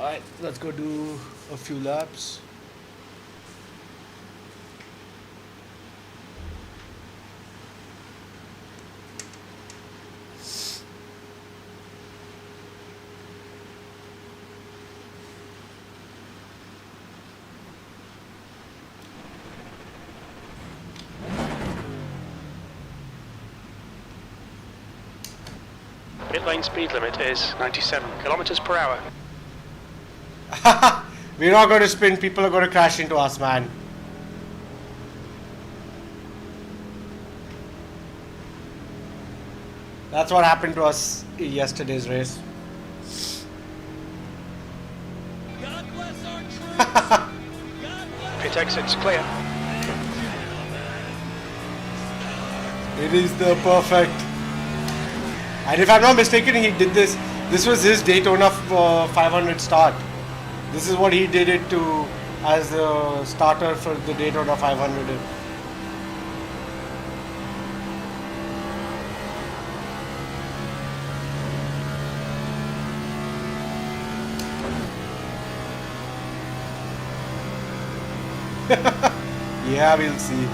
Alright, let's go do a few laps. Pit lane speed limit is 97 kilometers per hour. We're not going to spin, people are going to crash into us, man. That's what happened to us in yesterday's race. God bless our troops. God bless. Pit exit's clear. It is the perfect. And if I'm not mistaken, he did this. This was his Daytona 500 start. This is what he did it to as the starter for the Daytona 500. Yeah, we'll see.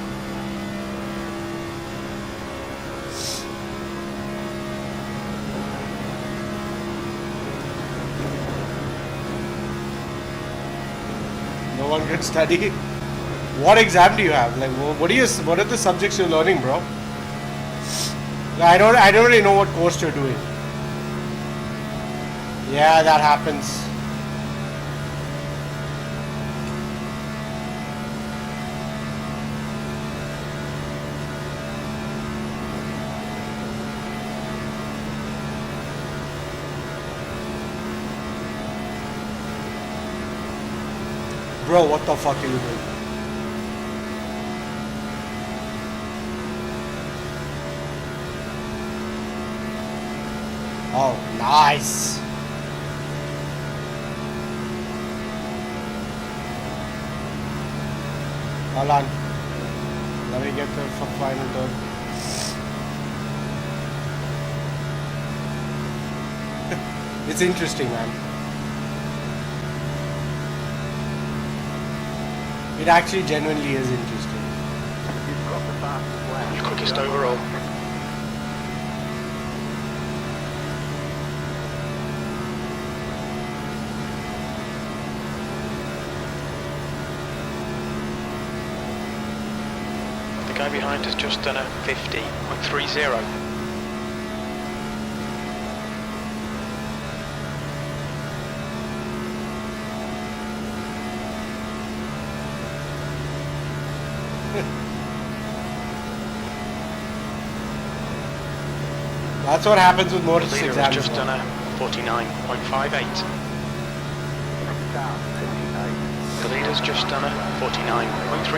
No one can study. What exam do you have? Like, what are the subjects you're learning, bro? I don't really know what course you're doing. Yeah, that happens. Bro, what the fuck are you doing? Oh, nice. Hold on. Let me get the final turn. It's interesting, man. It actually genuinely is interesting. You've got the fastest lap. Your quickest overall. The guy behind has just done a 50.30. That's what happens with The motorist leader has exams. just done a 49.58. Car 58. The leader's just done a 49.34. 5, 8,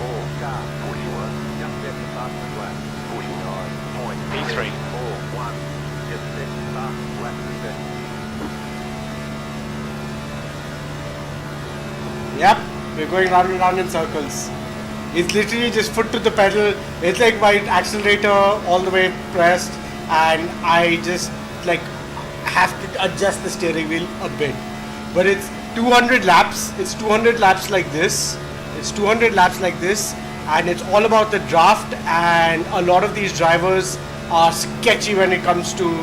4, car 41. Just set the fastest lap. 49.8. P3. 4, 1. Just set the fastest lap to set. Yep, we're going round and round in circles. It's literally just foot to the pedal. It's like my accelerator all the way pressed, and I just like have to adjust the steering wheel a bit. But it's 200 laps. It's 200 laps like this. It's 200 laps like this, and it's all about the draft. And a lot of these drivers are sketchy when it comes to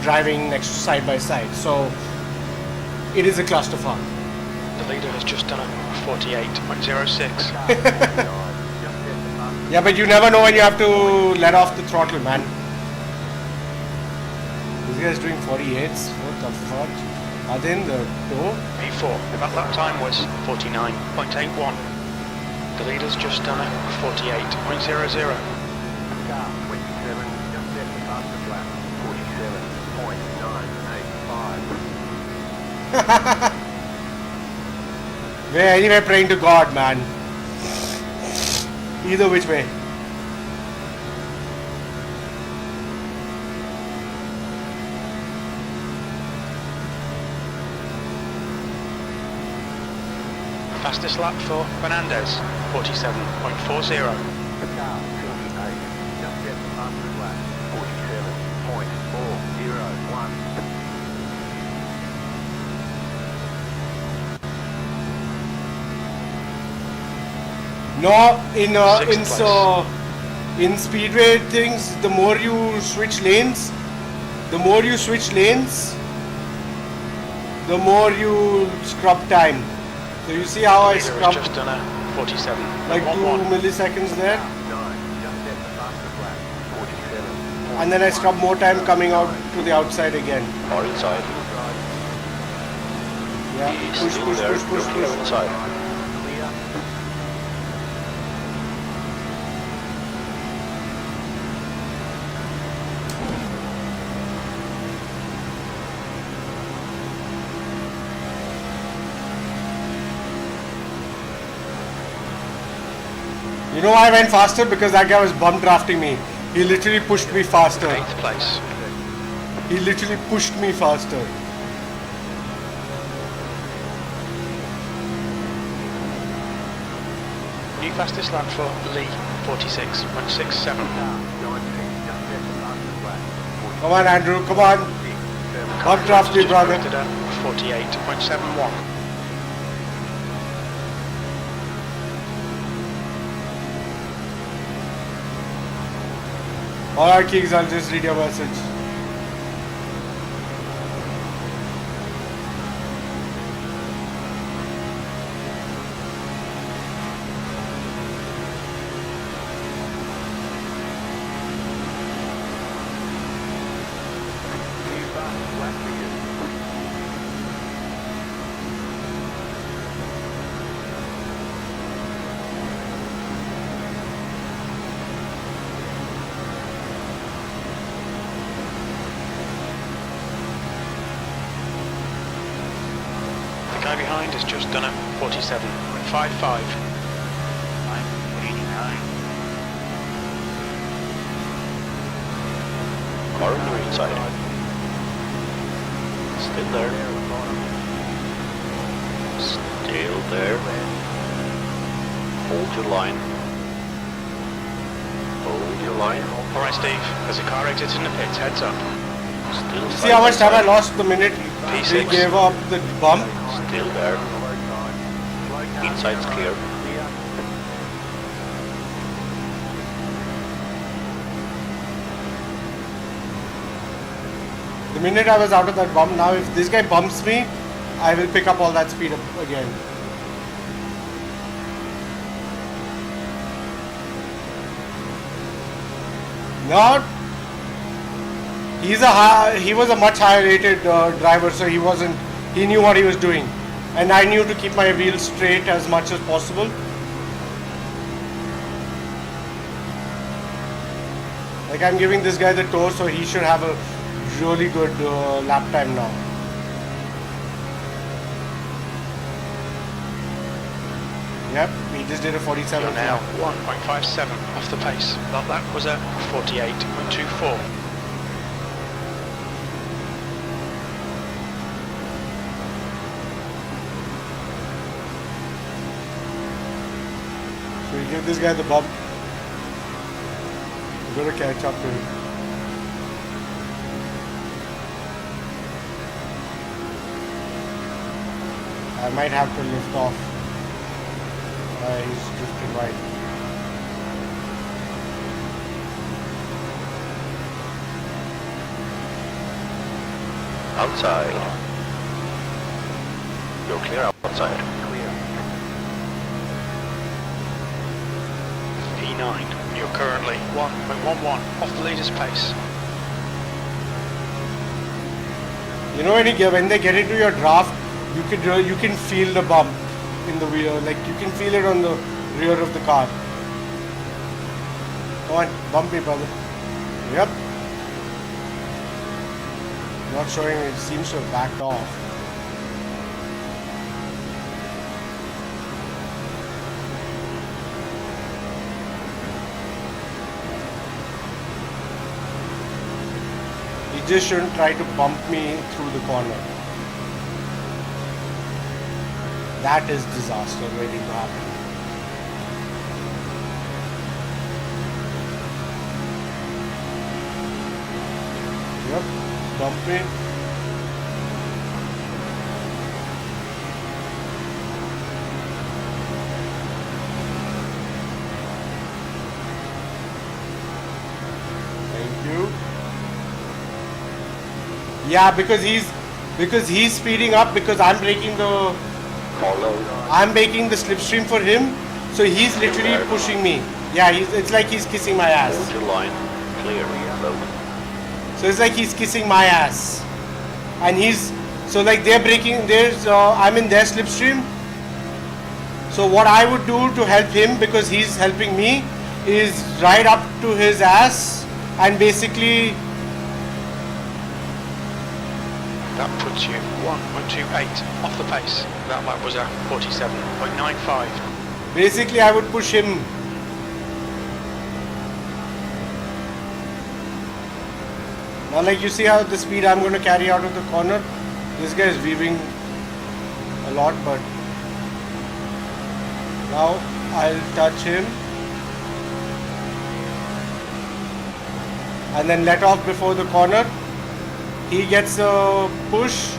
driving next side by side. So it is a clusterfuck. The leader has just done a 48.06. Car 49. Just set the fastest. Yeah, but you never know when you have to let off the throttle, man. This guy's doing 48s. What the fuck? Are they in the door? P4. That lap time was 49.81. The leader's just done a 48.00. Car 27. Just set the fastest lap. 47.985. We're anyway praying to God, man. Either which way. Fastest lap for Fernandez, 47.40. Car 48. Just set the fastest lap. 47.401. No, Sixth place. in speedway things, the more you switch lanes, the more you scrub time. So you see how I Leader has scrub just done a 47. like 2 1-1. milliseconds there, 9, just set the fastest lap. 47. and then I scrub more time coming out to the outside again. Or inside. Yeah, He's push, still push, there, push, push, looking push. outside. Clear. You know why I went faster? Because that guy was bum drafting me. He literally pushed me faster. 8th place. He literally pushed me faster. New fastest lap for Lee, 46. 167. 19, just set the fastest lap. Come on, Andrew, come on. 47. Bum draft me, brother. 48.71. Alright, Kings, I'll just read your message. New fastest lap for you. The guy behind has just done a 47. 5.5. 89. Or on the inside. Still there. Still there. Hold your line. Hold your line. Alright, Steve. There's a car exiting the pits. Heads up. Still See how much time I side. lost the minute P6. he gave up the bump? Still there. Inside's clear. Clear. The minute I was out of that bump, now if this guy bumps me, I will pick up all that speed up again. Not. He was a much higher rated driver, so he knew what he was doing, and I knew to keep my wheels straight as much as possible. Like I'm giving this guy the tour, so he should have a really good lap time now. Yep, he just did a 47. You're now 1.57 off the pace. But that was a 48.24. So we give this guy the bump. We're gonna catch up to him. I might have to lift off. He's drifting right. Outside. You're clear outside. Clear. P9. You're currently 1.11 off the leader's pace. You know when they get into your draft, you can feel the bump in the wheel, like you can feel it on the rear of the car. Come on, bump me, brother. Yep. Not showing, it seems to have backed off. He just shouldn't try to bump me through the corner. That is disaster waiting to happen. Yep, bump me. Yeah, because he's speeding up because I'm breaking the slipstream for him. So he's literally pushing me. Yeah, it's like he's kissing my ass. Hold your line. Clear. Low. So it's like he's kissing my ass, and so like they're breaking. I'm in their slipstream. So what I would do to help him, because he's helping me, is ride up to his ass and basically. That puts you 1.28 off the pace. That lap was a 47.95. Basically, I would push him. Now, like you see how the speed I'm going to carry out of the corner. This guy is weaving a lot, but now I'll touch him and then let off before the corner. He gets a push.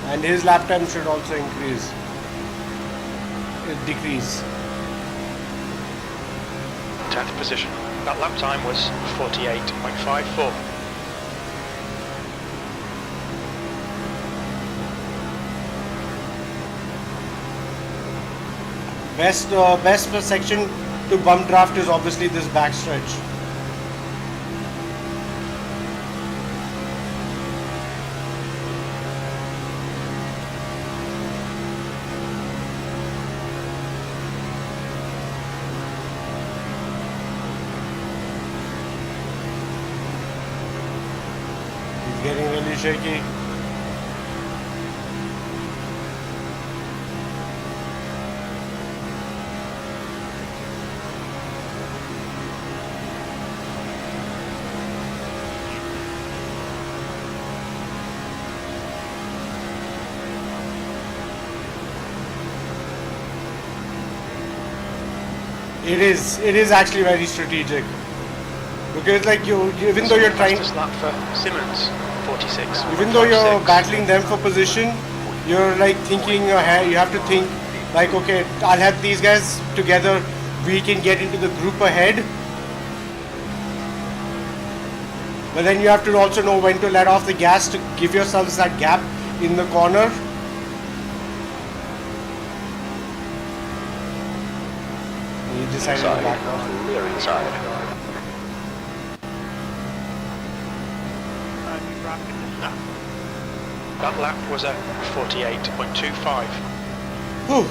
And his lap time should also decrease. 10th position. That lap time was 48.54. Best section to bump draft is obviously this back stretch. He's getting really shaky. It is actually very strategic, because like even though you're trying, Fastest lap for Simmons, 46. even though you're battling them for position, you're like thinking ahead. You have to think like, okay, I'll have these guys together. We can get into the group ahead. But then you have to also know when to let off the gas to give yourselves that gap in the corner. He decided to back off. Clear inside. That lap was a 48.25. Whew.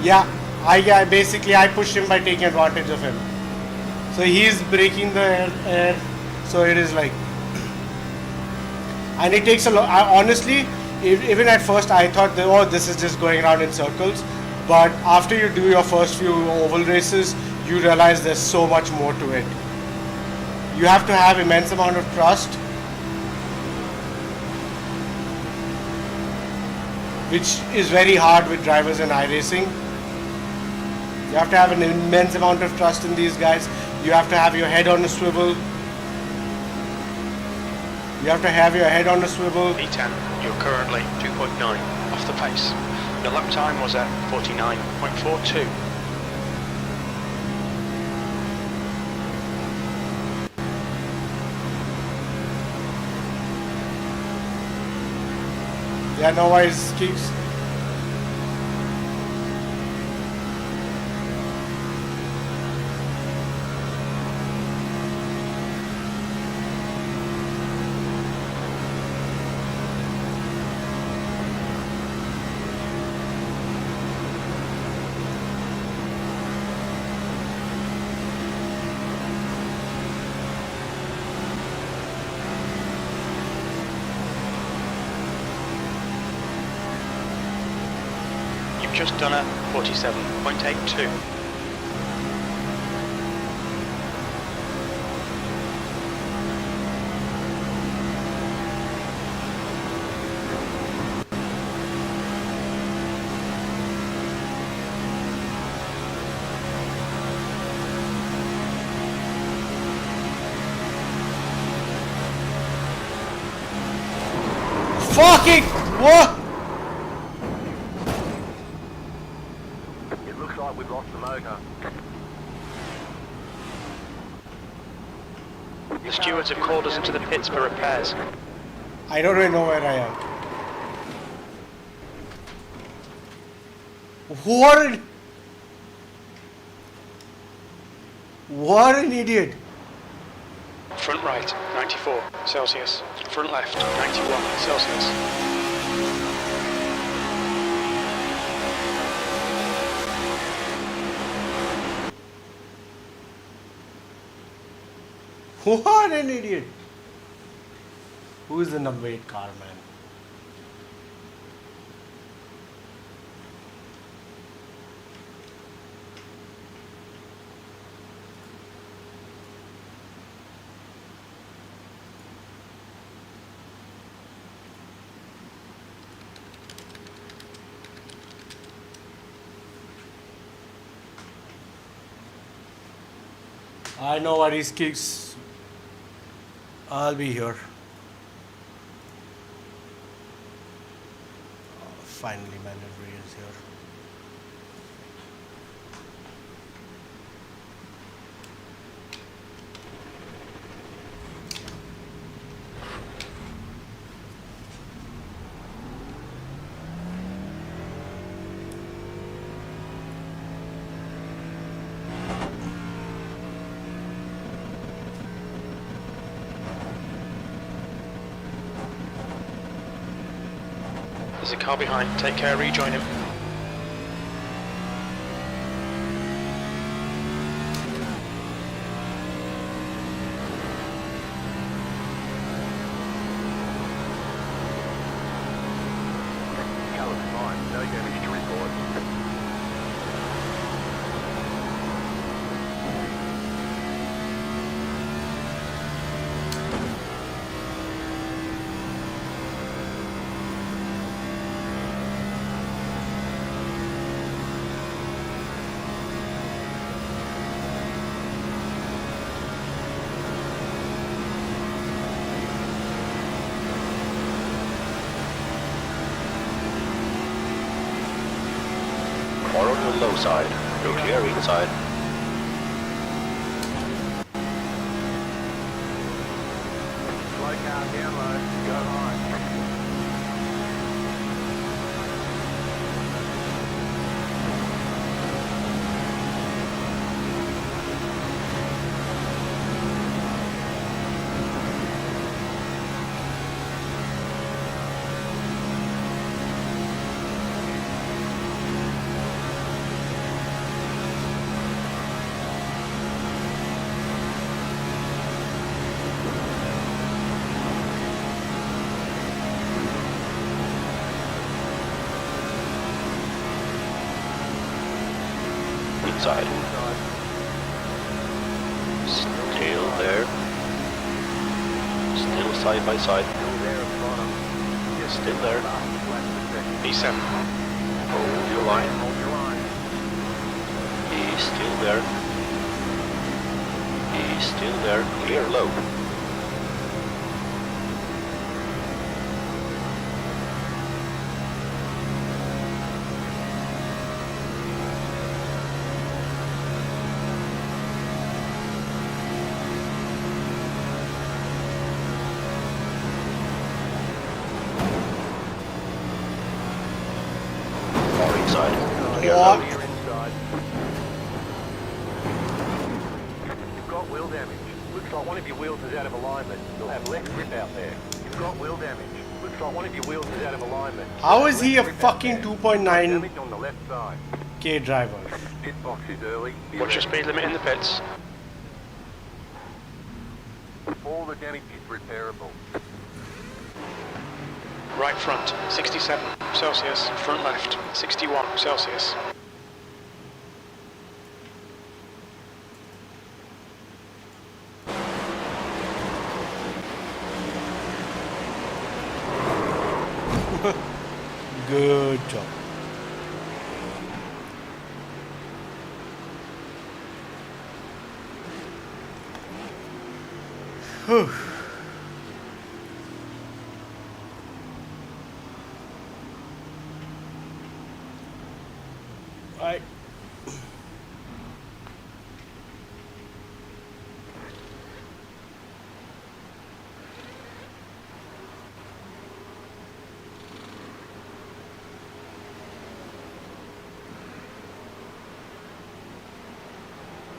Yeah, I basically I pushed him by taking advantage of him. So he's breaking the air. So it is like, and it takes a lot. Honestly, even at first I thought that, oh, this is just going around in circles. But after you do your first few oval races, you realize there's so much more to it. You have to have immense amount of trust, which is very hard with drivers in iRacing. You have to have an immense amount of trust in these guys. You have to have your head on a swivel. You have to have your head on a swivel. P10, you're currently 2.9 off the pace. The lap time was at 49.42. Yeah, no worries, Keeks. Just done a 47.82. Fucking What? It looks like we've lost the motor. The stewards have called us into the pits for repairs. I don't really know where I am. What an idiot. Front right, 94 Celsius. Front left, 91 Celsius. What an idiot. Who is the number 8 car, man? I know what his kicks. I'll be here. Finally, maneuver is here. There's a car behind. Take care, rejoin him. Colour's fine. No damage to report. Or on the low side. You're clear inside. Slow car down low. Go high. Inside. Still there. Still side by side. Still there at the bottom. Still there. E7. Hold your line. Hold your line. He's still there. He's still there. Clear low. Far inside. Clear What? low. You're inside. You've got wheel damage. Looks like one of your wheels is out of alignment. You'll have less grip out there. You've got wheel damage. Looks like one of your wheels is out of alignment. How is he a Less grip out fucking there. 2.9K Damage on the left side. driver? Pit box is early. Be Watch your ready. speed limit in the pits. All the damage is repairable. Right front, 67 Celsius. Front left, 61 Celsius. Good job. Whew.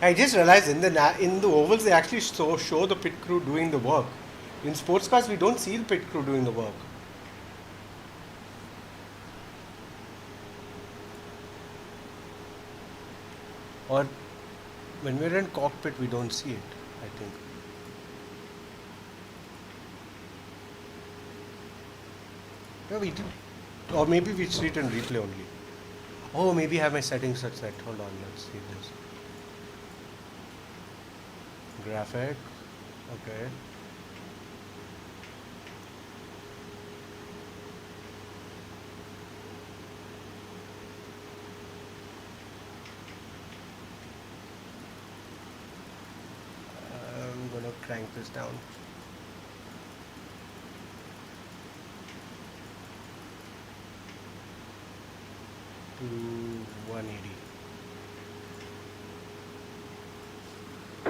I just realized in the ovals they actually show the pit crew doing the work. In sports cars we don't see the pit crew doing the work. Or when we're in cockpit we don't see it, I think. Yeah, we do. Or maybe we see it in replay only. Oh, maybe I have my settings such that. Hold on, let's see this. Graphic. Okay. I'm gonna crank this down. To 180.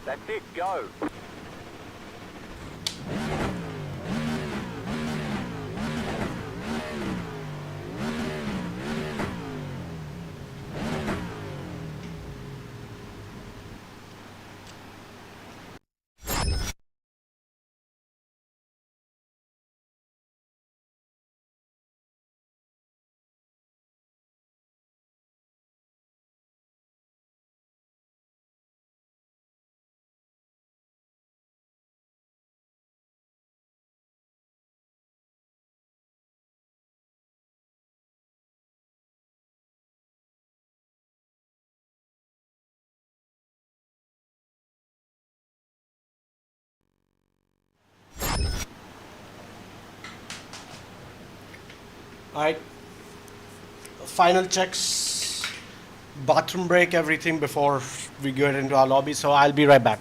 That's it, go. Alright. Final checks. Bathroom break, everything before we get into our lobby. So I'll be right back.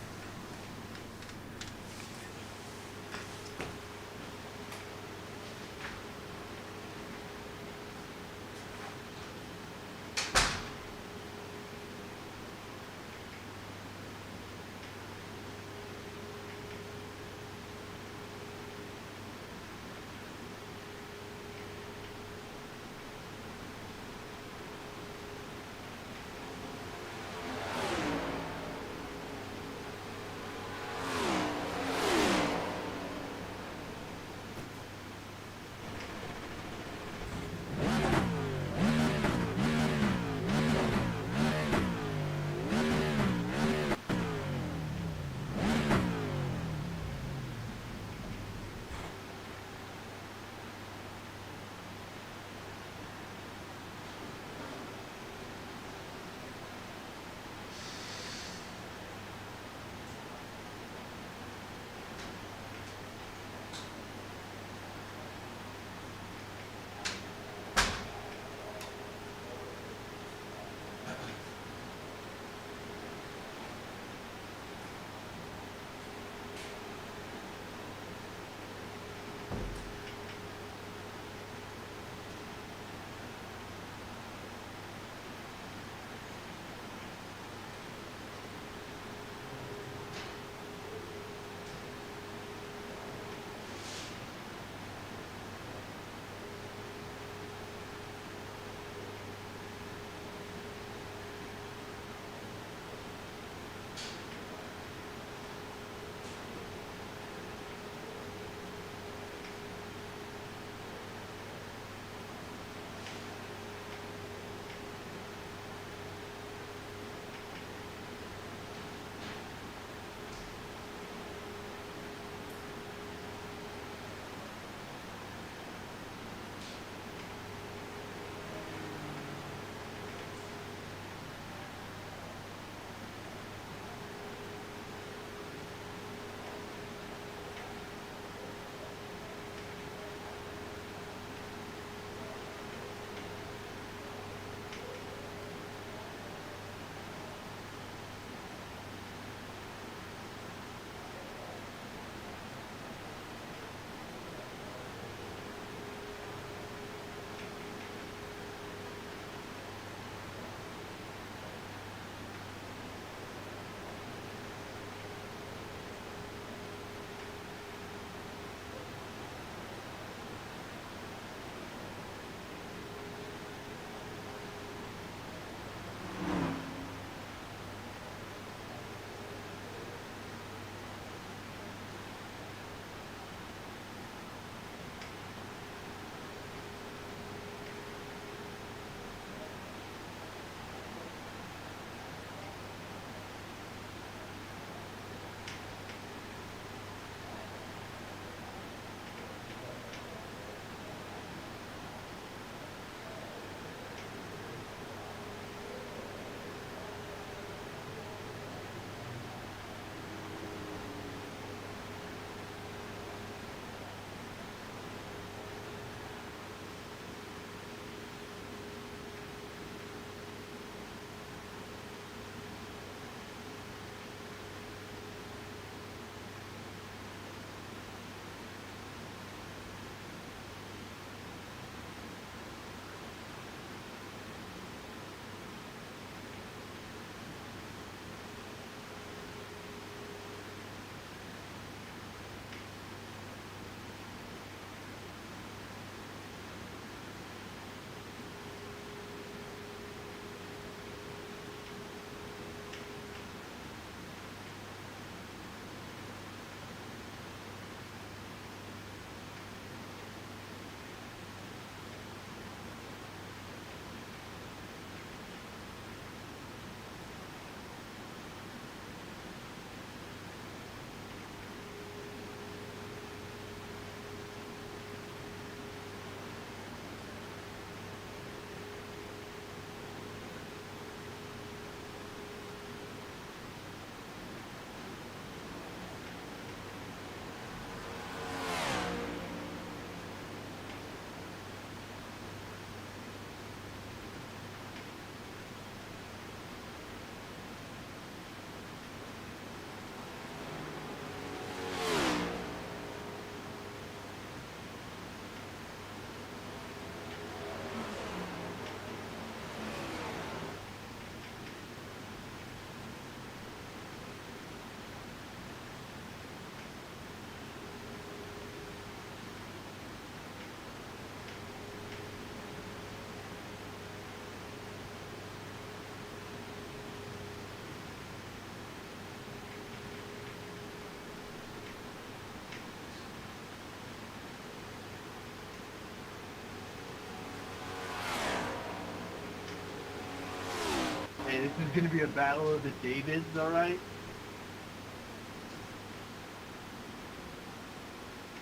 is going to be a battle of the Davids, all right?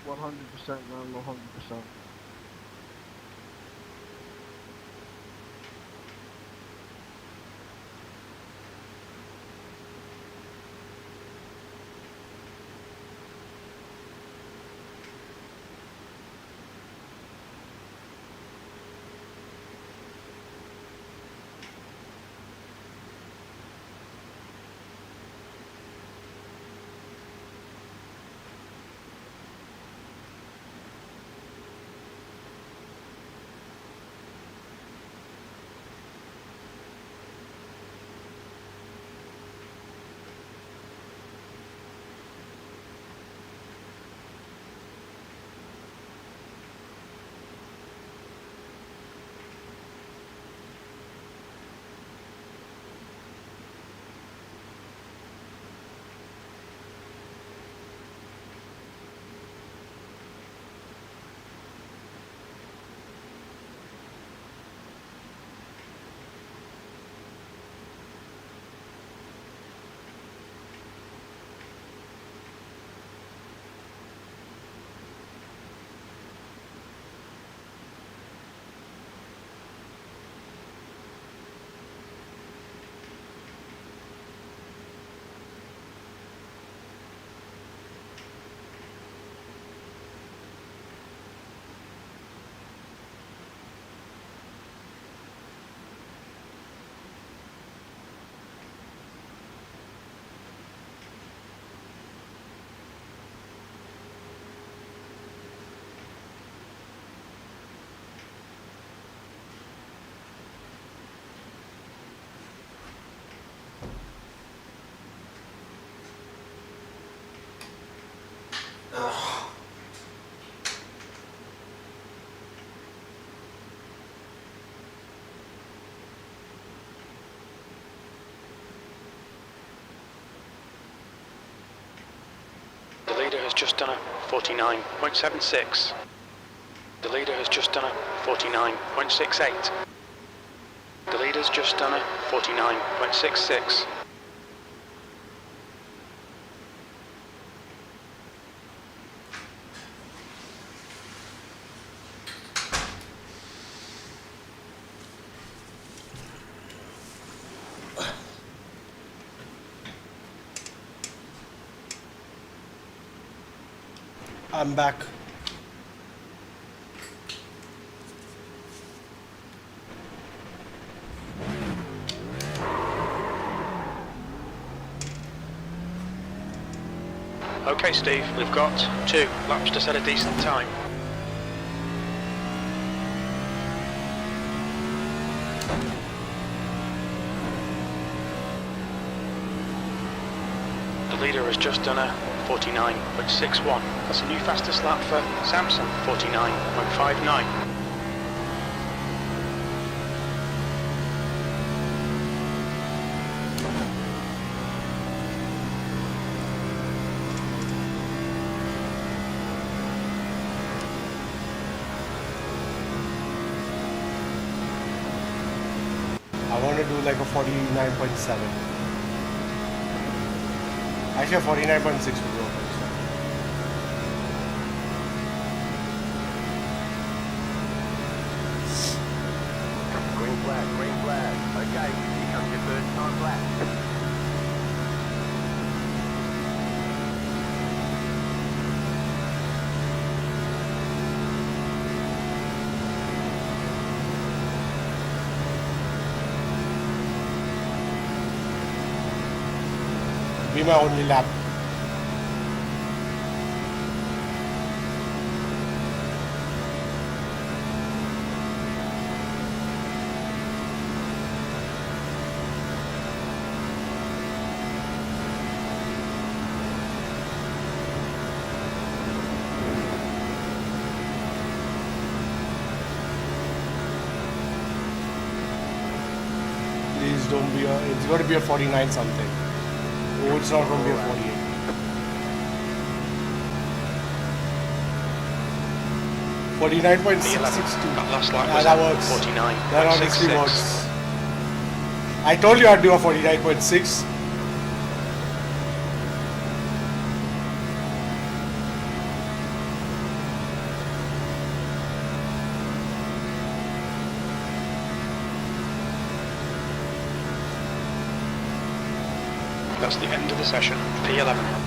100%, man, 100%. The leader has just done a 49.76. The leader has just done a 49.68. The leader's just done a 49.66. I'm back. Okay, Steve, we've got 2 laps to set a decent time. The leader has just done a 49.61. That's a new fastest lap for Samson, 49.59. I want to do like a 49.7. Actually, a 49.6 would work. Green flag, green flag. Okay, here comes your first time lap. Be my only lap. Please don't be a. It's got to be a 49 something. Oh, it's not going to be a 48. $49.662. That last lap Yeah, was that at works. 49.66. That honestly works. I told you I'd do a 49.6. That's the end of the session. P11.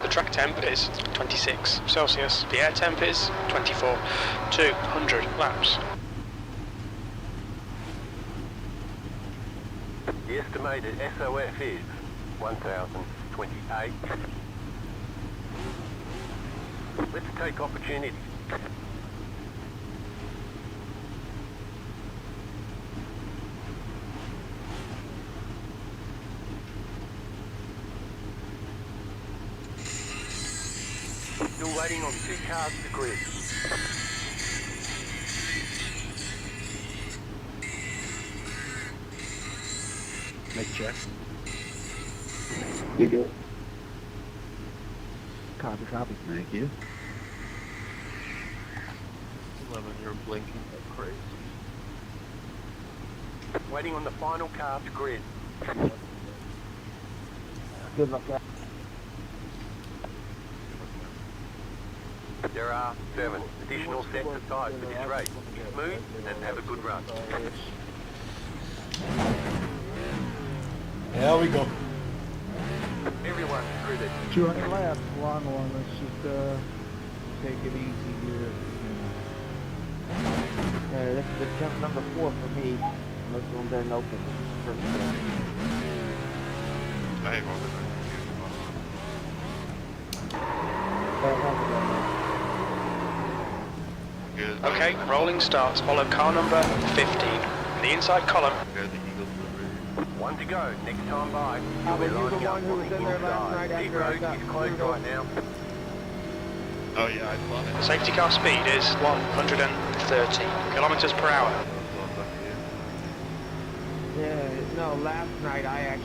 The track temp is 26 Celsius. The air temp is 24. 200 laps. The estimated SOF is 1,028. Let's take opportunity. Still waiting on 2 cars to grid. Make check. You do. Copy, copy. Thank you. 11, you're blinking like crazy. Waiting on the final car to grid. Good luck, guys. There are 7 additional sets of tyres for this race. Smooth and have a good run. There we go. Everyone's gridded. 200 laps, long one. Let's just take it easy here. This is the jump number 4 for me. Most of them didn't open. Okay, rolling starts. Follow car number 15. In the inside column. 1 to go. Next time by. How You'll be about you, the lining up one who on was the in there last night inside. Pit after I road got is closed screwed right now. Oh yeah, I thought it. The safety car speed is 130 kilometers per hour. Yeah, no, last night I'm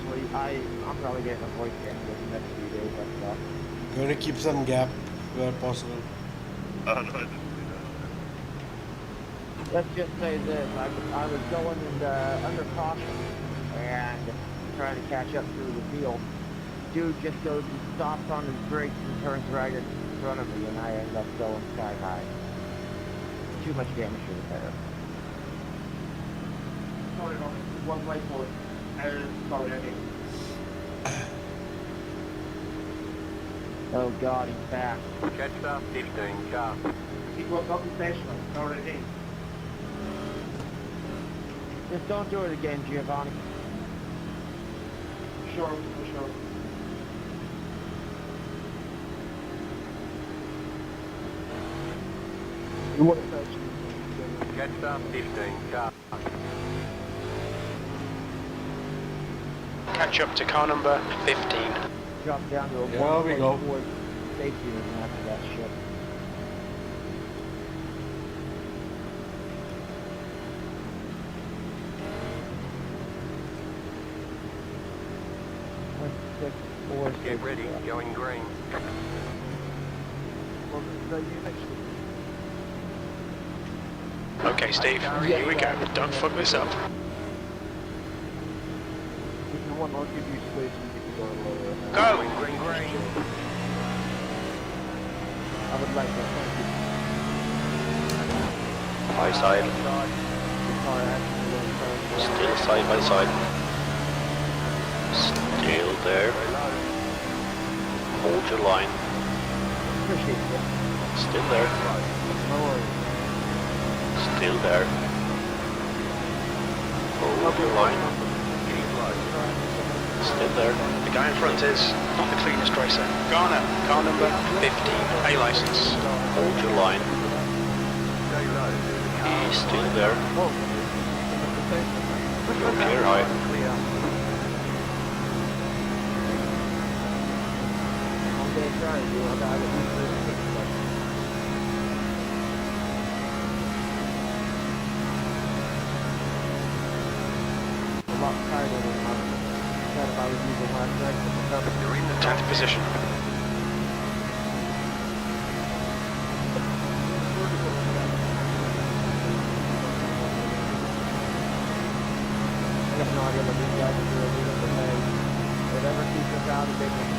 probably getting a voice cancer the next few days. I'm going to keep some gap where possible. Oh no, I didn't see Let's just say this, I was going under caution and trying to catch up through the field. Dude just goes and stops on his brakes and turns right in front of me, and I end up going sky high. Too much damage to the tire. Sorry, no. One way for it. Sorry, I think. Oh god, he's back. Catch up 15 car. He was not intentional. Sorry, I think. Just don't do it again, Giovanni. Sure, for sure. You want to touch Catch up 15 car. Catch up to car number 15. Drop down to a There we go. 1.4 safety ring after that shit. Get ready, going green. Okay, Steve, here we go. Don't fuck this up. If you want, I'll give you space and you can go lower. Go! Green, green. I would like to thank you. High side. Car accident. Still side by side. Still there. Hold your line. Appreciate it. Still there. No worries. Still there. Hold your line. Still there. The guy in front is not the cleanest racer. Garner, car number 15, A license. Hold your line. He's still there. You're clear high. Okay, sorry, dude. I got it. A lot tighter than I was using last night. You're in the 10th position. I got no idea what these guys are doing either, but hey, whatever keeps us out of big one.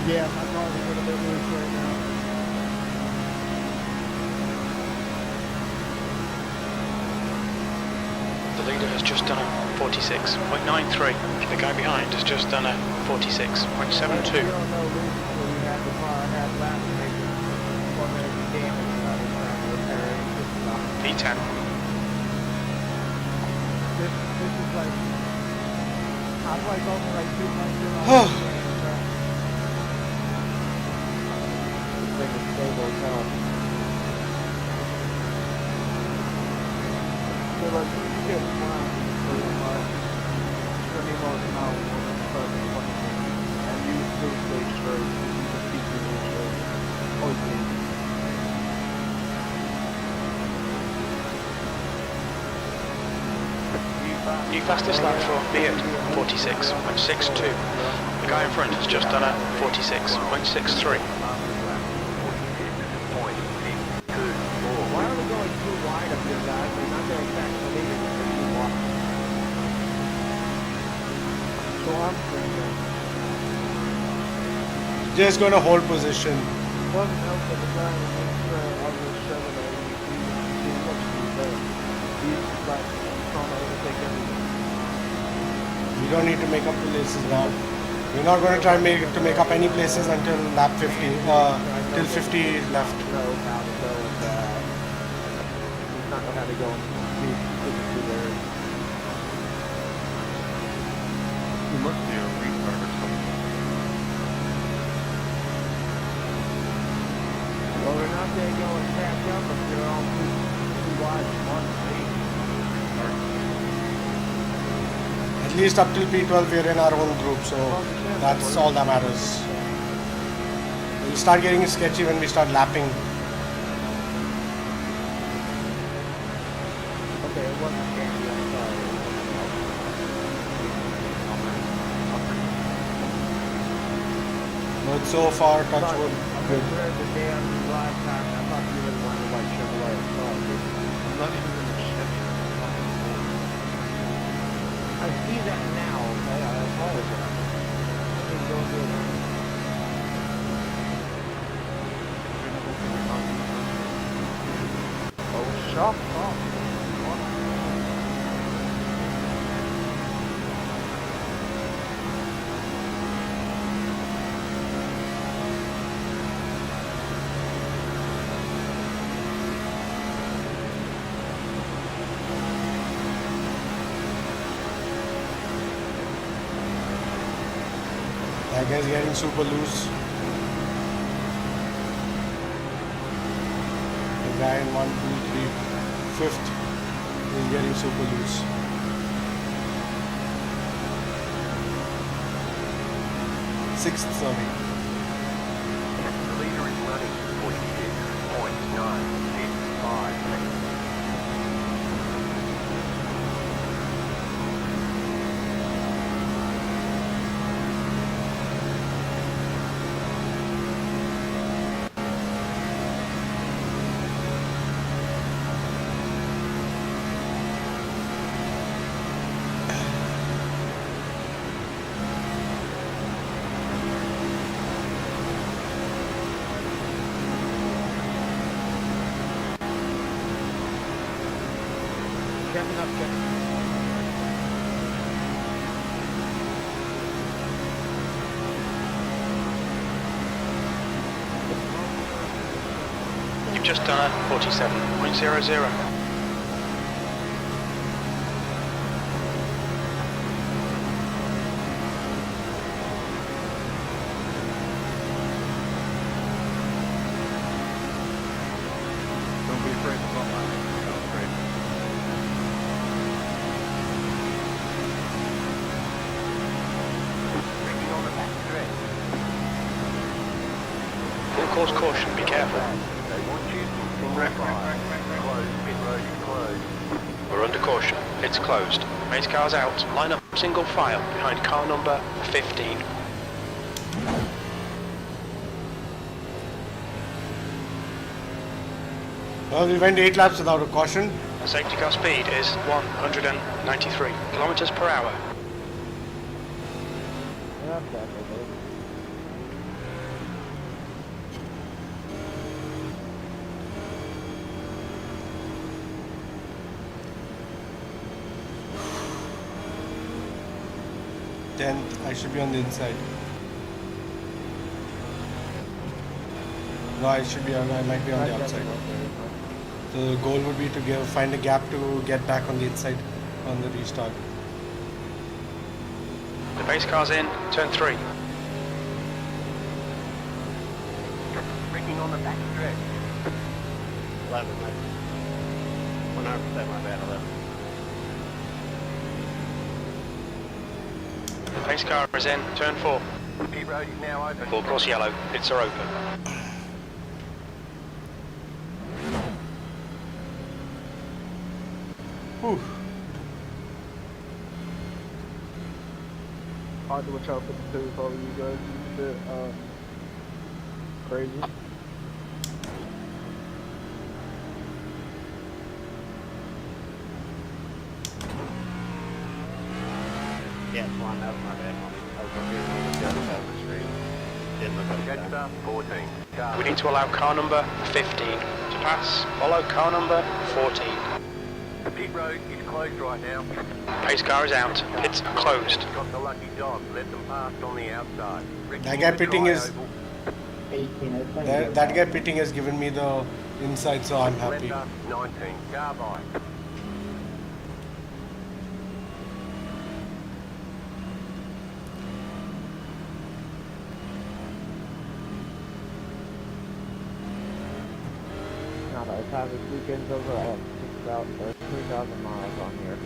Yeah, my car's a little bit loose right now. The leader has just done a 46.93. The guy behind has just done a 46.72. We don't know Luke, so we had the car had last week. What minutes of damage and I was trying to repair it. It's just not. P10. This is like, I'm like only like 2 months in on this track. This thing is stable as hell. So like, you get one for your car, 20 miles an hour when it's starting to and use those stage straight, you just keep using straight. Always need. New fastest lap for Beard, 46.62. The guy in front has just done a 46.63. Why are we going too wide up here, guys? We're not going to catch the leader if we're too wide. So I'm thinking, Just gonna hold position. wasn't helpful the guy in the on the Chevrolet. He looks too bad. He's like trying to overtake everything. We don't need to make up places now. We're not going to try to make up any places until lap 50, till 50 left. Knows how to go and he's not know how to go and through there. You must do a restart or something. Well, we're not going to go and catch up if they're all too wide in one speed. At least up till P12 we're in our own group, so that's all that matters. We'll start getting sketchy when we start lapping. Okay, it wasn't scary, I'm sorry. But so far, touch wood, I good. read the damn last time, I thought you really wanted to like Chevrolet. I'm not even in the Chevy. I see that now, okay? I apologize. I didn't go through it. Oh, shop off. That guy's getting super loose. The guy in 1, 2, 3, 5th is getting super loose. Sixth, sorry. The leader is running 46.965 seconds. Ramping up, check. You've just done a 47.00. Don't be afraid to fall out. Don't be afraid. Bringing on the back stretch. Full course caution, be careful. They want you to single file. Closed, pit road is closed. We're under caution. It's closed. Race cars out. Line up single file behind car number 15. Well, we went 8 laps without a caution. The safety car speed is 193 kilometers per hour. Okay, Then I should be on the inside. No, I should be on. I might be on the outside. So the goal would be to find a gap to get back on the inside on the restart. The base car's in, turn 3. Bringing on the back stretch. 11, 100% my bad, 11. The pace car is in, turn 4. Pit road is now open. Full course yellow, pits are open. Whew. Hard to watch out for the two for you guys. It's a bit crazy. Yeah, it's one, that was my bad, homie. I was up here on the other side of the street. Didn't look at Jet that. star 14. Car. We need to allow car number 15 to pass. Follow car number 14. The pit road is closed right now. Pace car is out, pits are closed. Got the lucky dog. Let them pass on the outside. That guy pitting is 18. that guy pitting has given me the inside, so I'm happy. Left 19. Car by. Now by the time this weekend's over, I have 3,000 miles on here.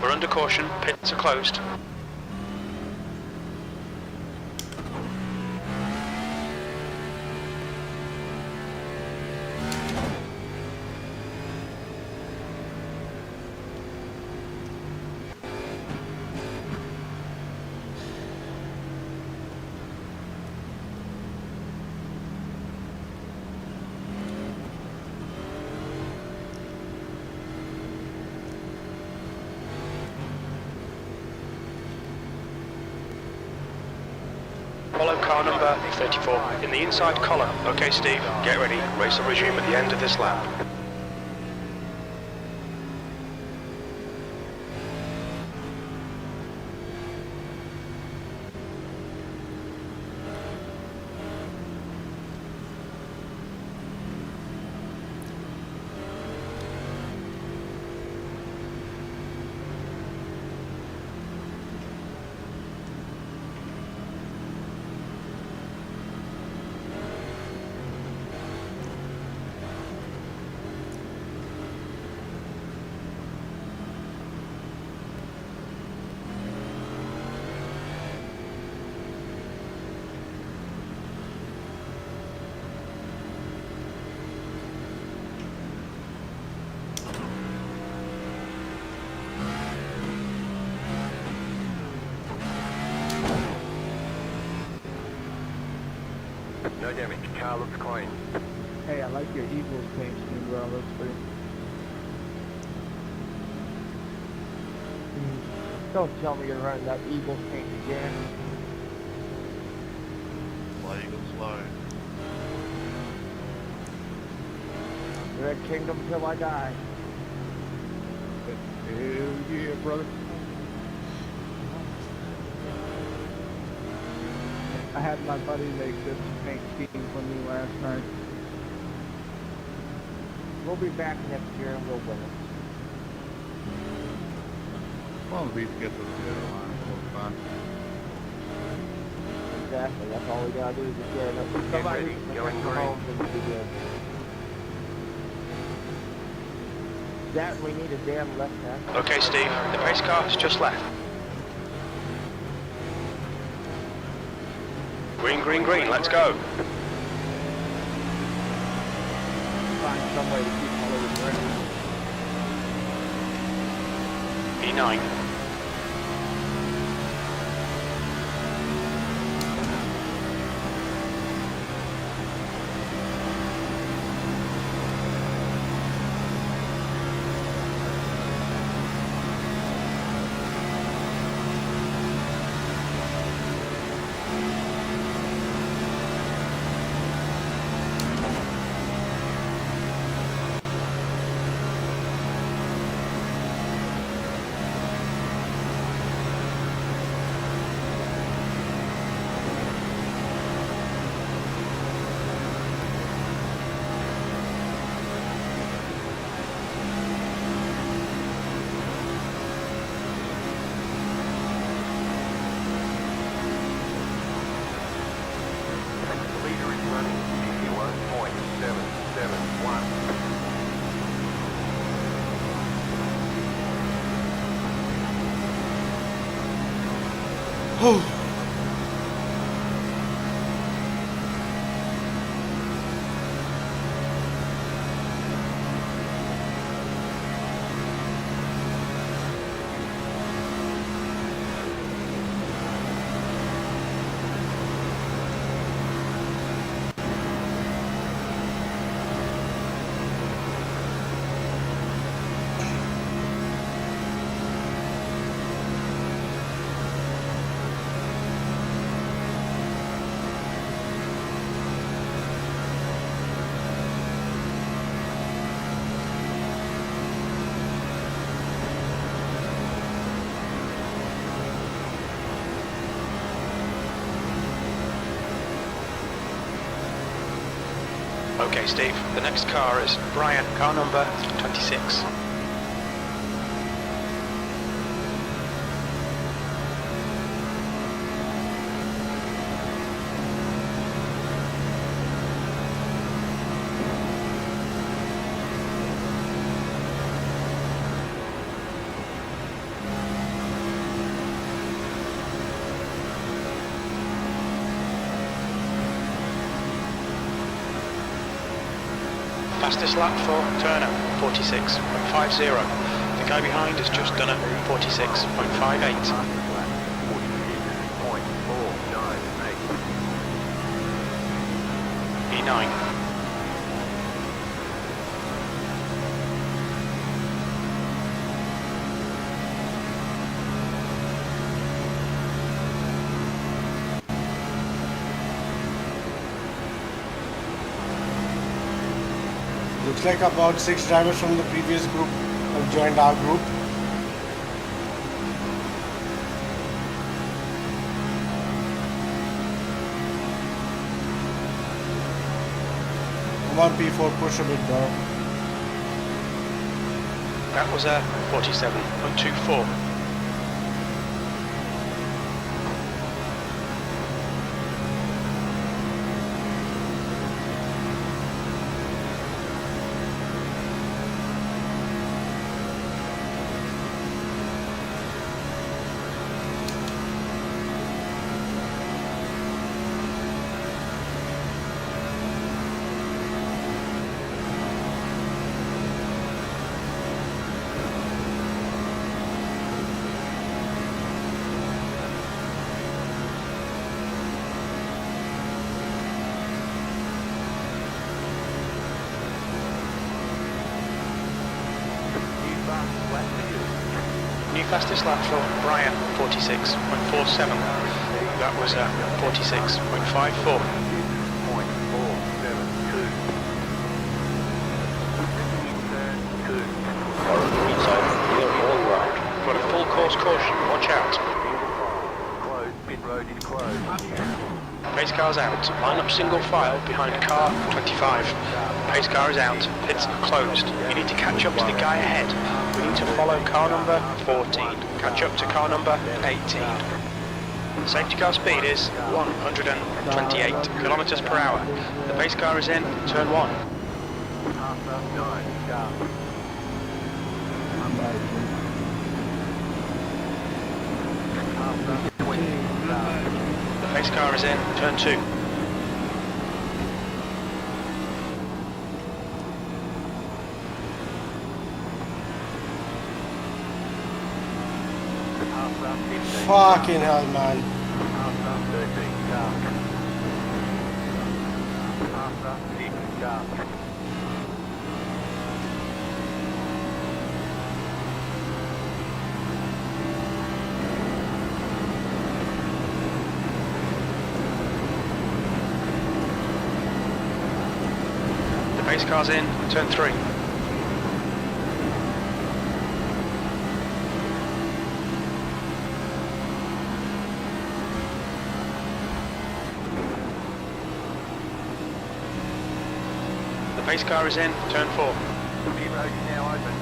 We're under caution, pits are closed. Follow car number 34 in the inside column. Okay, Steve, get ready. Race will resume at the end of this lap. car looks clean. Hey, I like your Eagles paint scheme, bro. Looks pretty. Don't tell me you're running that Eagles paint again. Fly Eagle slow. Red Kingdom till I die. Hell yeah, brother. I had my buddy make this paint scheme for me last night. We'll be back next year and we'll win it. Well, at least get to the zero line. It'll fun. Exactly. That's all we gotta do is just get enough. Get Somebody ready, can going come green. home and be good. That we need a damn left hand. Okay, Steve, the pace car has just left. Green, green, green, let's go. Find some way to keep all of this ready. E9. The leader is running 51.771. Okay, Steve, the next car is Brian, car number 26. Fastest lap for Turner, 46.50. The guy behind has just done a 46.58. 46.498. E9. Looks like about 6 drivers from the previous group have joined our group. Come on P4, push a bit bro. That was a 47.24. New fastest lap for Brian, 46.47. That was 46.54. Inside, clear all round. Got a full course caution, watch out. Closed, pit road is closed. Pace car's out. Line up single file behind car 25. Pace car is out. Pits closed. You need to catch up to the guy ahead. We need to follow car number 14. Catch up to car number 18. Safety car speed is 128 kilometers per hour. The pace car is in turn 1. The pace car is in turn 2. Fucking hell, man. The pace car's in turn 3. The pace car is in turn 4. Pit road is now open.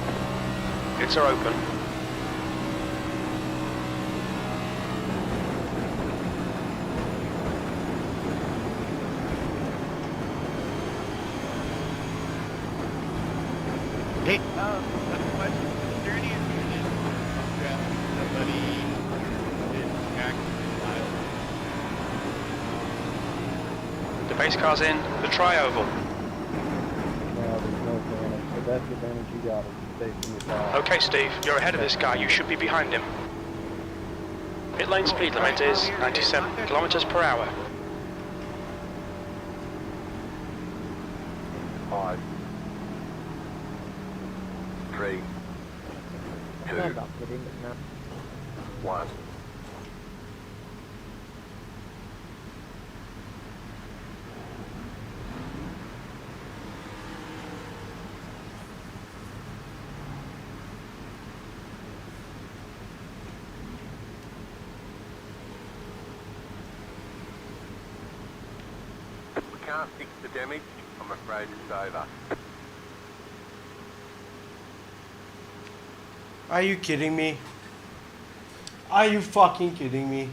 Pits are open. The pace car's in the tri-oval. No, there's no advantage. The best advantage you got is to stay from your car. Okay, Steve, you're ahead of this guy. You should be behind him. Pit lane speed limit is 97 kilometers per hour. 5, 3, 2, I'm about kidding it now. 1. We can't fix the damage. I'm afraid it's over. Are you kidding me? Are you fucking kidding me?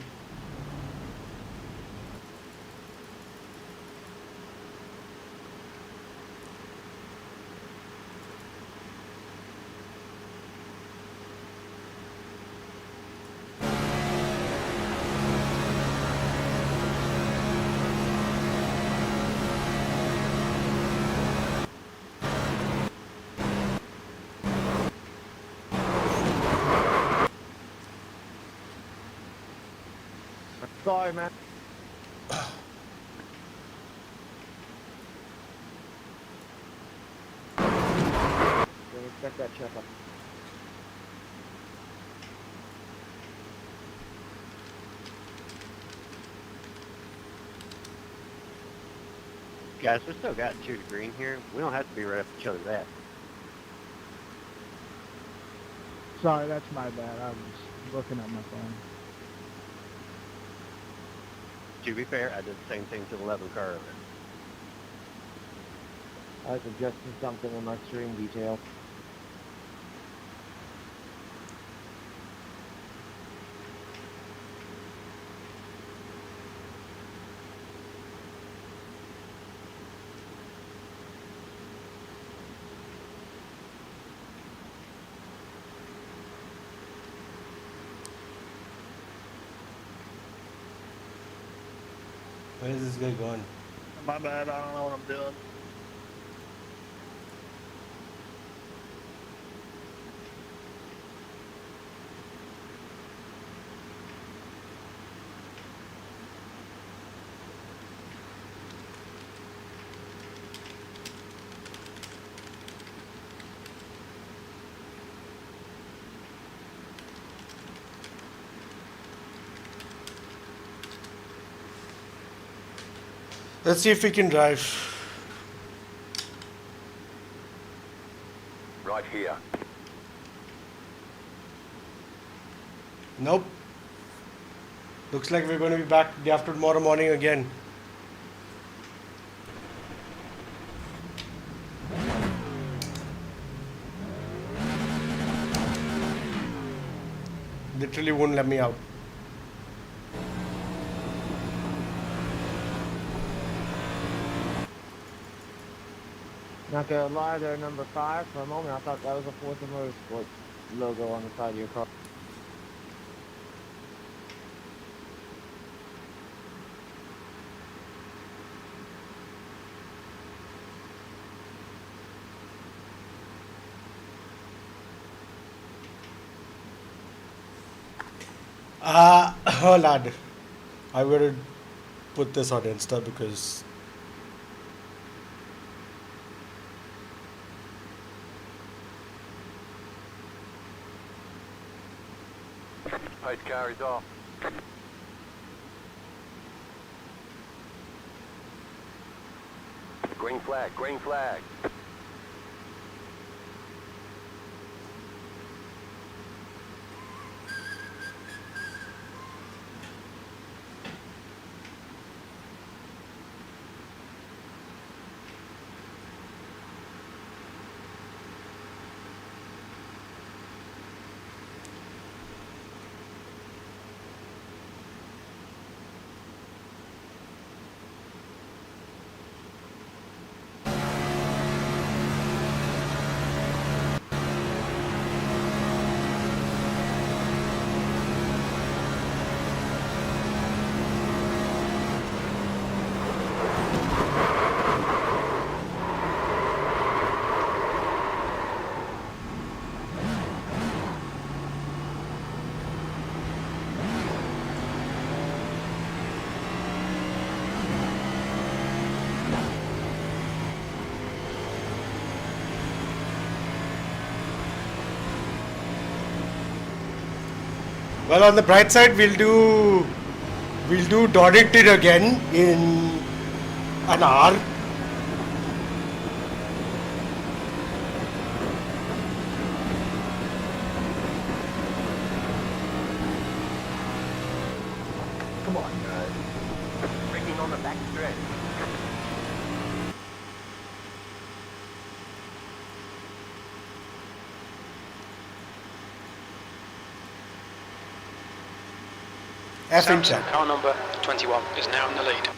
Sorry, man. Don't expect that checkup. Guys, we still got 2 to green here. We don't have to be right up each other's ass. Sorry, that's my bad. I was looking at my phone. To be fair, I did the same thing to the 11 car earlier. I was adjusting something in my stream detail. Where is this guy going? My bad, I don't know what I'm doing. Let's see if we can drive. Right here. Nope. Looks like we're going to be back day after tomorrow morning again. Literally won't let me out. Not gonna lie, they're number 5. For a moment, I thought that was a Forza Motorsports logo on the side of your car. Oh lad, I would put this on Insta because Pace car is off. Green flag, green flag. well, on the bright side, we'll do Donnington again in an hour. Come on, guys. Braking on the back stretch. F in Samson, chat. car number 21, is now in the lead.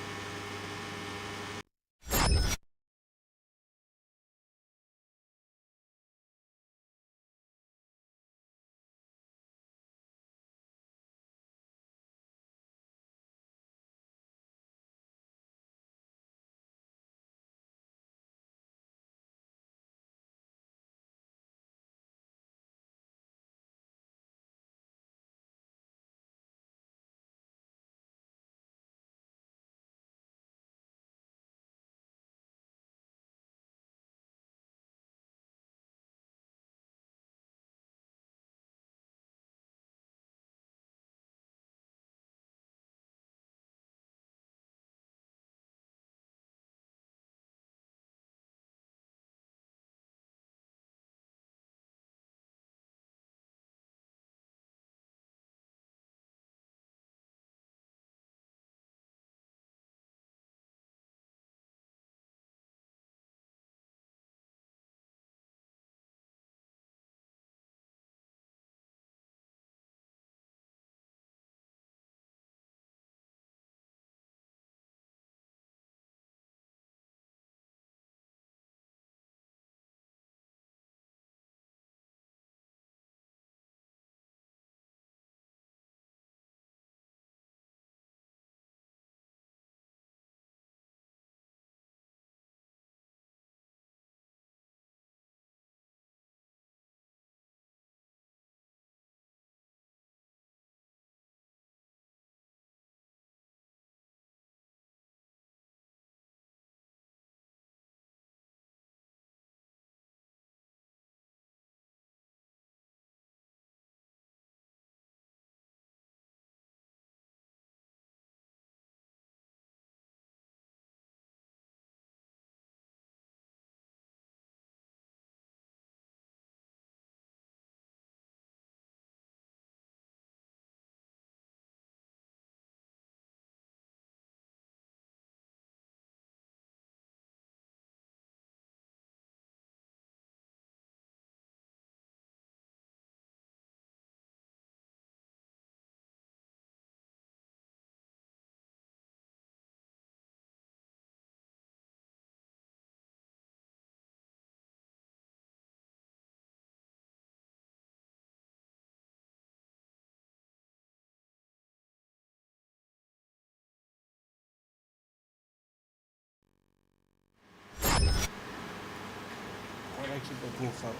keep opening for.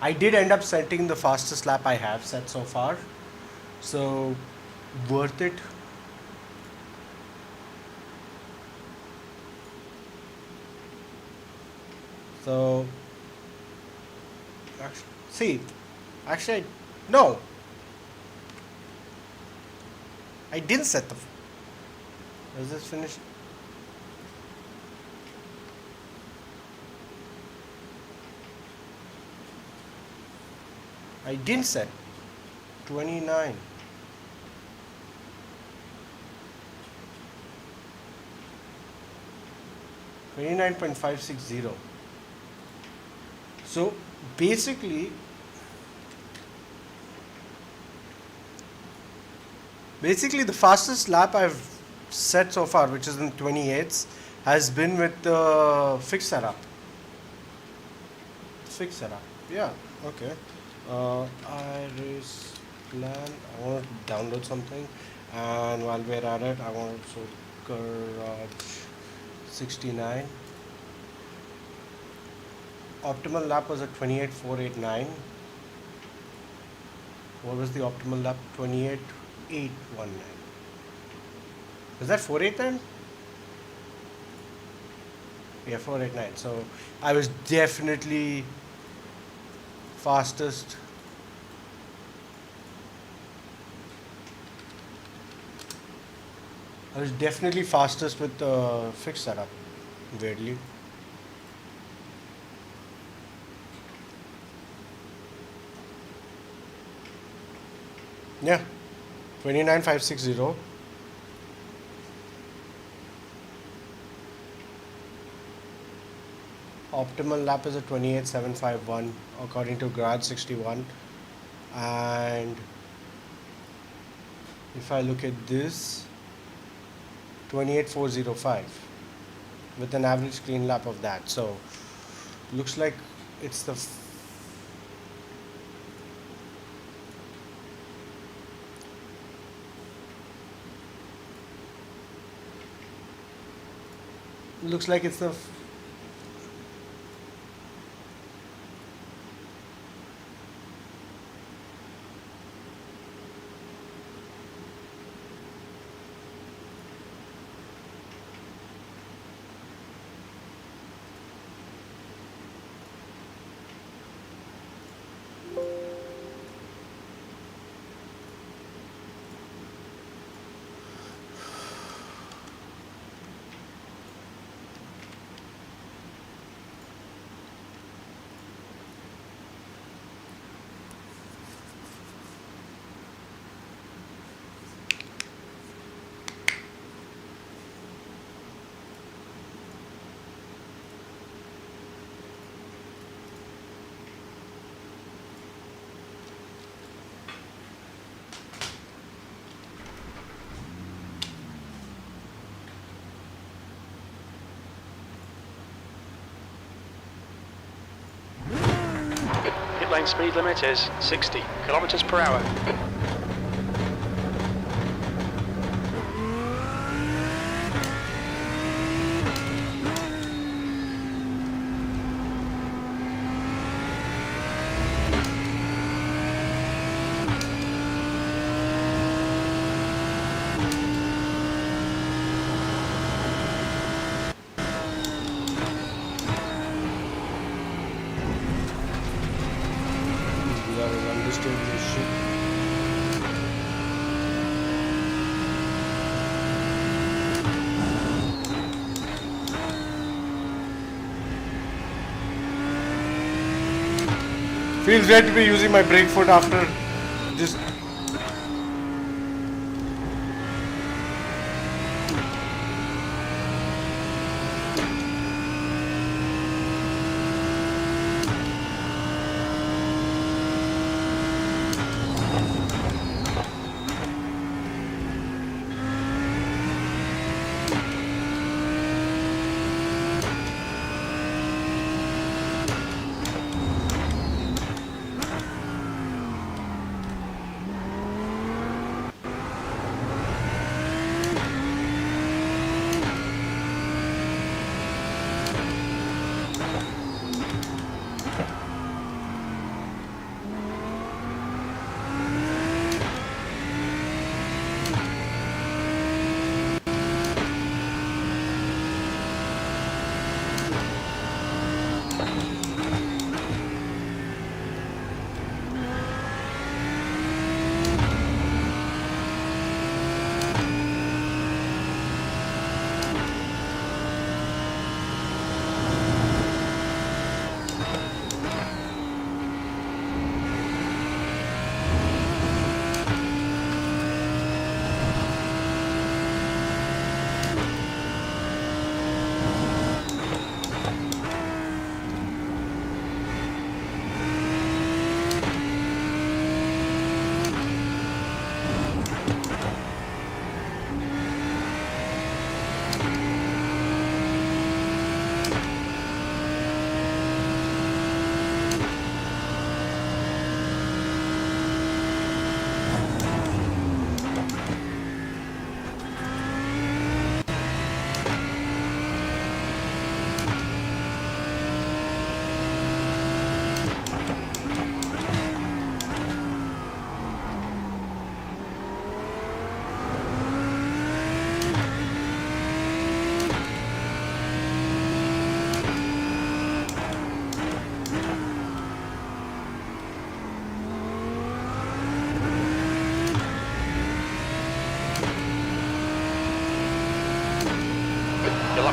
I did end up setting the fastest lap I have set so far, so worth it. So, actually, no, I didn't set the. Is this finished? I didn't set 29. $29.560. So basically the fastest lap I've set so far, which is in 28s, has been with the fixed setup. Fixed setup. Yeah. Okay. Iris plan. I want to download something, and while we're at it, I want to garage 69. Optimal lap was at 28,489. What was the optimal lap? 28,819. Is that 489? Yeah, 489. So I was definitely fastest. I was definitely fastest with the fixed setup, weirdly. Yeah, 29,560. Optimal lap is at 28,751 according to Garage 61. And if I look at this, 28,405 with an average clean lap of that. So looks like it's the looks like it's the Pit lane speed limit is 60 kilometers per hour. we gotta run this table as shit. Feels weird to be using my brake foot after just.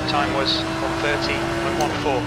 time was 1:30.14.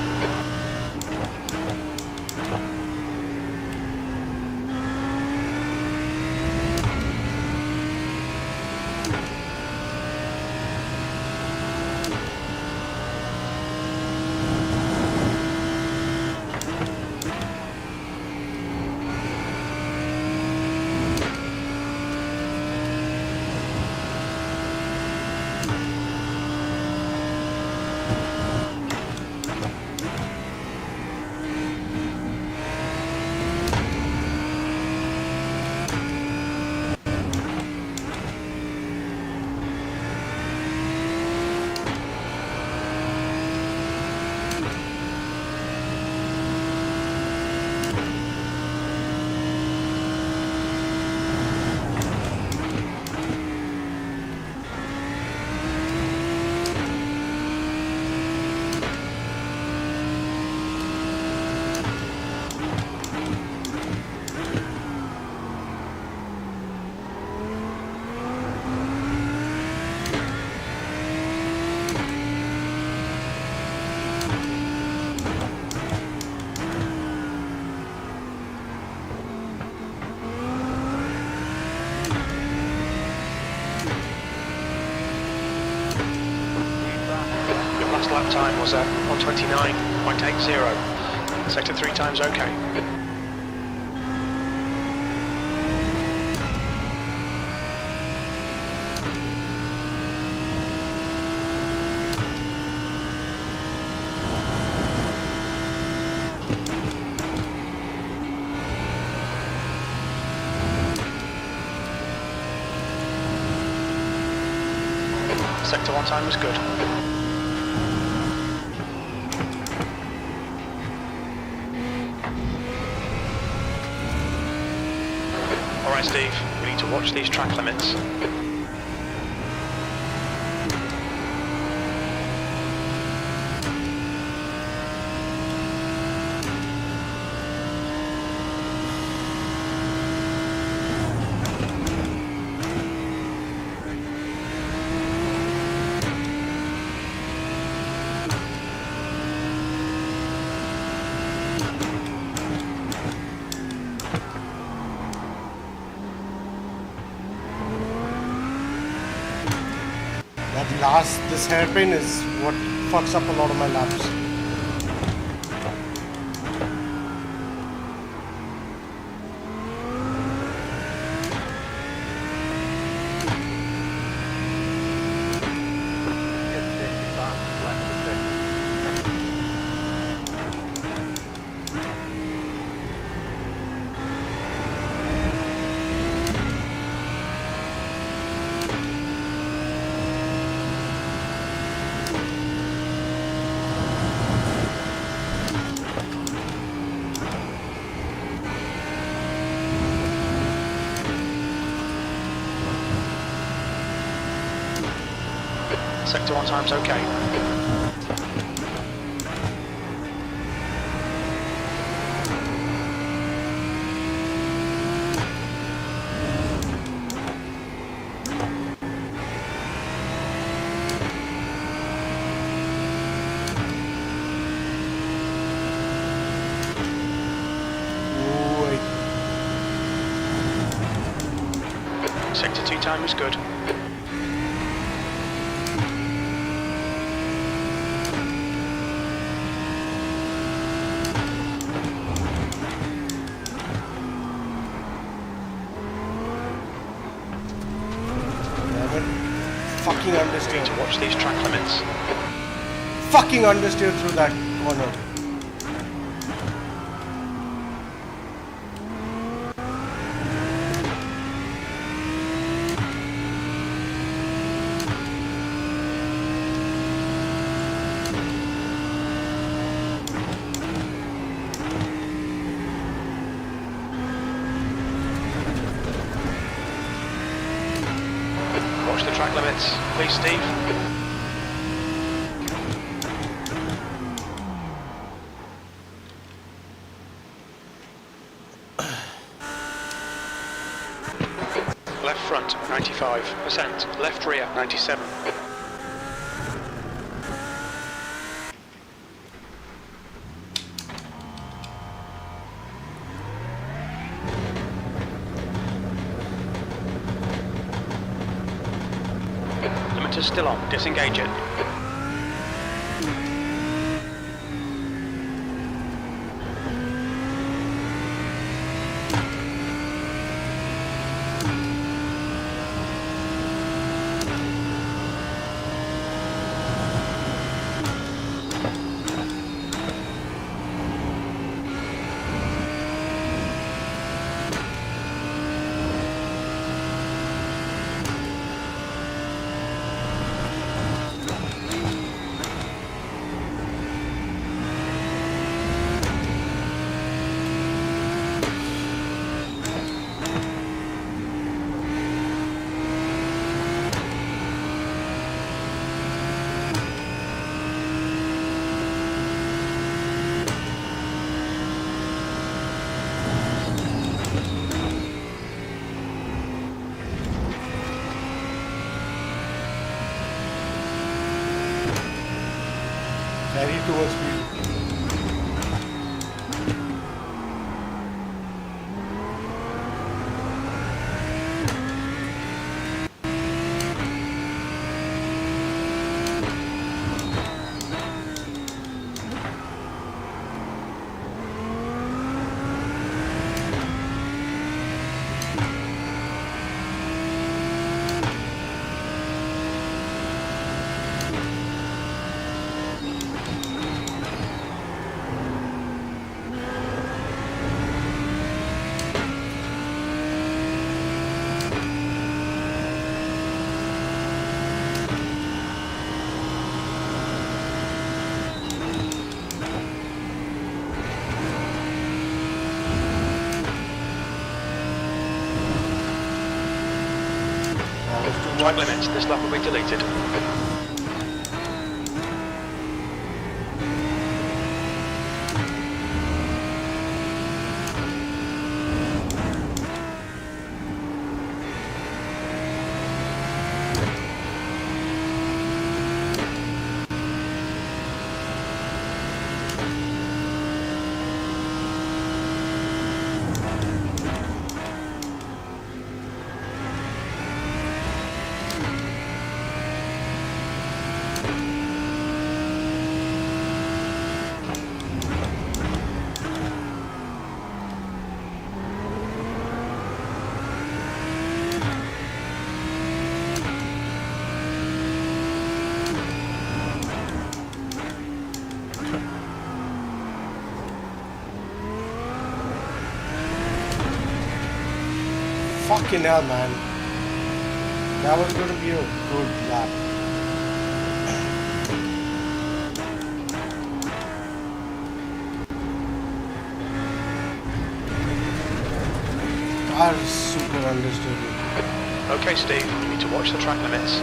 Last lap time was 1:29.80. Sector 3 times okay. Sector 1 time was good. Alright Steve, we need to watch these track limits. This hairpin is what fucks up a lot of my laps. Sector 1 time's okay. Sector 2 time is good. Fucking understeer. To watch these track limits. Fucking understeer through that corner. Watch the track limits, please, Steve. Left front, 95%. Left rear, 97. still on. Disengage it. Carry towards me. Track limits. This lap will be deleted. Fucking hell, man. That was going to be a good lap. Car is super understable. Okay, Steve, you need to watch the track limits.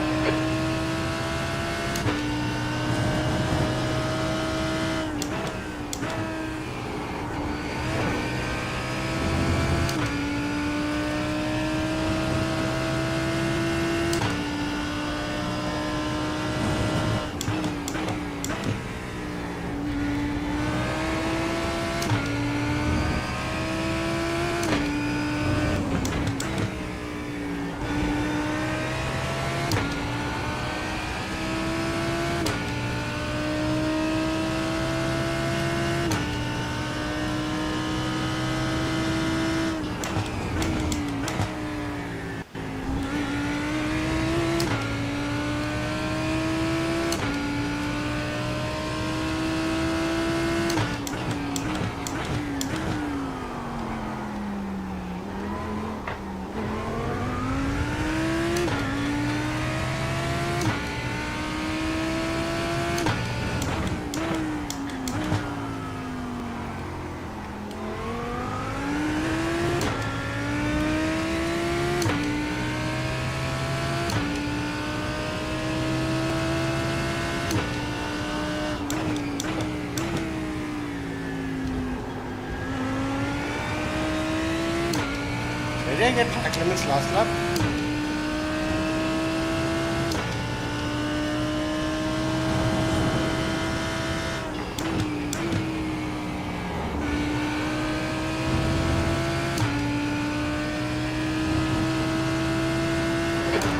Did I get track limits last lap?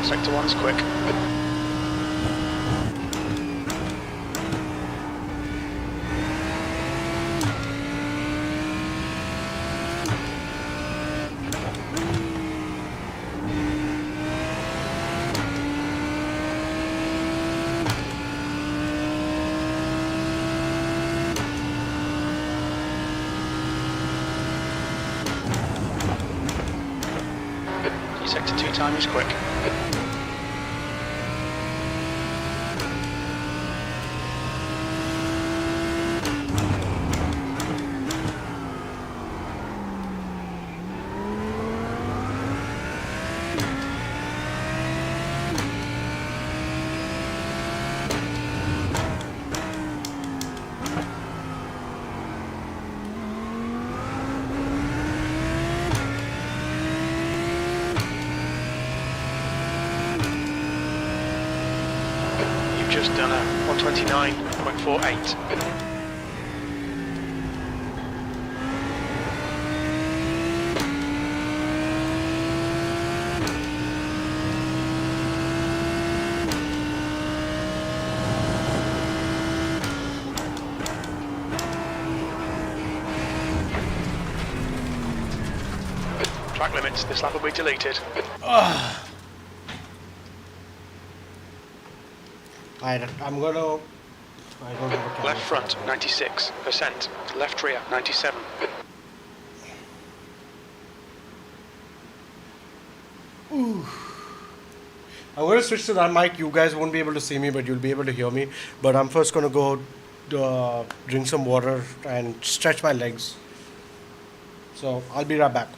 Sector 1's quick. time is quick. You've just done a 129.48. Track limits, this lap will be deleted. I'm gonna. I don't have a camera. Left front, 96%. Left rear, 97. I'm gonna switch to that mic. You guys won't be able to see me, but you'll be able to hear me. But I'm first gonna go drink some water and stretch my legs. So I'll be right back.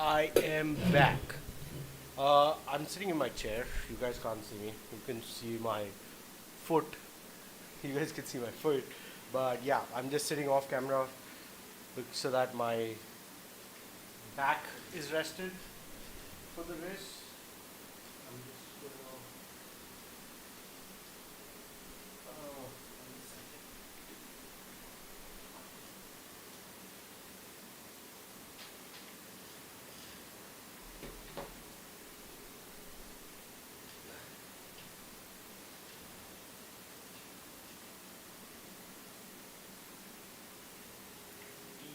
I am back. I'm sitting in my chair. You guys can't see me. You can see my foot. You guys can see my foot. But yeah, I'm just sitting off camera so that my back is rested for the race. I'm just gonna. Oh, one second.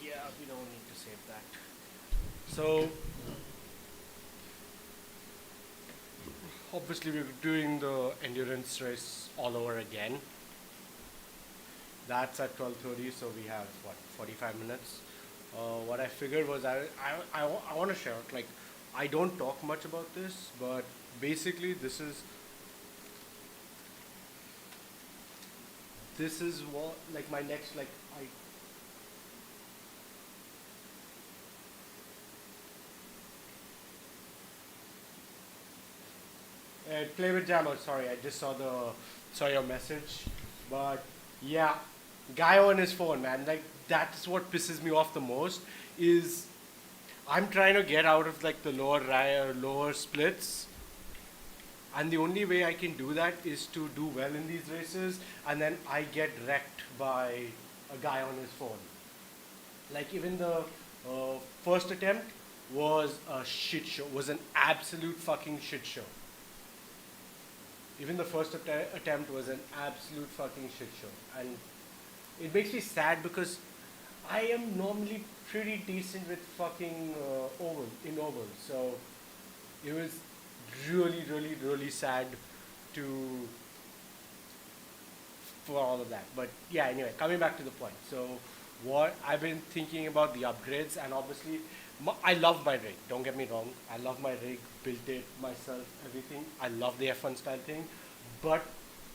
Yeah, we don't need to save that. So, obviously, we're doing the endurance race all over again. That's at 12:30, so we have what 45 minutes. What I figured was I want to share it. Like, I don't talk much about this, but basically, this is what like my next like I. Play with Jammer. Sorry, I just saw your message, but yeah, guy on his phone, man. Like that's what pisses me off the most. Is I'm trying to get out of like the lower splits, and the only way I can do that is to do well in these races, and then I get wrecked by a guy on his phone. Like even the first attempt was a shit show. Was an absolute fucking shit show. Even the first attempt was an absolute fucking shit show, and it makes me sad because I am normally pretty decent with fucking oval, so it was really sad to for all of that. But yeah, anyway, coming back to the point. So what I've been thinking about the upgrades, and obviously I love my rig. Don't get me wrong. I love my rig, built it myself, everything. I love the F1 style thing, but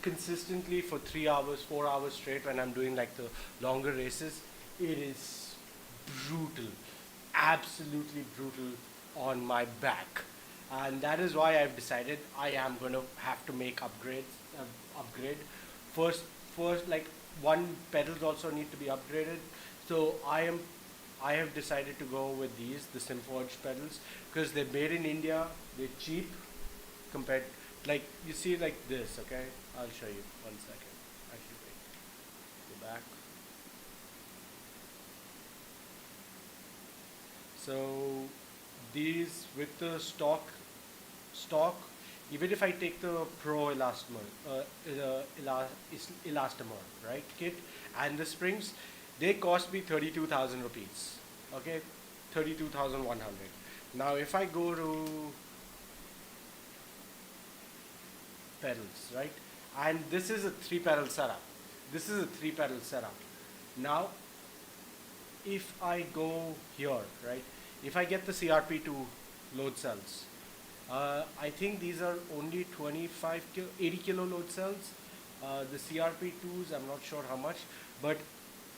consistently for 3 hours, 4 hours straight when I'm doing like the longer races, it is brutal, absolutely brutal on my back, and that is why I've decided I am going to have to make upgrade. First, like one pedals also need to be upgraded. So I have decided to go with the Simforged pedals because they're made in India. They're cheap compared, like you see like this. Okay, I'll show you 1 second. Actually, wait, go back. So these with the stock, even if I take the Pro Elastomer, right, kit and the springs, they cost me 32,000 rupees. Okay, 32,100. Now if I go to pedals, right, and this is a 3-pedal setup. Now if I go here, right, if I get the CRP2 load cells, I think these are only 80 kilo load cells. The CRP2s, I'm not sure how much, but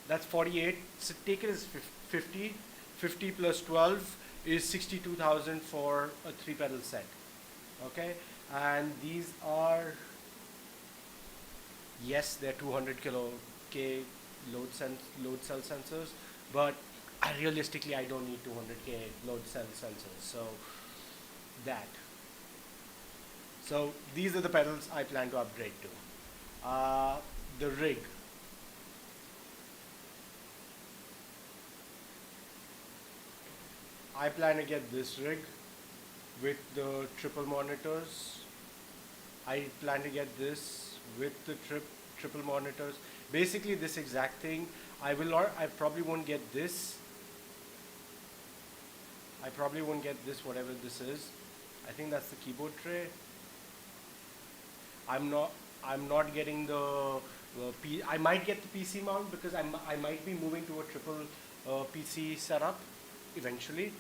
that's 48. So take it as 50. 50 plus 12 is 62,000 for a 3-pedal set. Okay, and these are, yes, they're 200 K load cell sensors, but realistically I don't need 200K load cell sensors. So these are the pedals I plan to upgrade to. The rig. I plan to get this rig with the triple monitors. I plan to get this with the triple monitors. Basically this exact thing. I probably won't get this. Whatever this is. I think that's the keyboard tray. I'm not getting I might get the PC mount because I might be moving to a triple PC setup eventually.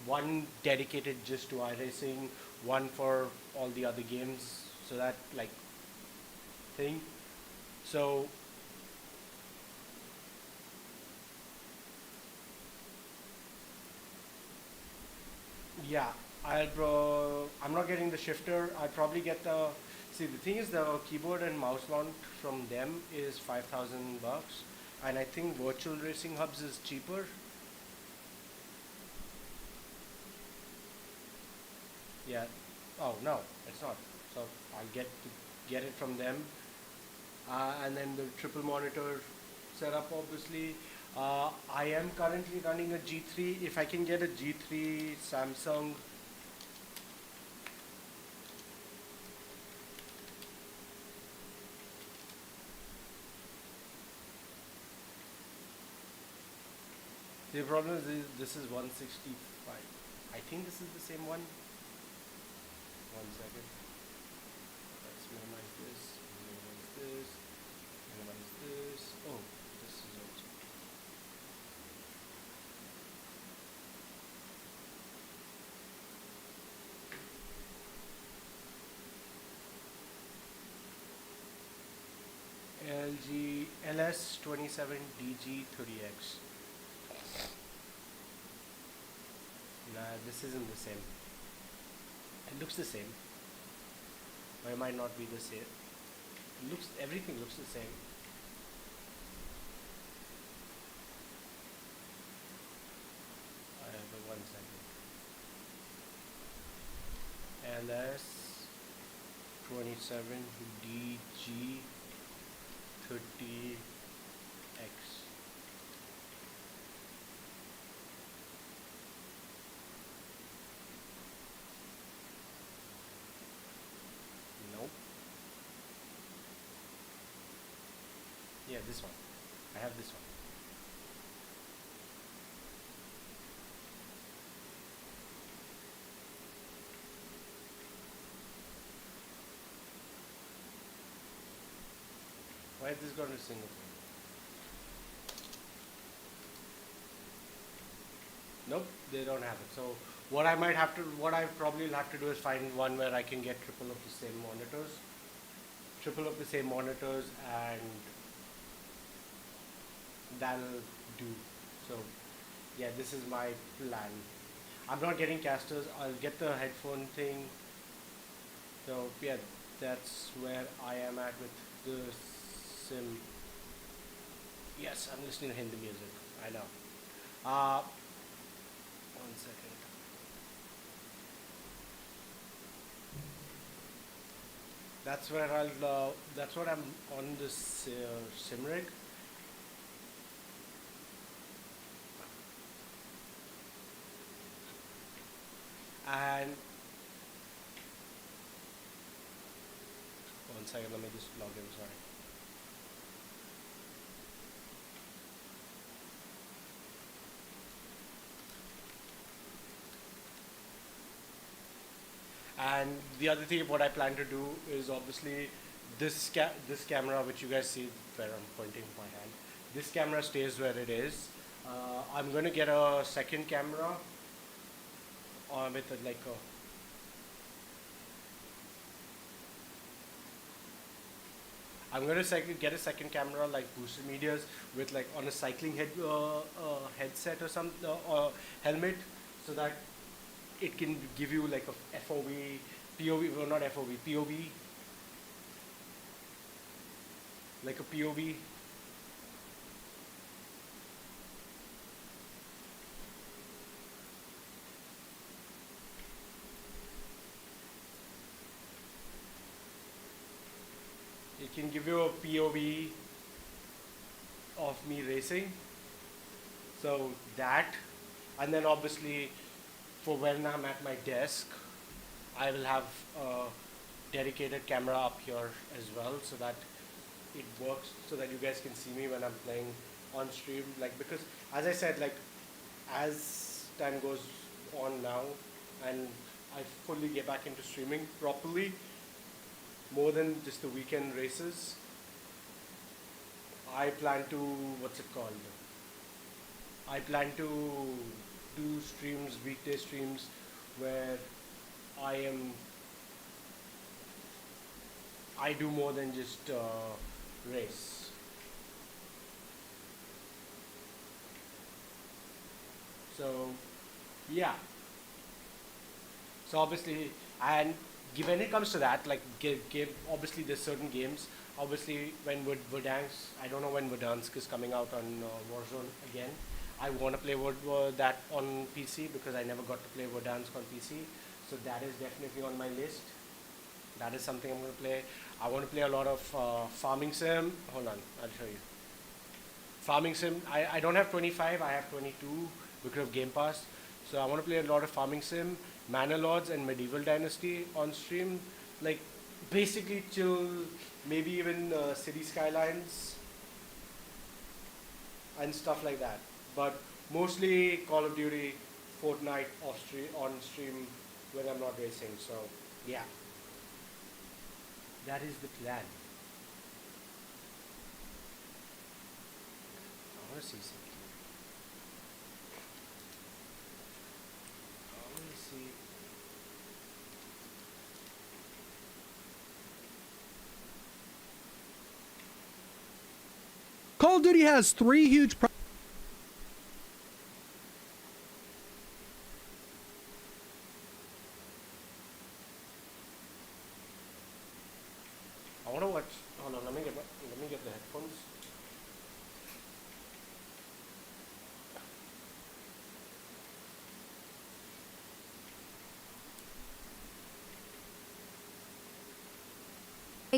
One dedicated just to iRacing, one for all the other games, so that like thing. So Yeah, I'm not getting the shifter. I'll probably get the. See, the thing is, the keyboard and mouse mount from them is $5,000, and I think Virtual Racing Hubs is cheaper. Yeah. Oh no, it's not. So I'll get it from them, and then the triple monitor setup. Obviously, I am currently running a G3. If I can get a G3 Samsung. The problem is this is 165. I think this is the same one. One second. Let's minimize this, minimize this. Oh, this is also. LG LS27 DG30X. Nah, this isn't the same. It looks the same. Or it might not be the same. Everything looks the same. I have a 1 second. LS27 DG30X. Nope. Yeah, this one. I have this one. Why is this got a single thing? Nope, they don't have it. So what I probably will have to do is find one where I can get triple of the same monitors. And that'll do. So yeah, this is my plan. I'm not getting casters. I'll get the headphone thing. So yeah, that's where I am at with the sim. Yes, I'm listening to Hindi music. I know. 1 second. That's where I'll. That's what I'm on this sim rig. And 1 second, let me just log in. Sorry. And the other thing, what I plan to do is obviously this camera, which you guys see where I'm pointing my hand. This camera stays where it is. I'm going to get a second camera with like a. I'm going to get a second camera like Boosted Media's with like on a cycling headset or some or helmet, so that it can give you like a FOV, POV, well not FOV, POV, like a POV. It can give you a POV of me racing. So that, and then obviously for when I'm at my desk, I will have a dedicated camera up here as well, so that it works, so that you guys can see me when I'm playing on stream. Like, because as I said, like as time goes on now and I fully get back into streaming properly, more than just the weekend races, I plan to, what's it called? I plan to do streams, weekday streams, where I do more than just race. So, yeah. So obviously, and when it comes to that, like give obviously there's certain games. Obviously, when Verdansk, I don't know when Verdansk is coming out on Warzone again. I want to play that on PC because I never got to play Verdansk on PC. So that is definitely on my list. That is something I'm going to play. I want to play a lot of farming sim. Hold on, I'll show you. Farming sim. I don't have 25. I have 22 because of Game Pass. So I want to play a lot of farming sim, Manor Lords, and Medieval Dynasty on stream. Like basically chill. Maybe even City Skylines and stuff like that. But mostly Call of Duty, Fortnite on stream when I'm not racing. So yeah, that is the plan. I want to see something. I want to see. Call of Duty has 3 huge I want to watch. Hold on, let me get the headphones.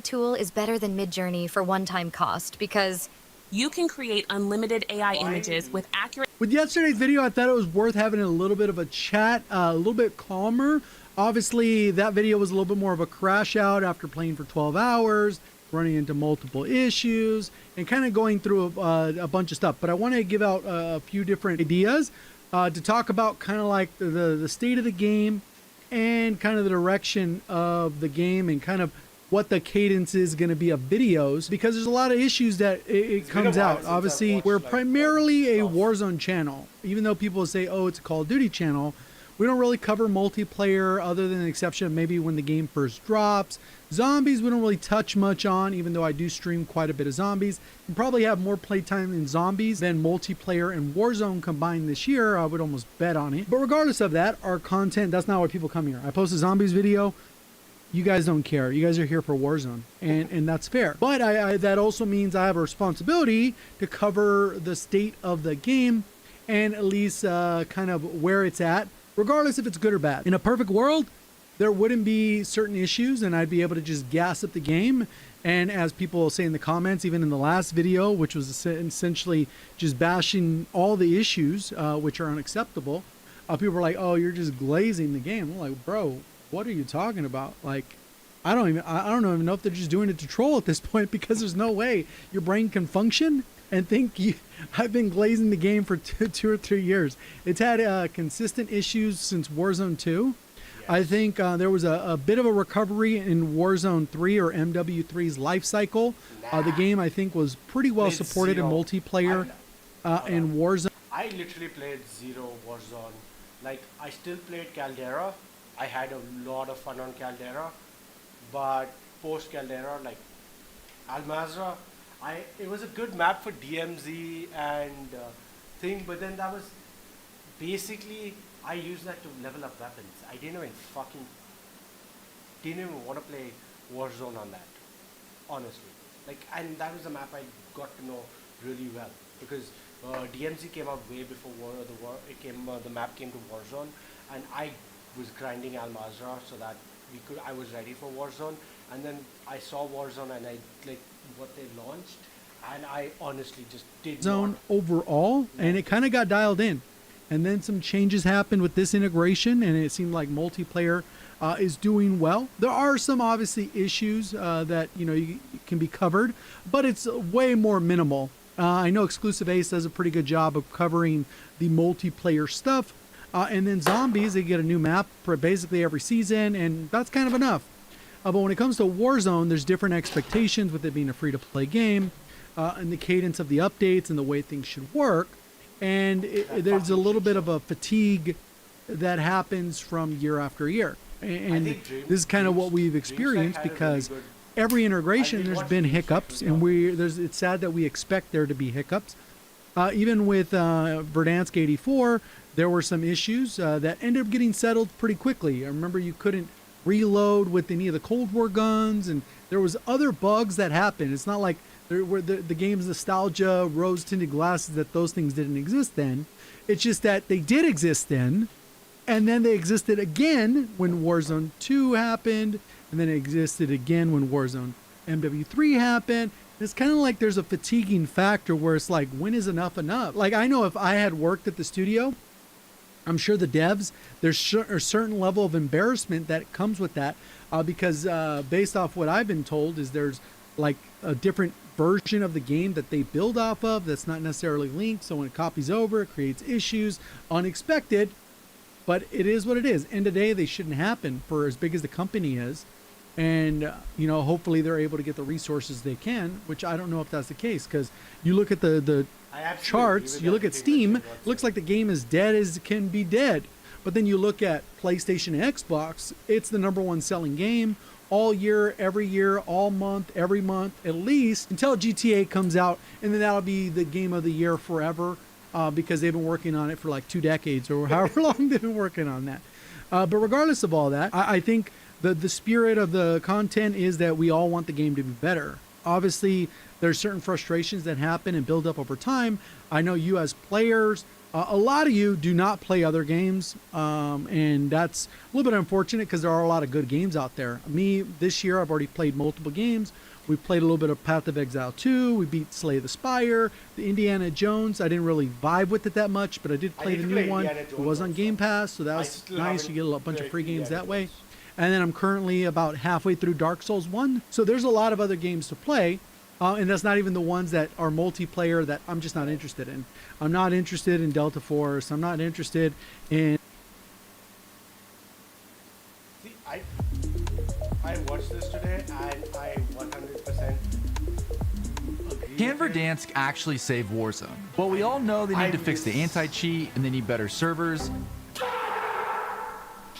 Tool is better than Midjourney for one-time cost because you can create unlimited AI images with accurate. With yesterday's video, I thought it was worth having a little bit of a chat, a little bit calmer. Obviously, that video was a little bit more of a crash out after playing for 12 hours, running into multiple issues, and kind of going through a bunch of stuff. But I want to give out a few different ideas to talk about kind of like the state of the game and kind of the direction of the game and kind of what the cadence is going to be of videos, because there's a lot of issues that it comes out. Obviously, we're primarily a Warzone channel. Even though people say, oh, it's a Call of Duty channel, we don't really cover multiplayer other than the exception of maybe when the game first drops. Zombies, we don't really touch much on, even though I do stream quite a bit of zombies. You probably have more playtime in zombies than multiplayer and Warzone combined this year. I would almost bet on it. But regardless of that, our content, that's not why people come here. I post a zombies video. You guys don't care. You guys are here for Warzone, and that's fair. But that also means I have a responsibility to cover the state of the game and at least kind of where it's at, regardless if it's good or bad. In a perfect world, there wouldn't be certain issues, and I'd be able to just gas up the game. And as people say in the comments, even in the last video, which was essentially just bashing all the issues, which are unacceptable, people were like, "Oh, you're just glazing the game." I'm like, bro, what are you talking about? Like, I don't even know if they're just doing it to troll at this point, because there's no way your brain can function and think I've been glazing the game for two or 3 years. It's had consistent issues since Warzone 2. Yes. I think there was a bit of a recovery in Warzone 3 or MW3's life cycle. The game, I think, was pretty well supported in multiplayer in Warzone. I literally played zero Warzone. Like, I still played Caldera. I had a lot of fun on Caldera, but post Caldera, like Al-Mazrah, it was a good map for DMZ and thing, but then that was basically, I used that to level up weapons. I didn't even want to play Warzone on that, honestly. Like, and that was a map I got to know really well, because DMZ came out way before the map came to Warzone, and I was grinding Al-Mazrah so that I was ready for Warzone, and then I saw Warzone and I like what they launched, and I honestly just did Zone overall, and it kind of got dialed in, and then some changes happened with this integration, and it seemed like multiplayer is doing well. There are some obviously issues that you can be covered, but it's way more minimal. I know Exclusive Ace does a pretty good job of covering the multiplayer stuff. And then zombies, they get a new map for basically every season, and that's kind of enough. But when it comes to Warzone, there's different expectations with it being a free-to-play game, and the cadence of the updates and the way things should work. And there's a little bit of a fatigue that happens from year after year. And this is kind of what we've experienced, because every integration there's been hiccups, and it's sad that we expect there to be hiccups. Even with Verdansk 84, there were some issues that ended up getting settled pretty quickly. I remember you couldn't reload with any of the Cold War guns, and there was other bugs that happened. It's not like there were the game's nostalgia, rose-tinted glasses, that those things didn't exist then. It's just that they did exist then, and then they existed again when Warzone 2 happened, and then it existed again when Warzone MW3 happened. It's kind of like there's a fatiguing factor where it's like, when is enough enough? Like, I know if I had worked at the studio, I'm sure the devs, there's a certain level of embarrassment that comes with that, because based off what I've been told is there's like a different version of the game that they build off of that's not necessarily linked. So when it copies over, it creates issues, unexpected, but it is what it is. End of the day, they shouldn't happen for as big as the company is. And, you know, hopefully they're able to get the resources they can, which I don't know if that's the case, because you look at the charts, you look at Steam, it looks like the game is dead as it can be dead. But then you look at PlayStation and Xbox, it's the #1 selling game all year, every year, all month, every month, at least until GTA comes out. And then that'll be the game of the year forever, because they've been working on it for like 2 decades or however long they've been working on that. But regardless of all that, I think the spirit of the content is that we all want the game to be better. Obviously, there's certain frustrations that happen and build up over time. I know you as players, a lot of you do not play other games, and that's a little bit unfortunate because there are a lot of good games out there. Me, this year, I've already played multiple games. We played a little bit of Path of Exile 2. We beat Slay the Spire, the Indiana Jones. I didn't really vibe with it that much, but I did play the new one. It was on Game Pass, so that was nice. You get a bunch of free games that way. And then I'm currently about halfway through Dark Souls 1. So there's a lot of other games to play. And that's not even the ones that are multiplayer that I'm just not interested in. I'm not interested in Delta Force. I'm not interested in... See, I watched this today and I 100% agree. Can Verdansk actually save Warzone? Well, we all know they need to fix the anti-cheat and they need better servers.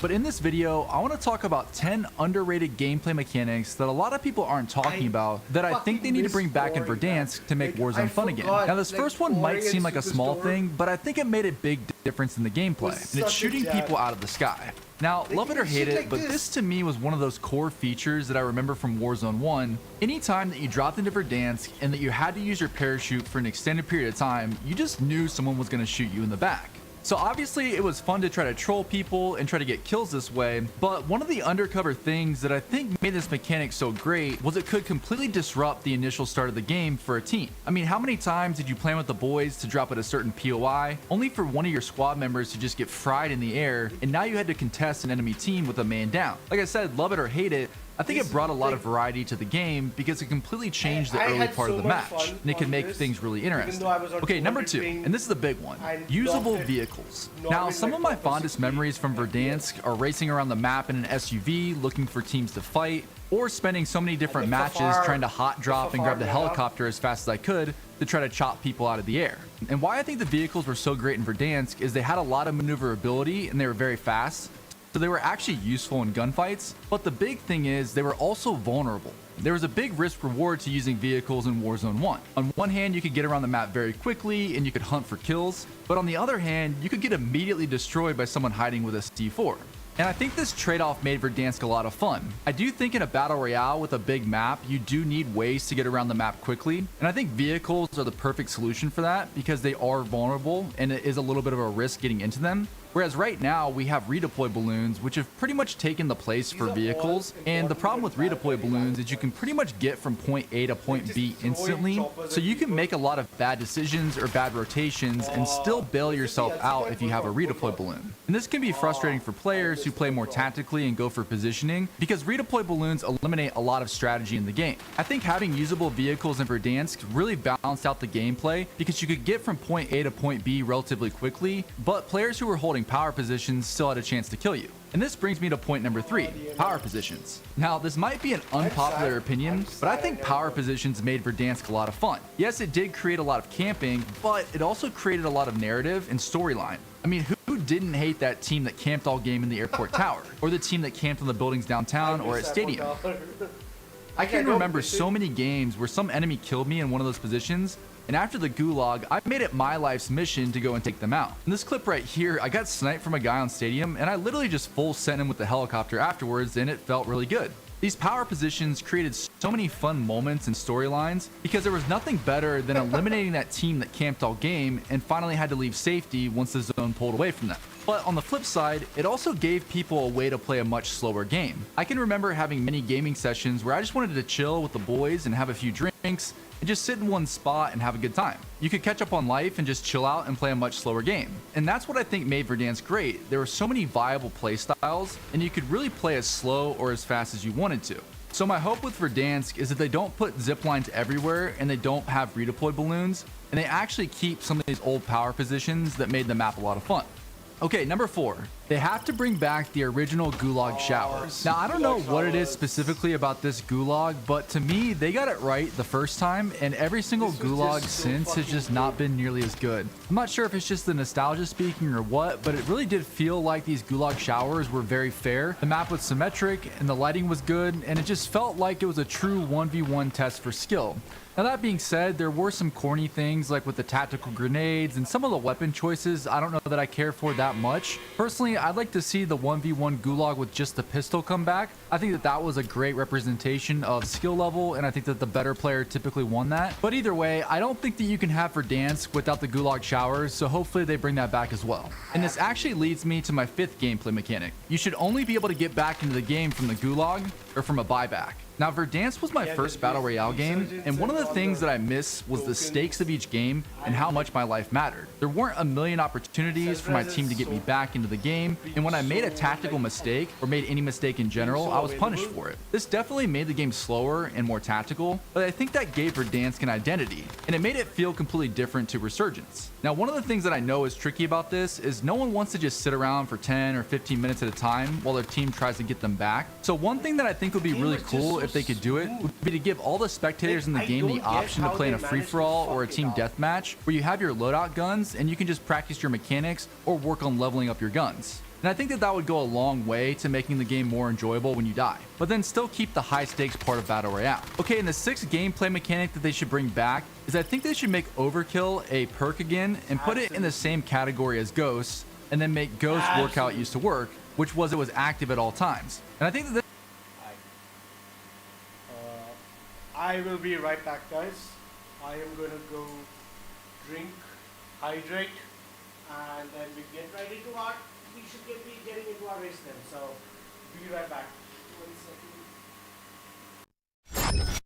But in this video, I want to talk about 10 underrated gameplay mechanics that a lot of people aren't talking about that I think they need to bring back in Verdansk to make Warzone fun again. Now, this first one might seem like a small thing, but I think it made a big difference in the gameplay, and it's shooting people out of the sky. Now, love it or hate it, but this to me was one of those core features that I remember from Warzone 1. Anytime that you dropped into Verdansk and that you had to use your parachute for an extended period of time, you just knew someone was going to shoot you in the back. So obviously it was fun to try to troll people and try to get kills this way, but one of the undercover things that I think made this mechanic so great was it could completely disrupt the initial start of the game for a team. I mean, how many times did you plan with the boys to drop at a certain POI, only for one of your squad members to just get fried in the air, and now you had to contest an enemy team with a man down? Like I said, love it or hate it, I think it brought a lot of variety to the game because it completely changed the early part of the match, and it could make things really interesting. Okay, number 2, and this is the big one, usable vehicles. Now, some of my fondest memories from Verdansk are racing around the map in an SUV looking for teams to fight, or spending so many different matches trying to hot drop and grab the helicopter as fast as I could to try to chop people out of the air. And why I think the vehicles were so great in Verdansk is they had a lot of maneuverability and they were very fast. So they were actually useful in gunfights, but the big thing is they were also vulnerable. There was a big risk reward to using vehicles in Warzone 1. On one hand, you could get around the map very quickly and you could hunt for kills, but on the other hand, you could get immediately destroyed by someone hiding with a C4. And I think this trade-off made Verdansk a lot of fun. I do think in a battle royale with a big map, you do need ways to get around the map quickly, and I think vehicles are the perfect solution for that because they are vulnerable and it is a little bit of a risk getting into them. Whereas right now we have redeploy balloons, which have pretty much taken the place for vehicles. And the problem with redeploy balloons is you can pretty much get from point A to point B instantly. So you can make a lot of bad decisions or bad rotations and still bail yourself out if you have a redeploy balloon. And this can be frustrating for players who play more tactically and go for positioning because redeploy balloons eliminate a lot of strategy in the game. I think having usable vehicles in Verdansk really balanced out the gameplay because you could get from point A to point B relatively quickly, but players who were holding power positions still had a chance to kill you. And this brings me to point number 3, power positions. Now, this might be an unpopular opinion, but I think power positions made Verdansk a lot of fun. Yes, it did create a lot of camping, but it also created a lot of narrative and storyline. I mean, who didn't hate that team that camped all game in the airport tower, or the team that camped on the buildings downtown or at stadium? I can remember so many games where some enemy killed me in one of those positions, and after the gulag, I made it my life's mission to go and take them out. In this clip right here, I got sniped from a guy on Stadium, and I literally just full sent him with the helicopter afterwards, and it felt really good. These power positions created so many fun moments and storylines because there was nothing better than eliminating that team that camped all game and finally had to leave safety once the zone pulled away from them. But on the flip side, it also gave people a way to play a much slower game. I can remember having many gaming sessions where I just wanted to chill with the boys and have a few drinks and just sit in one spot and have a good time. You could catch up on life and just chill out and play a much slower game. And that's what I think made Verdansk great. There were so many viable play styles, and you could really play as slow or as fast as you wanted to. So my hope with Verdansk is that they don't put zip lines everywhere and they don't have redeploy balloons, and they actually keep some of these old power positions that made the map a lot of fun. Okay, number 4. They have to bring back the original gulag showers. Now, I don't know what it is specifically about this gulag, but to me, they got it right the first time, and every single gulag since has just not been nearly as good. I'm not sure if it's just the nostalgia speaking or what, but it really did feel like these gulag showers were very fair. The map was symmetric, and the lighting was good, and it just felt like it was a true 1v1 test for skill. Now that being said, there were some corny things like with the tactical grenades and some of the weapon choices I don't know that I care for that much. Personally, I'd like to see the 1v1 gulag with just the pistol come back. I think that that was a great representation of skill level, and I think that the better player typically won that. But either way, I don't think that you can have Verdansk without the gulag showers, so hopefully they bring that back as well. And this actually leads me to my 5th gameplay mechanic. You should only be able to get back into the game from the gulag or from a buyback. Now, Verdansk was my first Battle Royale game, and one of the things that I miss was the stakes of each game and how much my life mattered. There weren't a million opportunities for my team to get me back into the game, and when I made a tactical mistake, or made any mistake in general, I was punished for it. This definitely made the game slower and more tactical, but I think that gave Verdansk an identity, and it made it feel completely different to Resurgence. Now, one of the things that I know is tricky about this is no one wants to just sit around for 10 or 15 minutes at a time while their team tries to get them back. So one thing that I think would be really cool if they could do it would be to give all the spectators in the game the option to play in a free-for-all or a team deathmatch where you have your loadout guns and you can just practice your mechanics or work on leveling up your guns. And I think that that would go a long way to making the game more enjoyable when you die, but then still keep the high stakes part of Battle Royale. Okay, and the 6th gameplay mechanic that they should bring back is I think they should make Overkill a perk again and put it in the same category as Ghosts, and then make Ghosts work how it used to work, which was it was active at all times. And I think that I will be right back, guys. I am gonna go drink, hydrate, and then we get ready to we should be getting into our race then. So, be right back. 1 second.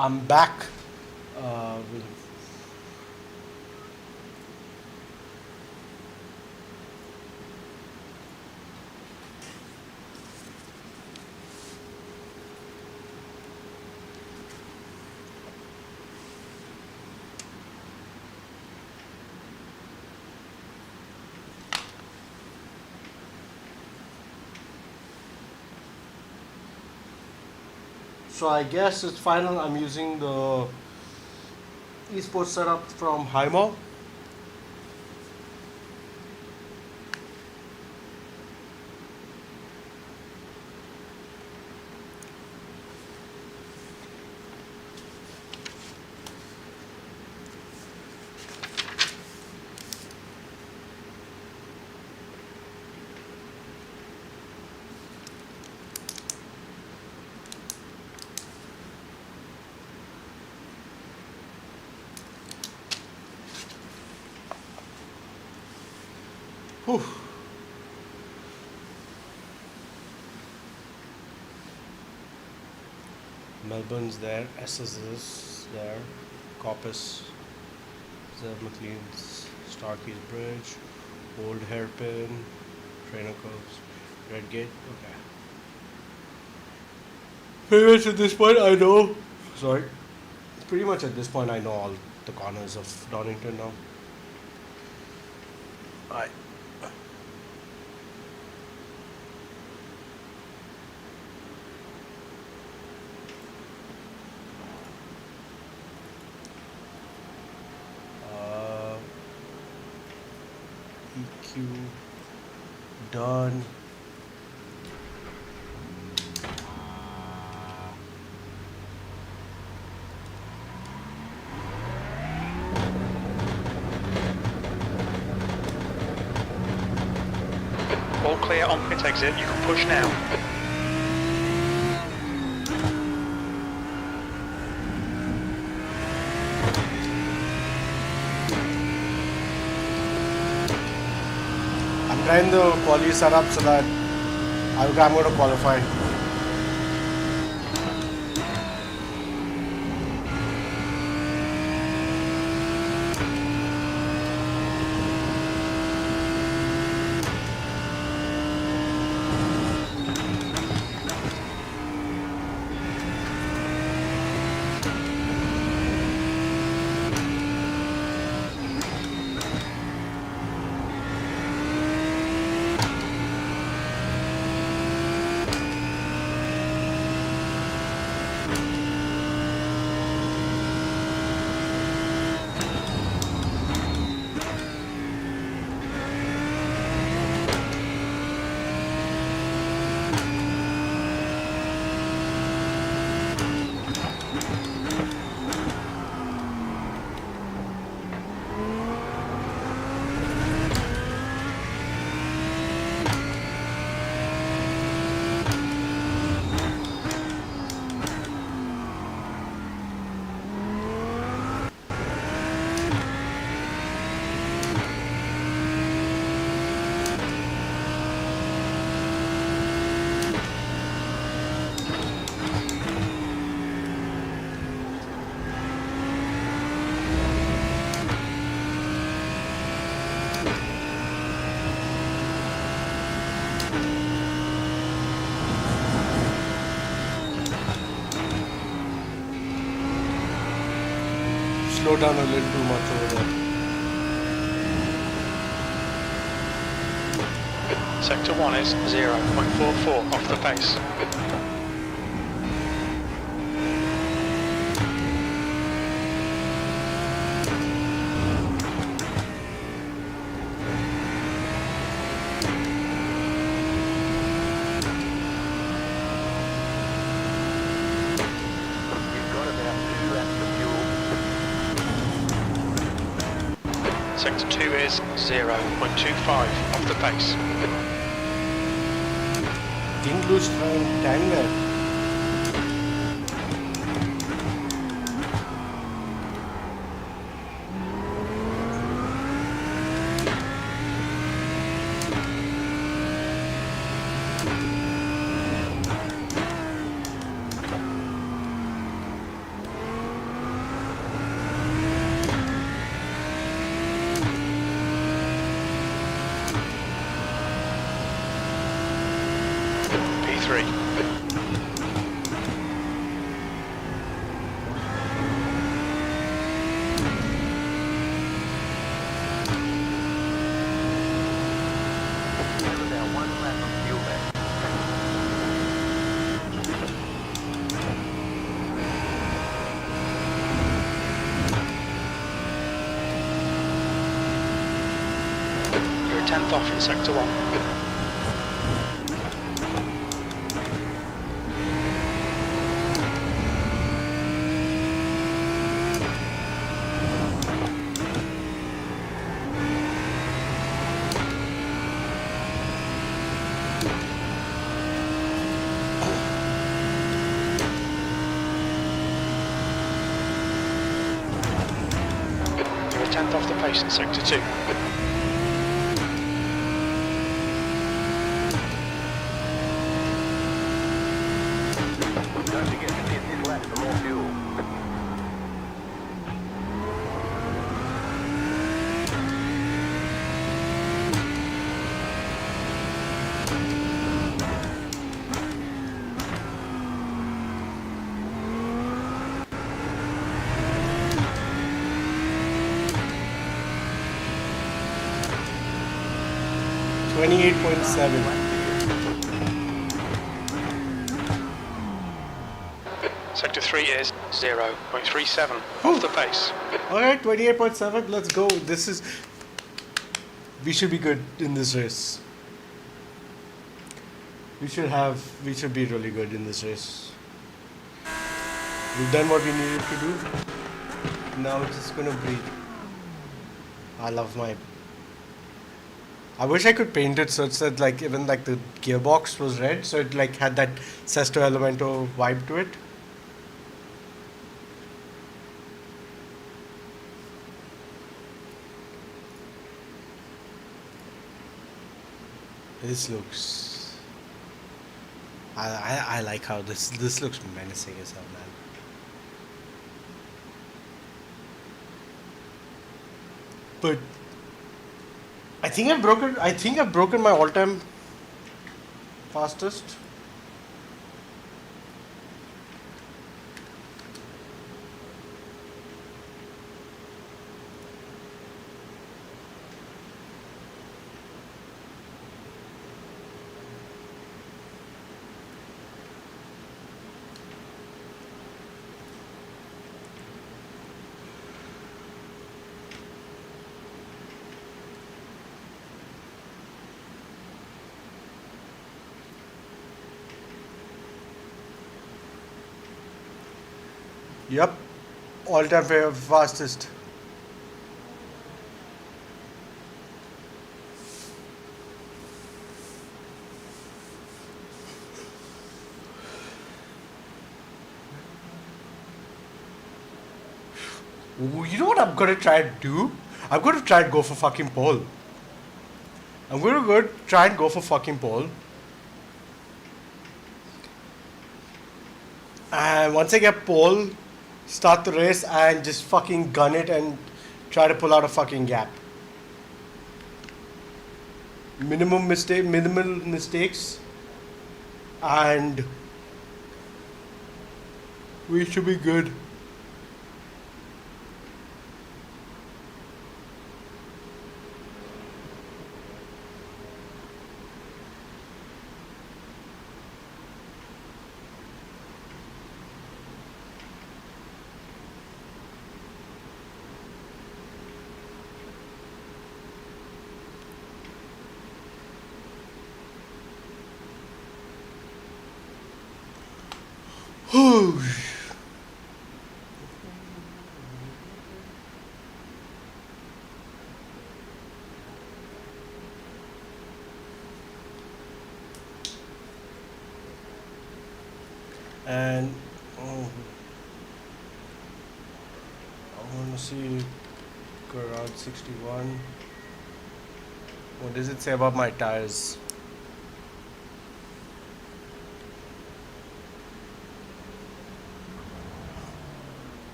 I'm back. With So I guess it's final. I'm using the esports setup from Hymo. Whew. Melbourne's there, SSS there, Coppice, McLean's, Starkey's Bridge, Old Hairpin, Trainer Coves, Redgate. Okay. Pretty much at this point, I know. Sorry. Pretty much at this point, I know all the corners of Donnington now. Alright. EQ done. All clear on pit exit. You can push now. I'm trying the quali setup so that I'm going to qualify. Slow down a little too much over there. Sector 1 is 0.44 off the pace. You've got about 2 laps of fuel. Sector 2 is 0.25 off the pace. Didn't lose time there. 3. About 1 lap of fuel left. You're a tenth off in sector 1. You're a tenth off the pace in sector 2. Don't forget to hit this lap for more fuel. Twenty-eight point seven. Sector 3 is 0.37 off the pace. Alright, 28.7. Let's go. This is. We should be good in this race. We should be really good in this race. We've done what we needed to do. Now it's just gonna breathe. I love my. I wish I could paint it so it's that like even like the gearbox was red, so it like had that Sesto Elemento vibe to it. This looks. I like how this looks menacing as hell, man. But I think I've broken my all-time fastest. Yep, all-time fastest. Ooh, you know what I'm gonna try and do? I'm gonna try and go for fucking pole. I'm gonna go try and go for fucking pole. And once I get pole, start the race and just fucking gun it and try to pull out a fucking gap. Minimal mistakes, and we should be good. And I want to see Garage 61. What does it say about my tires?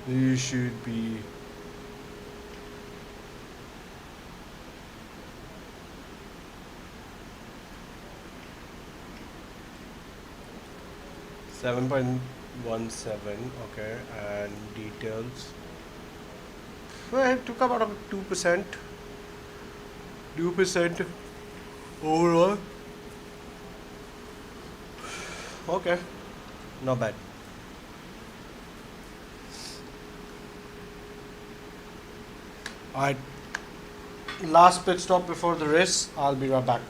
You should be. $7.17, okay, and details. Well, it took about 2%. 2% overall. Okay, not bad. Alright, last pit stop before the race. I'll be right back.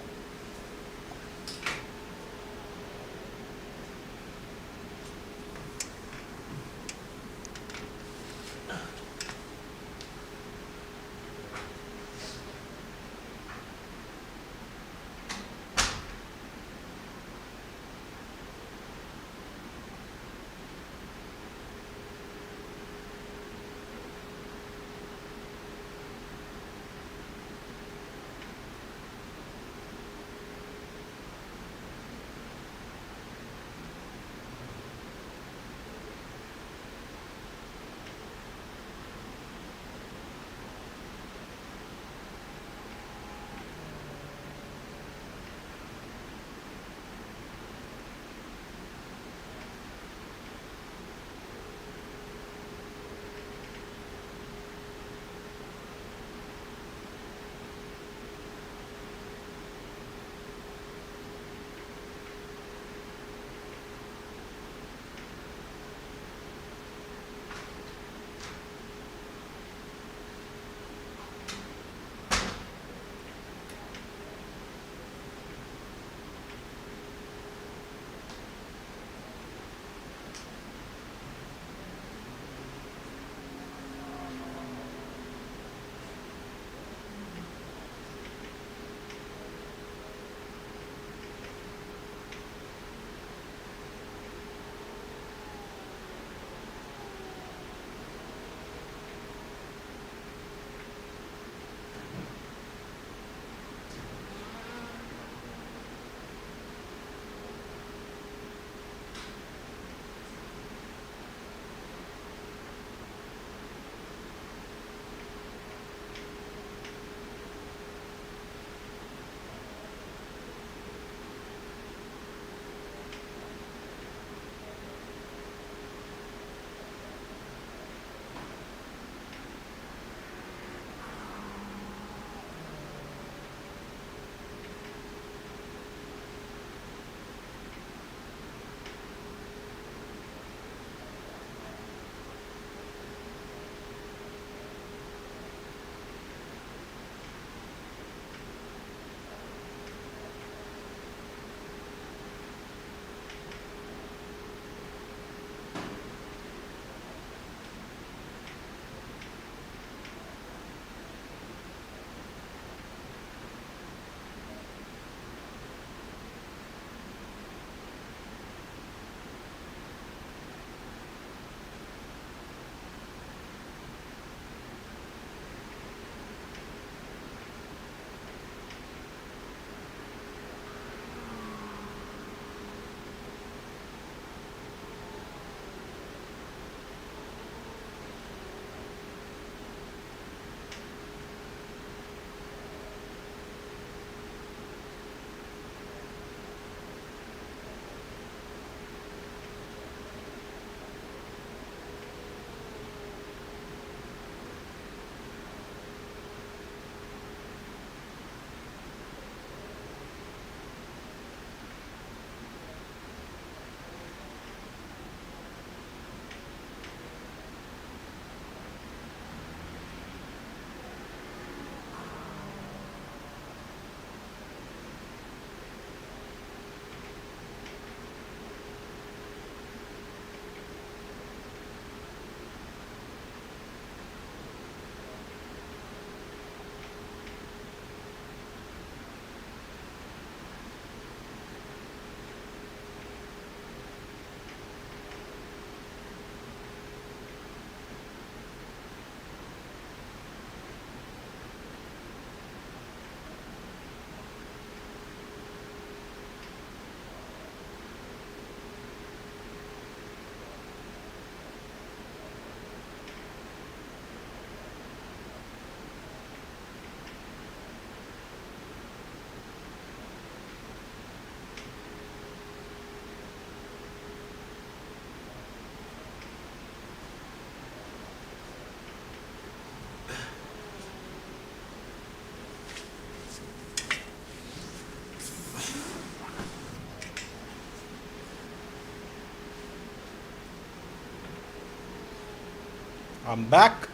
I'm back.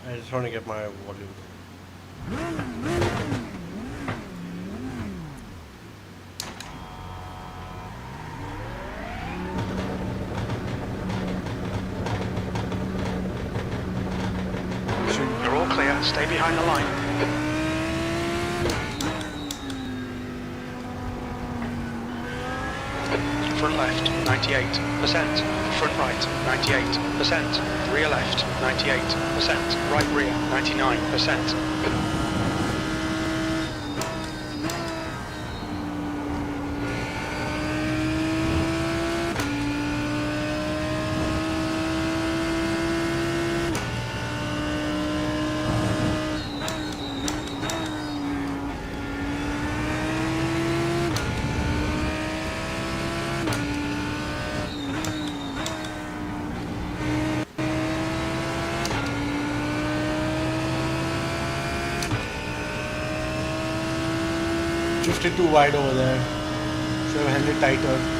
I just want to get my volume. You're all clear. Stay behind the line. Front left, 98%. Front right, 98%. Rear left, 98%. Right rear, 99%. Drifted too wide over there. Should have held it tighter.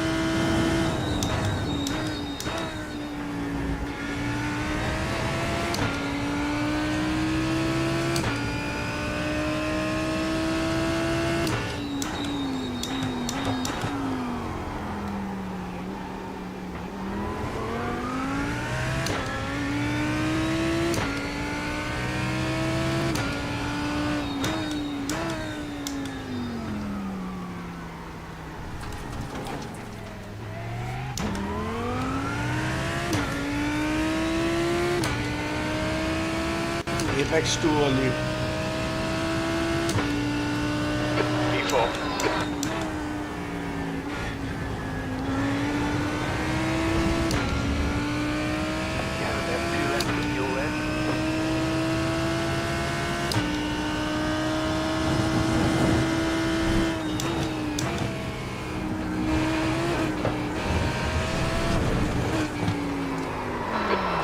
Apex too early. P4.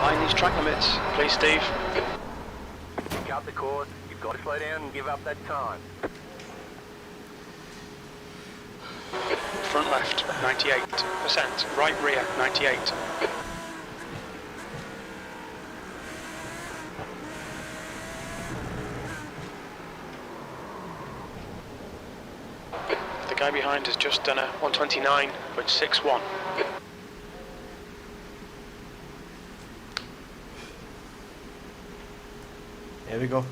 Mind these track limits, please, Steve. Cut the cord. You've got to slow down and give up that time. Front left, 98%. Right rear, 98. The guy behind has just done a 129.61. Here we go.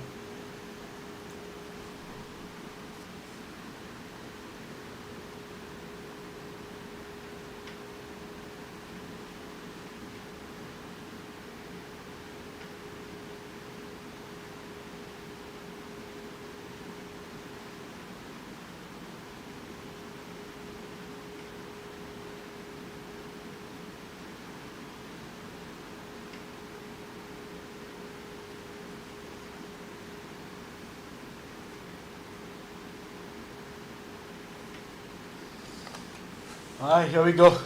Alright, here we go.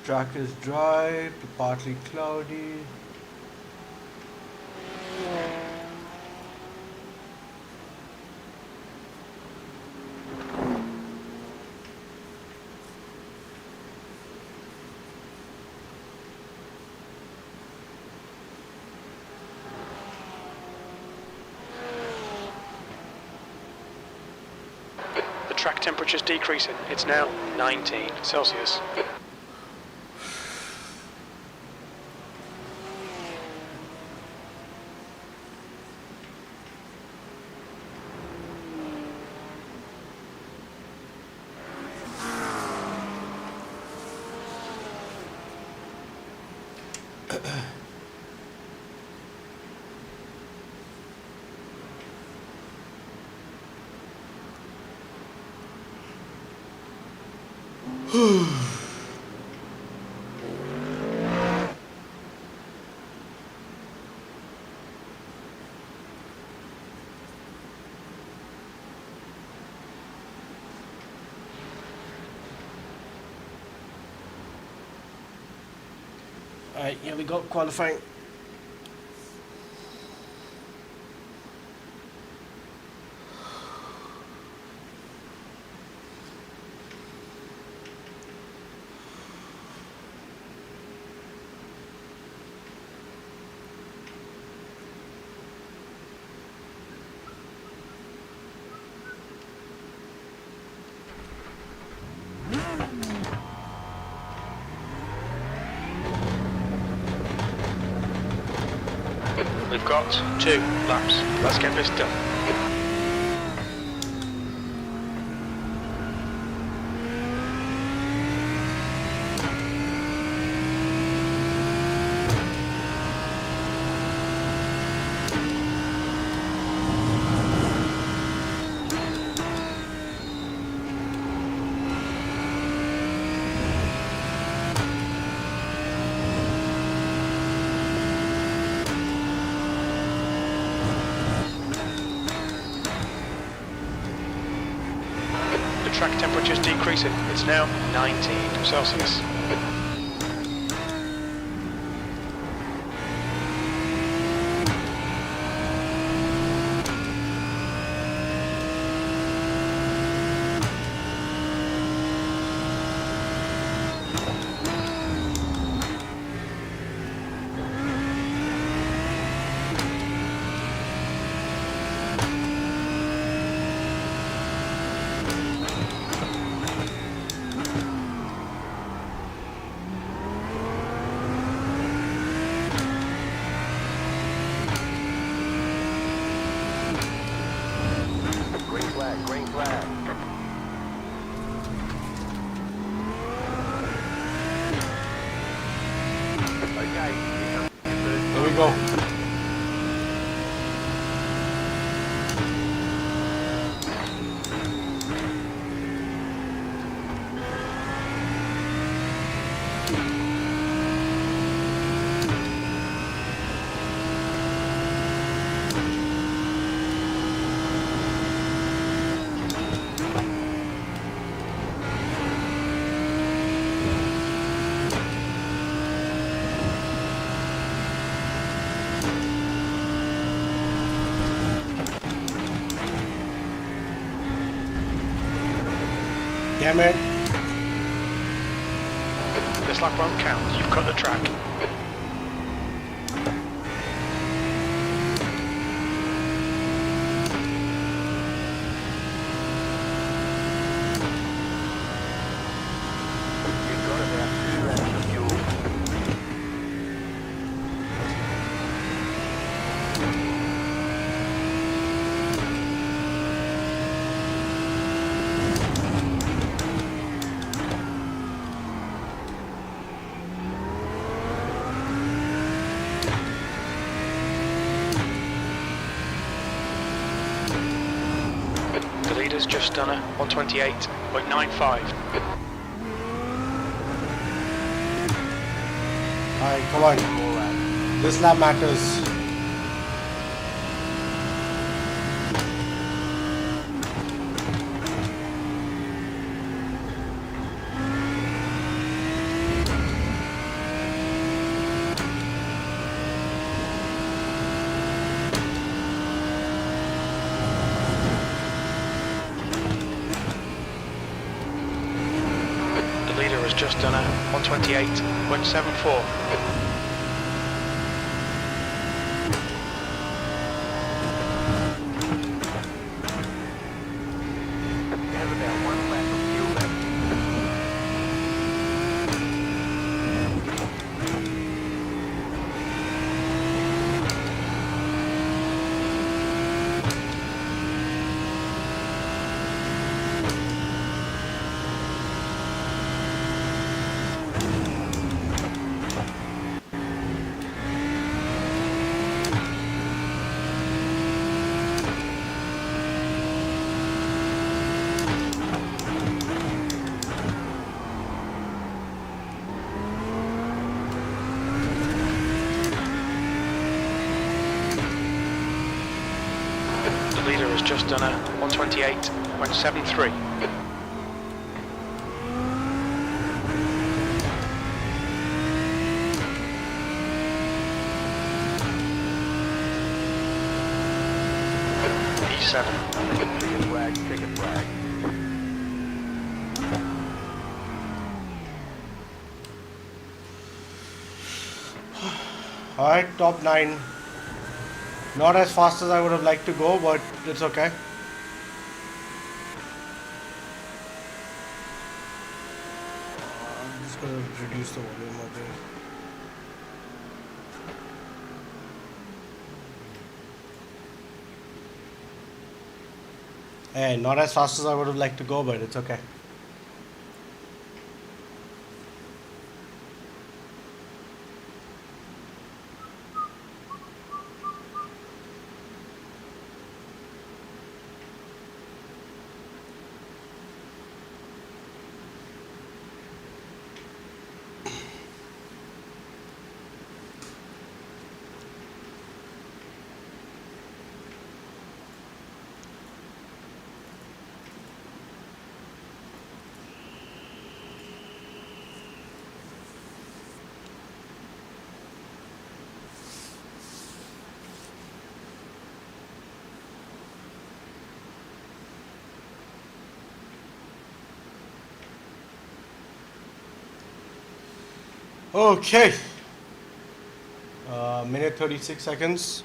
Track is dry to partly cloudy. The track temperature's decreasing. It's now 19 Celsius. Alright, here we go, qualifying. We've got 2 laps. Let's get this done. The track temperature's decreasing. It's now 19 Celsius. Green flag. Okay. Here we go. Damn it. This lap won't count. You've cut the track. You've got about 2 laps of fuel. The leader's just done a 128.95. Alright, come on. This lap matters. just done a 128.74. Have about 1 lap of fuel left. The leader has just done a 128.73. P7. Ticket flag, ticket flag. Alright, top 9. Not as fast as I would have liked to go, but it's okay. I'm just gonna reduce the volume a bit. Hey, not as fast as I would have liked to go, but it's okay. Okay. Minute 36 seconds.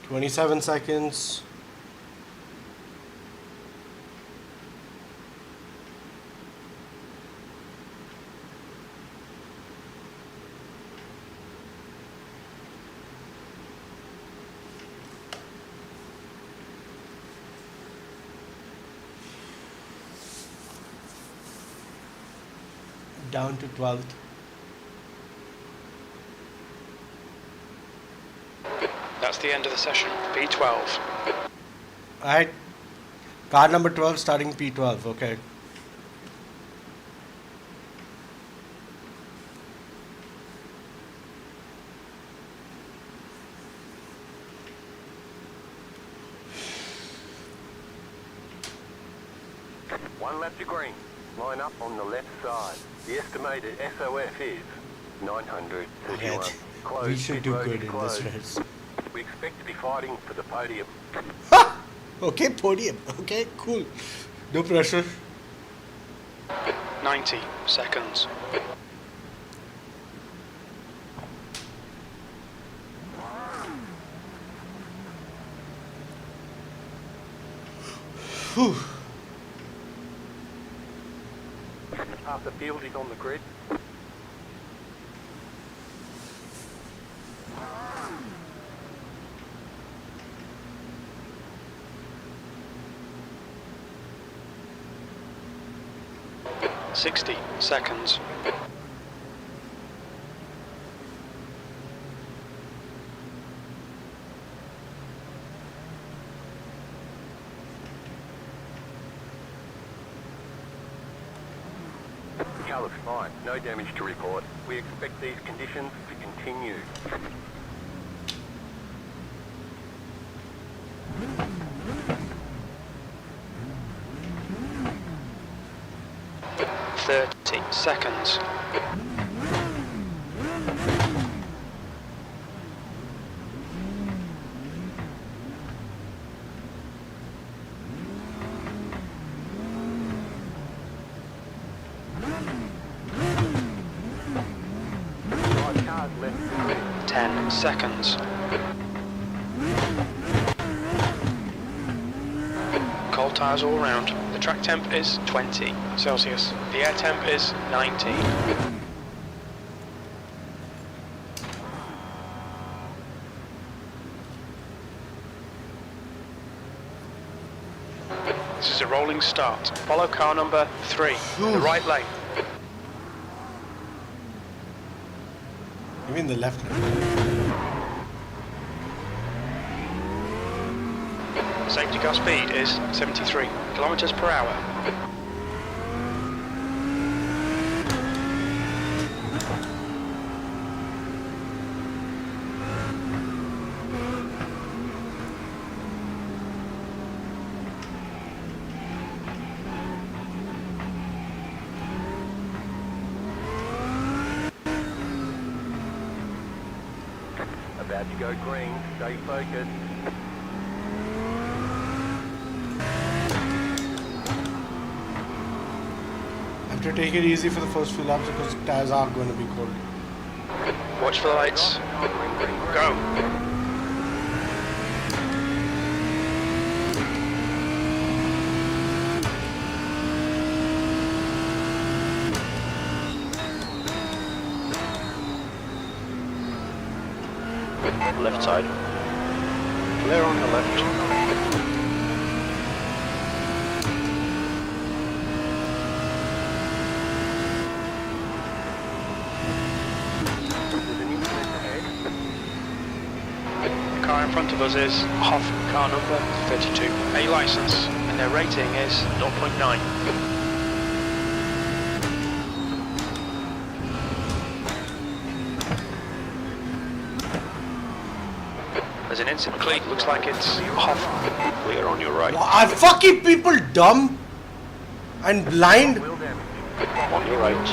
Twenty-seven seconds. Down to 12th. That's the end of the session. P12. Alright. Car number 12 starting P12. Okay. One lap to green. Line up on the left side. The estimated SOF is 931. Alright. Closed, We should pit do road good is in closed. this race. We expect to be fighting for the podium. Okay, podium. Okay, cool. No pressure. 90 seconds. Whew. Half the field is on the grid. Sixty seconds. The car looks fine. No damage to report. We expect these conditions to continue. Thirty seconds. Five cars left to grid. 10 seconds. Cold tires all round. The track temp is 20 Celsius. The air temp is 19. This is a rolling start. Follow car number 3 in the right lane. You mean the left lane? Safety car speed is 73 kilometers per hour. About to go green. Stay focused. I have to take it easy for the first few laps because tires are going to be cold. Watch for the lights. Go. Left side. Clear on the left. The car in front of us is off car number 32. A license, and their rating is 0.9. There's an incident. McLean, looks like it's off. Clear on your right. Are fucking people dumb and blind? On your right.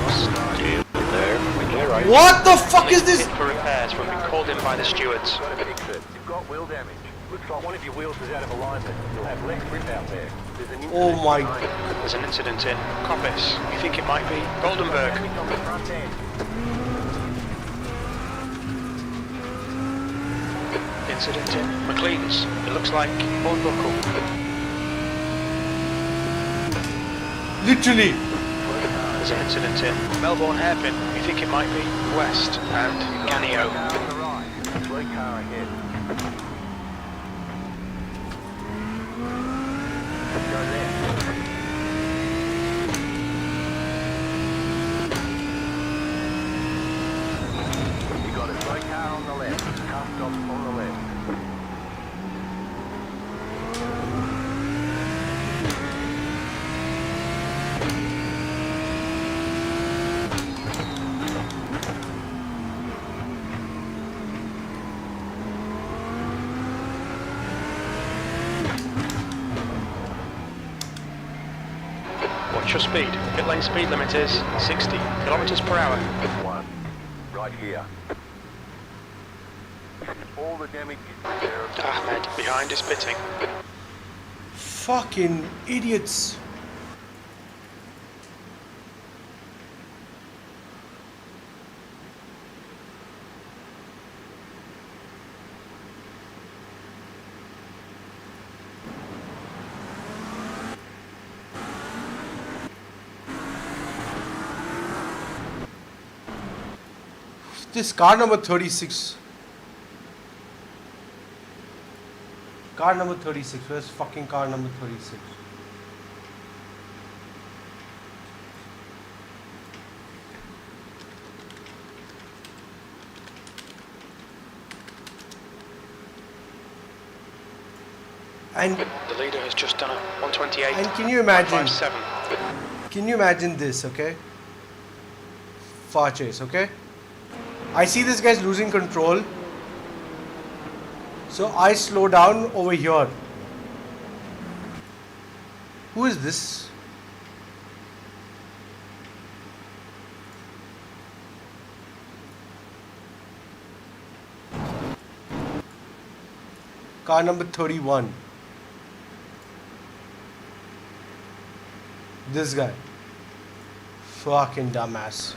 Still there. Clear right. What the fuck is this? Hit for repairs when being called in by the stewards. Gotta fix it. You've got wheel damage. Looks like one of your wheels is out of alignment. You'll have less grip out there. There's an Oh incident my. behind you. There's an incident in Coppice. You think it might be Goldenberg? Damage on the front end. Incident in McLean's. It looks like Hornbuckle. Literally. There's an incident in Melbourne Hairpin. You think it might be West and Canio. Car on the right. Slow car ahead. Go left. You got a slow car on the left. Car stops on the left. Watch your speed. Pit lane speed limit is 60 kilometers per hour. One. Right here. All the damage is repaired. Ahmed behind is pitting. Fucking idiots. this car number 36? Car number 36. Where's fucking car number 36? And The leader has just done a 128. And can you imagine? 57. Can you imagine this, okay? Far chase, okay? I see this guy's losing control. So I slow down over here. Who is this? Car number 31. This guy. Fucking dumbass.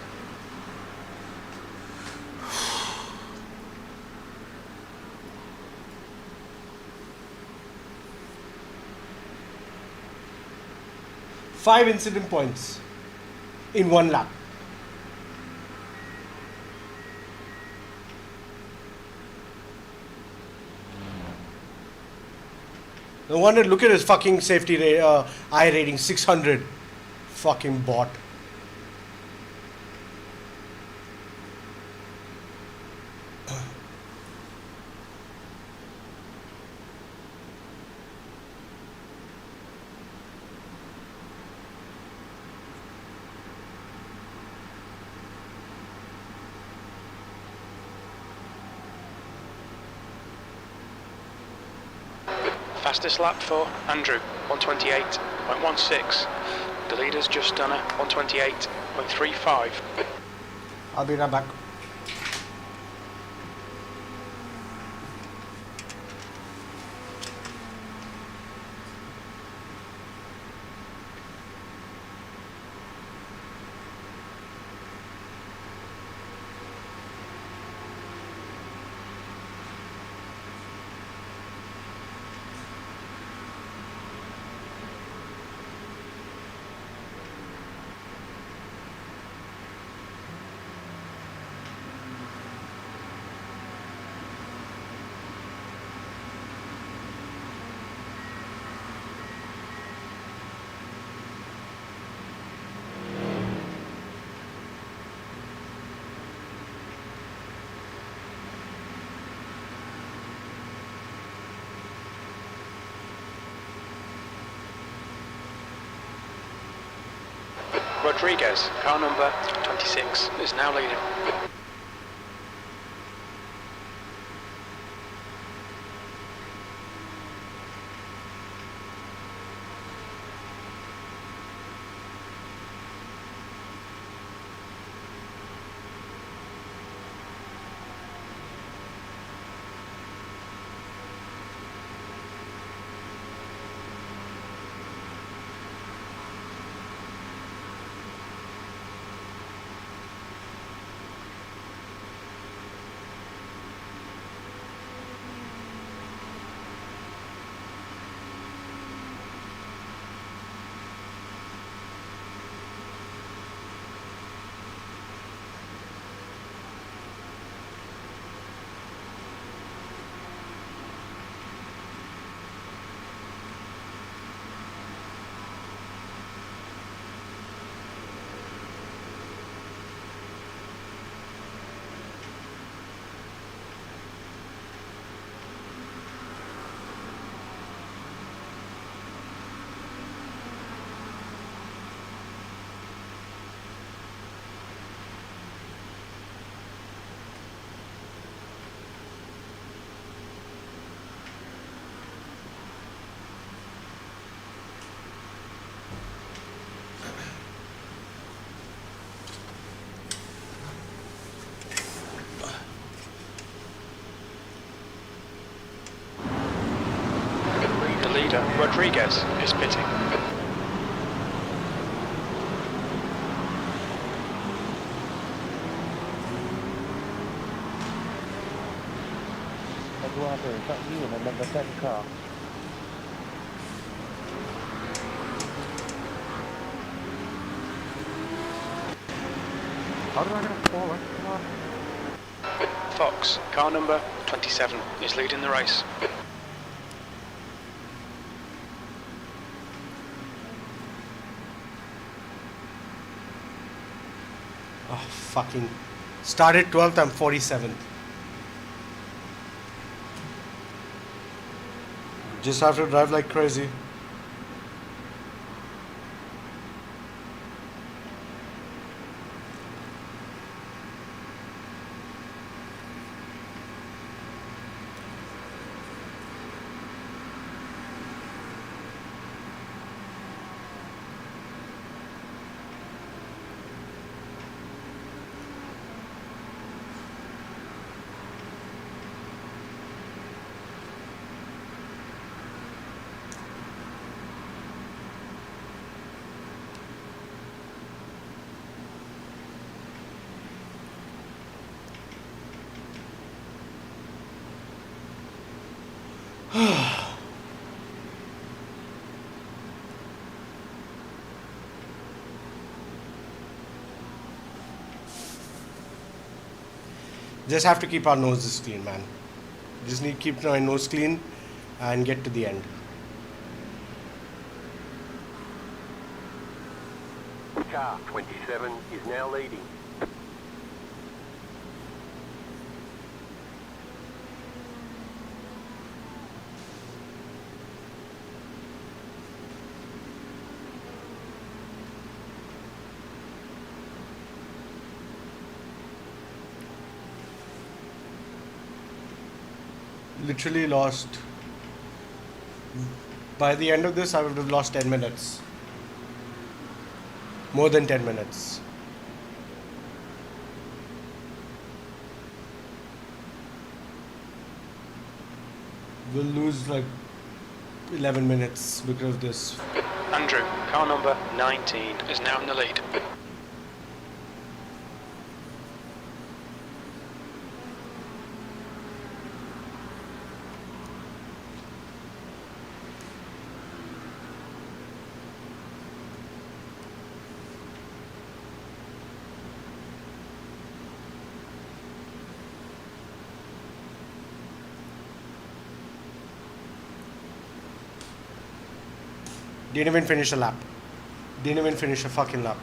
Five incident points in 1 lap. No wonder, look at his fucking safety I rating 600. Fucking bot. Fastest lap for Andrew, 128.16. The leader's just done a 128.35. I'll be right back. Rodriguez, car number 26, is now leading. Rodriguez is pitting. Let's go out there and something new and then the second car. How did I get a fall? Come on. Fox, car number 27, is leading the race. Oh, fucking. Started 12th, I'm 47th. Just have to drive like crazy. Just have to keep our noses clean, man. Just need to keep my nose clean and get to the end. Car 27 is now leading. Literally lost. By the end of this, I would have lost 10 minutes. More than 10 minutes. We'll lose like 11 minutes because of this. Andrew, car number 19, is now in the lead. Didn't even finish a lap. Didn't even finish a fucking lap.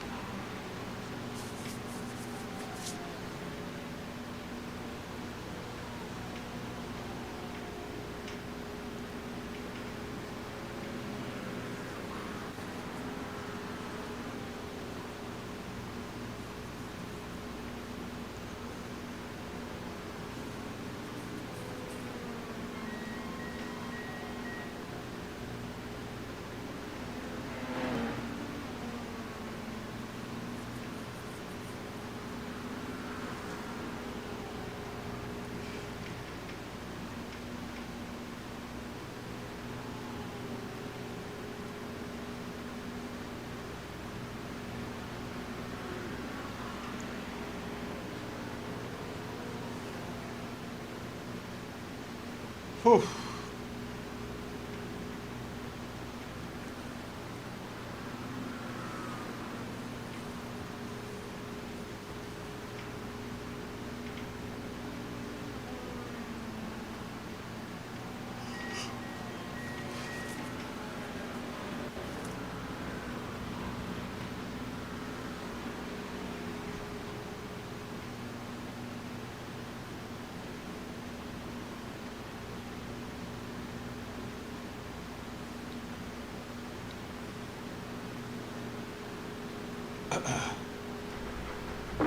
Whew.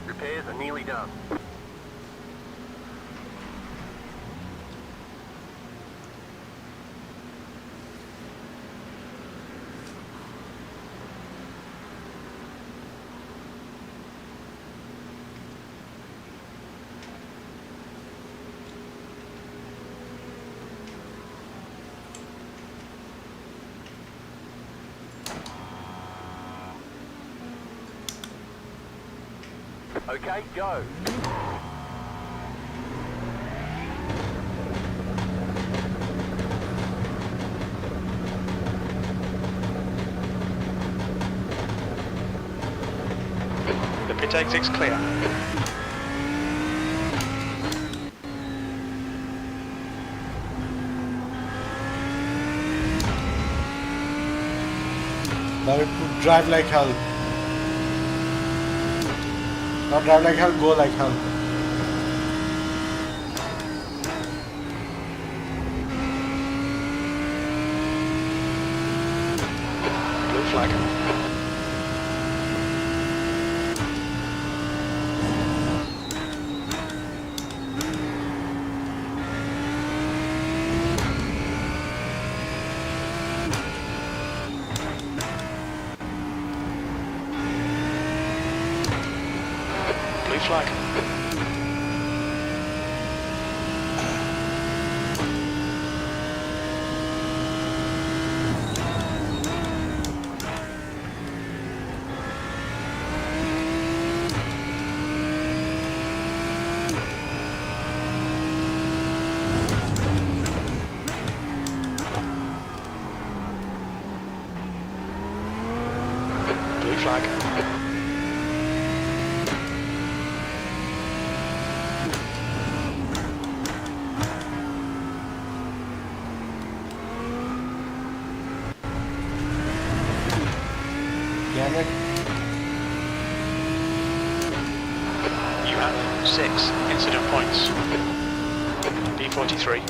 Repairs are nearly done. Okay, go. The pit exit's clear. Now we drive like hell. Not drive like hell, go like hell. Blue flag. Blue flag. Blue flag. Damn it. You have 6 incident points. B43.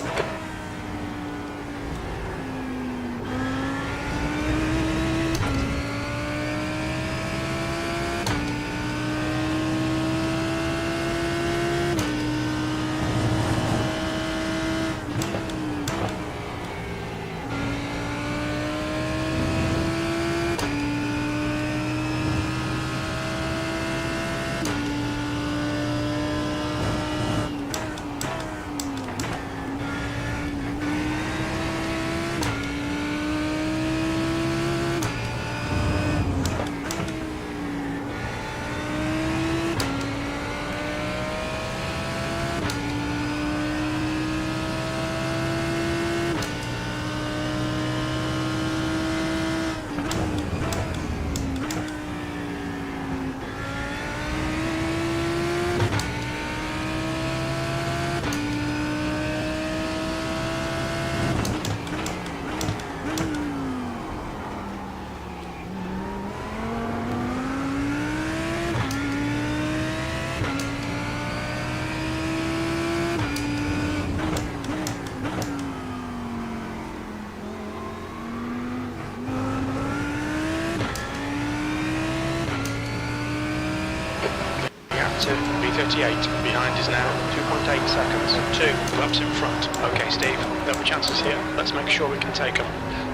To B38, behind is now 2.8 seconds, 2 laps in front. Okay Steve, there are chances here, let's make sure we can take them.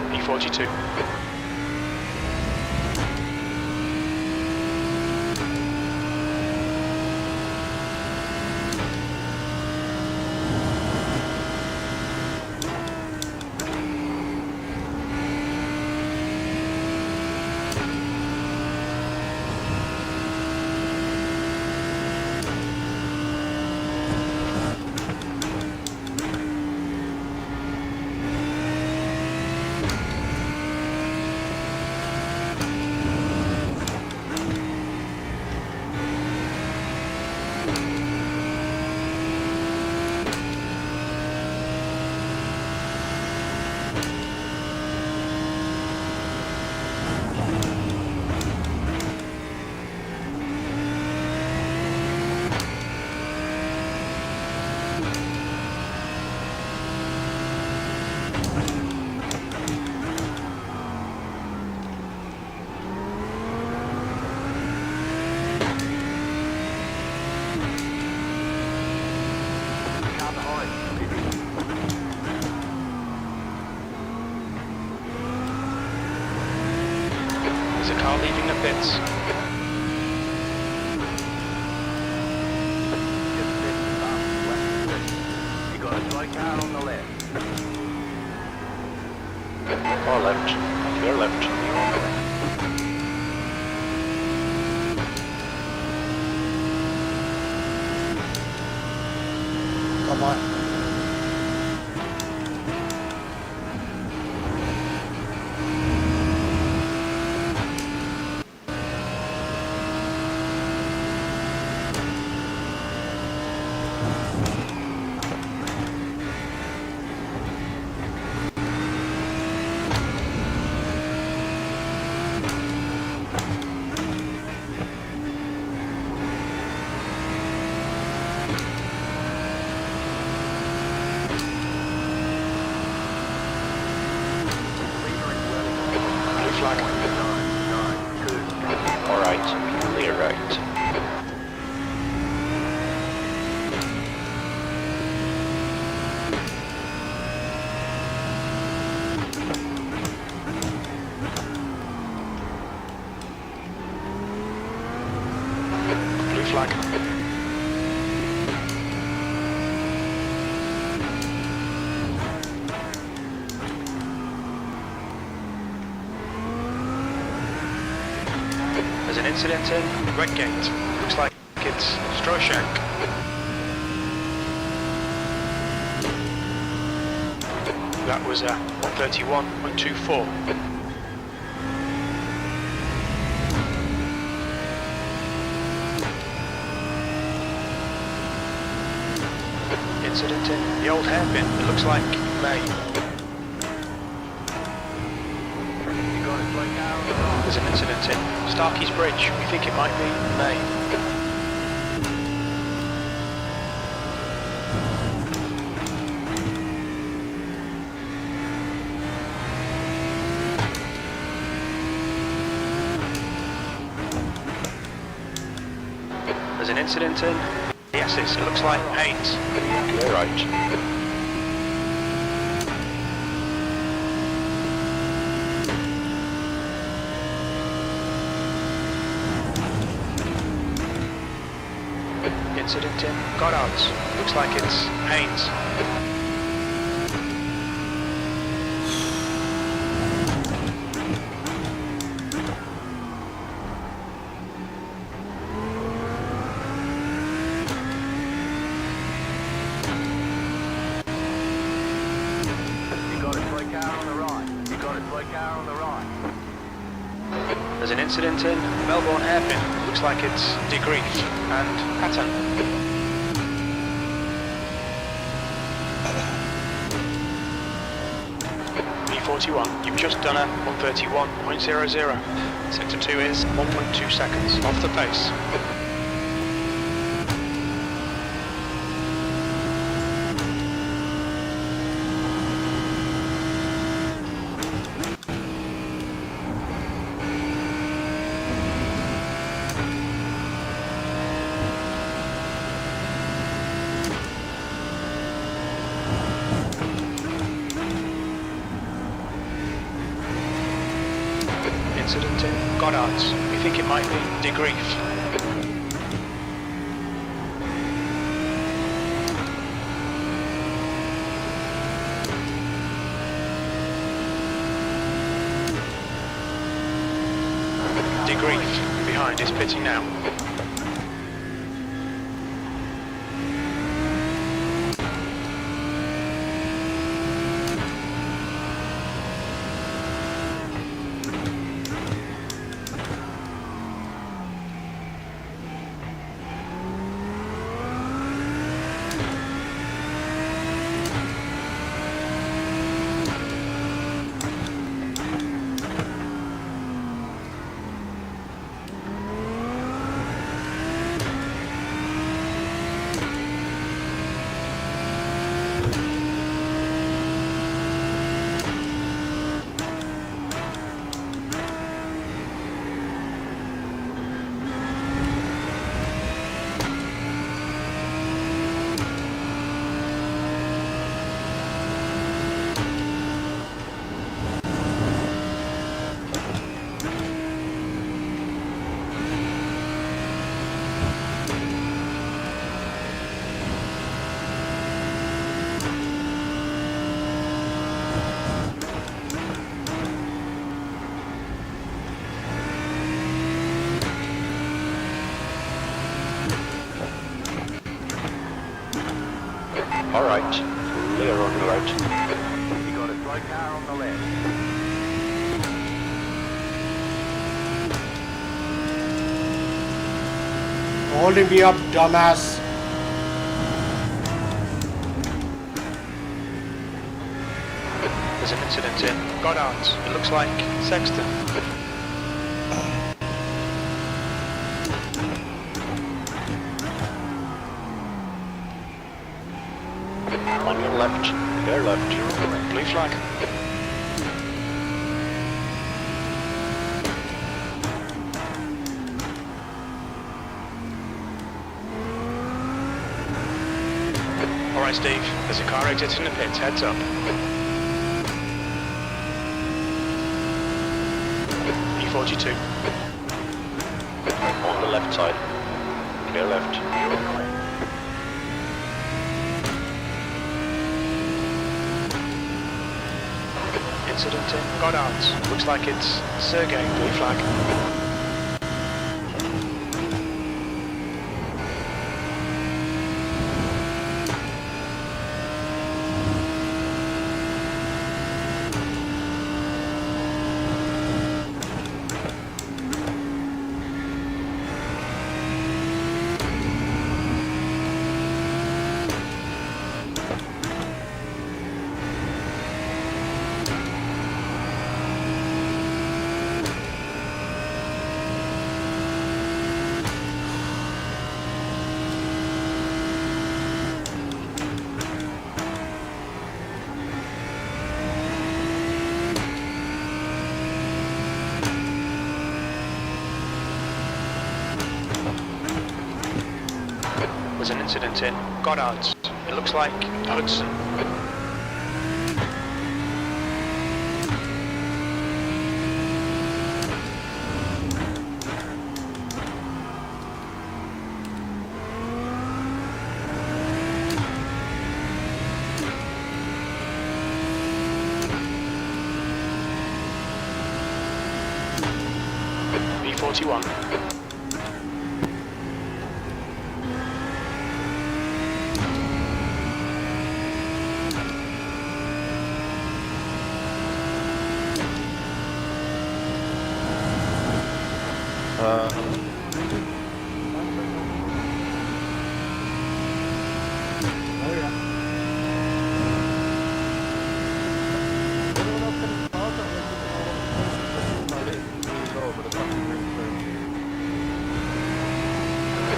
B42. There's a car leaving the pits. You got a toy car on the left. Or left. Your left. Come on. incident in Redgate. Looks like it's Strohshank. That was 131.24. Incident in the old hairpin. It looks like May. There's an incident in Starkey's Bridge. We think it might be May. There's an incident in the Essex. It looks like Haynes. Clear right. Incident in Goddard's. Looks like it's Haynes. There's an incident in Melbourne Hairpin. Looks like it's De Grief and Patton. B41, you've just done a 131.00. Sector 2 is 1.2 seconds off the pace. Incident in Goddard's. We think it might be De Grief. De Grief behind is pitting now. All right, clear on the right. You got a slow car on the left. Holding me up, dumbass. There's an incident in Goddard's. It looks like Sexton. On your left, clear left. Blue flag. Alright Steve, there's a car exiting the pits, heads up. E42. On the left side, clear left. Incident in Goddard's. Looks like it's Sergey, blue flag. incident in Goddard's. It looks like Hudson. B41.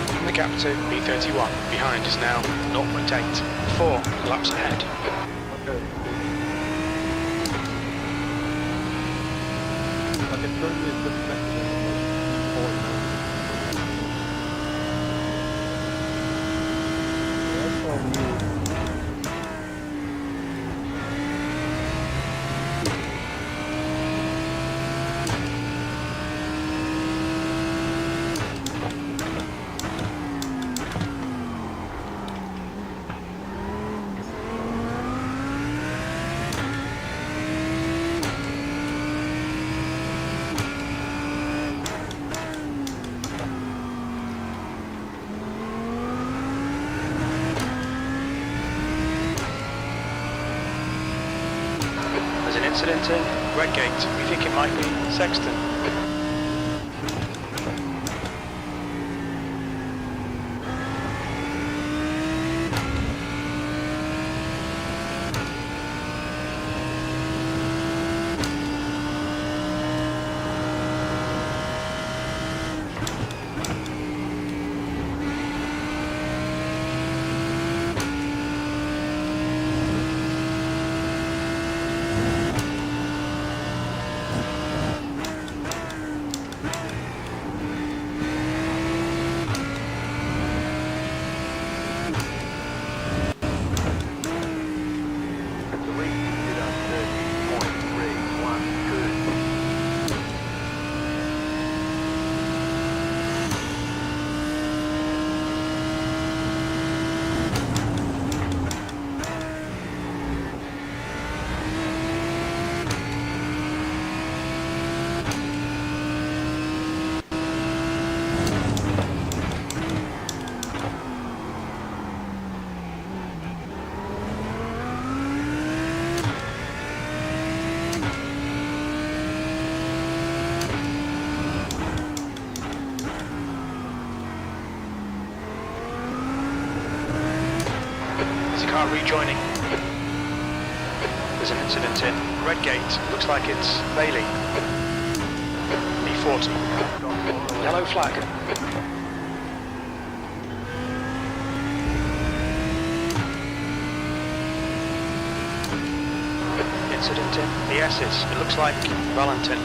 From the gap to B31, behind is now 0.8, 4 laps ahead. There's an incident in Redgate. We think it might be Sexton. Car rejoining. There's an incident in Redgate. Looks like it's Bailey. B40. Yellow flag. Incident in the S's. It looks like Valentin.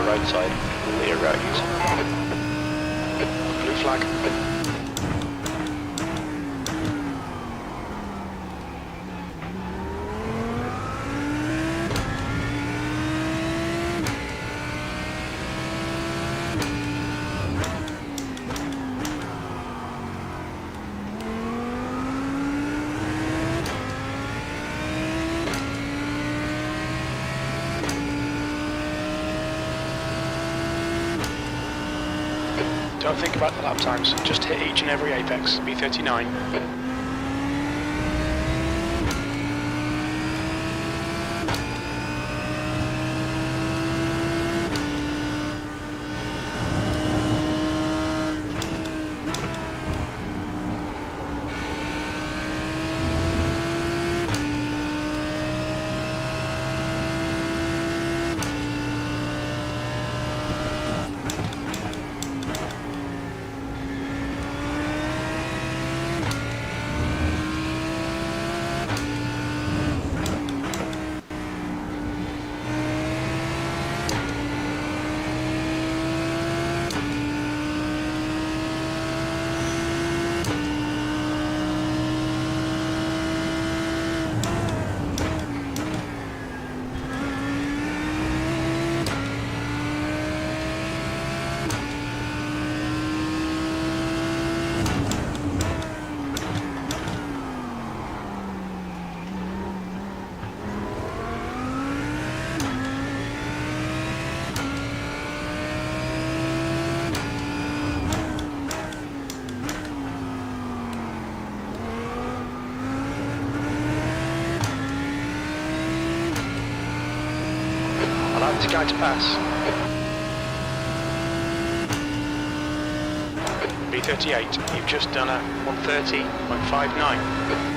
Roadside, clear roads. Blue flag. Don't think about the lap times, just hit each and every apex. B39. anti-guide to pass. B38, you've just done a 130.59.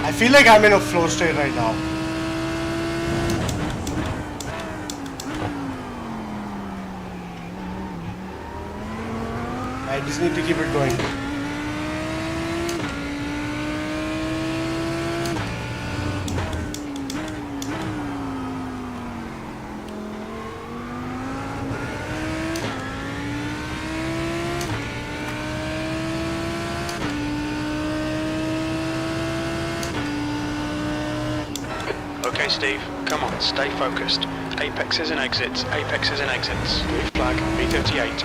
I feel like I'm in a flow state right now. I just need to keep it going. Okay, Steve, come on, stay focused. Apexes and exits, apexes and exits. Blue flag, B38.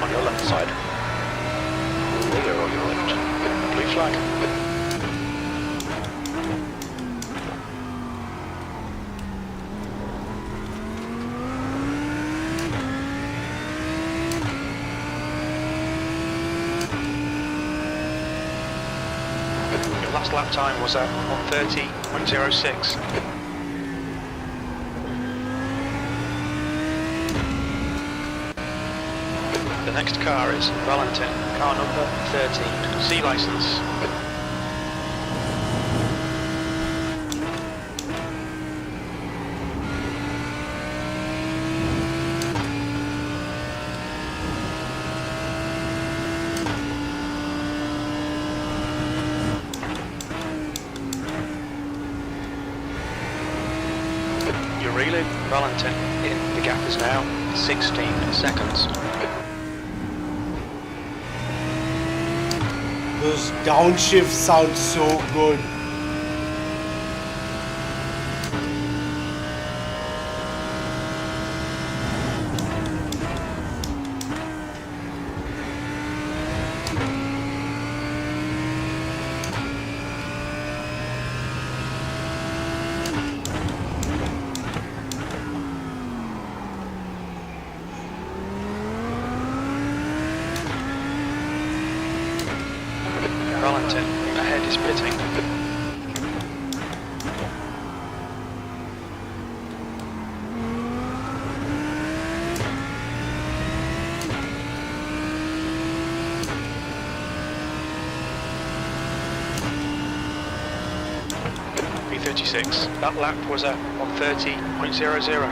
On your left side. Clear on your left. Blue flag. Your last lap time was at 1:30.06. The next car is Donnington, car number 13, C license. You're reeling, Donnington. The gap is now 16 seconds. Those downshifts sound so good. Donnington, ahead is pitting. B36, that lap was at 1:30.00.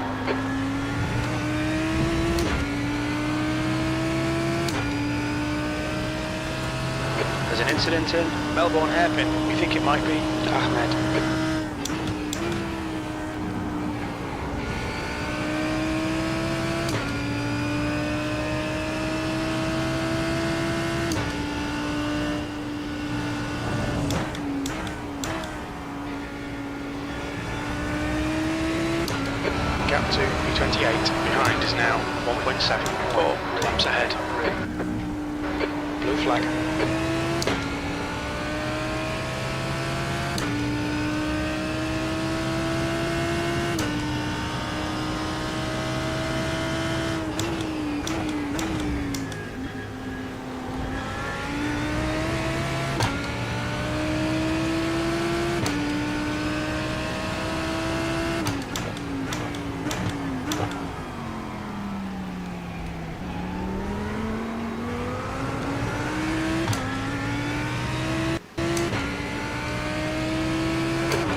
There's an incident in Melbourne hairpin. We think it might be Ahmed. Behind is now 1.74 laps ahead. Blue flag.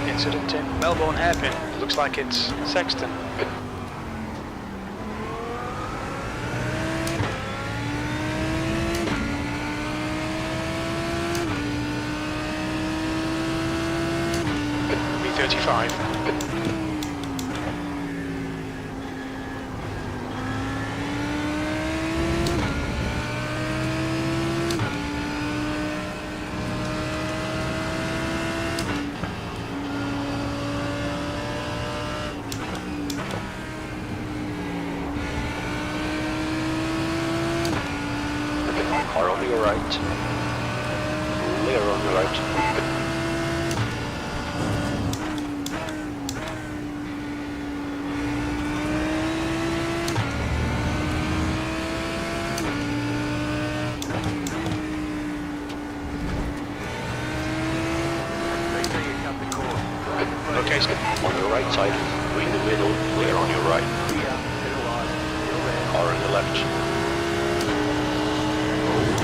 Incident in Melbourne hairpin. Looks like it's Sexton. B35. Car on your right. Clear on your right. Location. On your right side. Go in the middle. Clear on your right. Car on the left.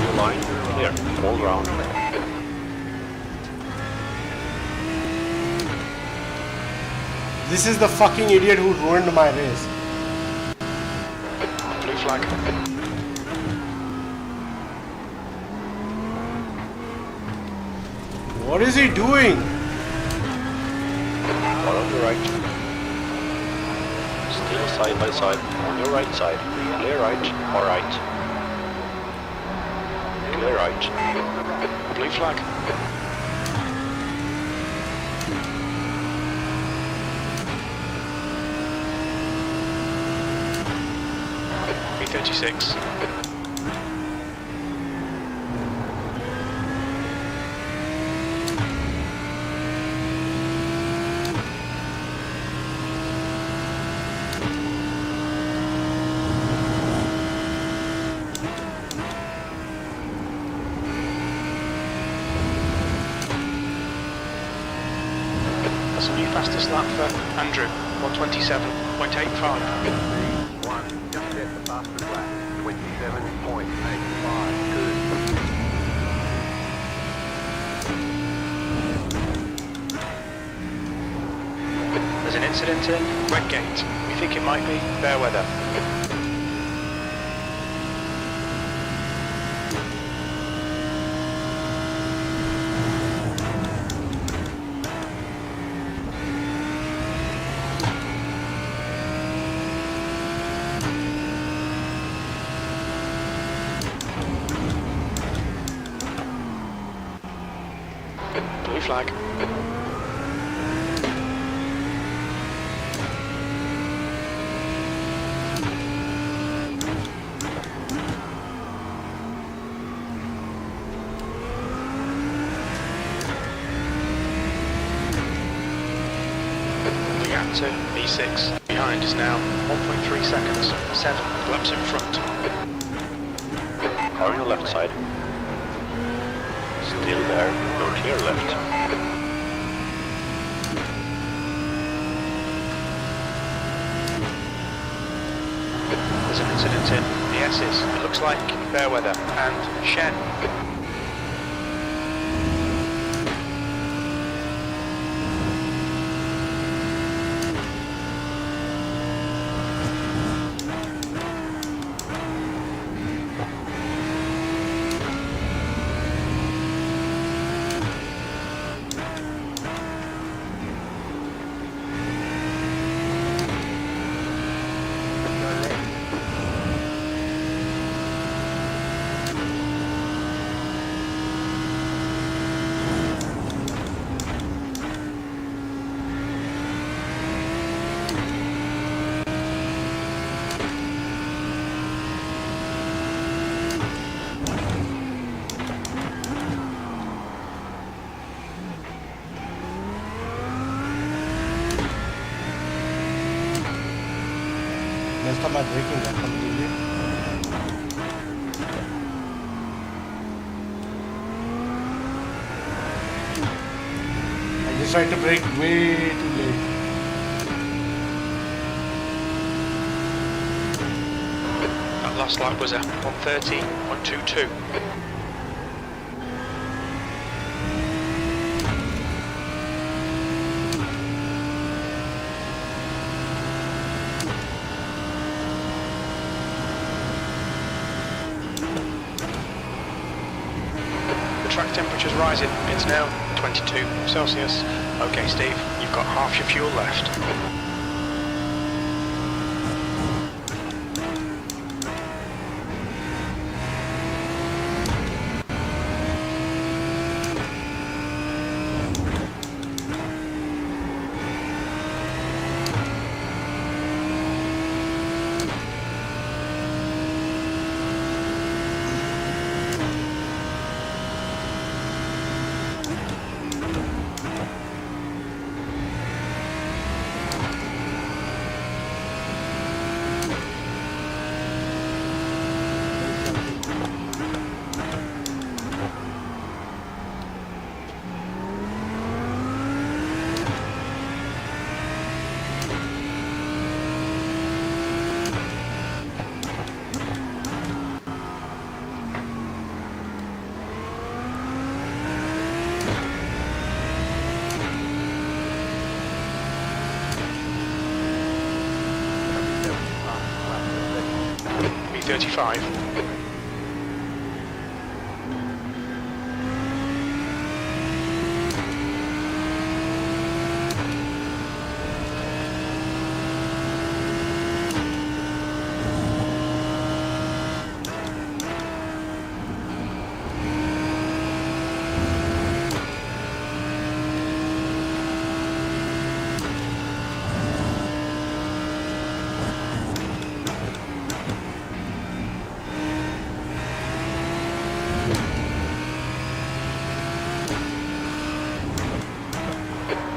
Your line. Clear. All round. This is the fucking idiot who ruined my race. Blue flag. What is he doing? Car on your right. Still side by side. On your right side. Clear right or right. Clear right. Blue flag. B36. That's a new fastest lap for Andrew, 127.85. One, just set the fastest lap. 27.85. Good. There's an incident in Redgate. We think it might be fair weather. Blue flag. The gap to E6 behind is now 1.3 seconds, 7 laps in front. Car on your left side. Still there. You're clear left. There's an incident in the S's. It looks like fair weather and Shen. messed up my braking there completely. I just tried to brake way too late. That last lap was a 1:30, 1:22. The track temperature's rising. It's now 22 Celsius. Okay, Steve, you've got half your fuel left. B35.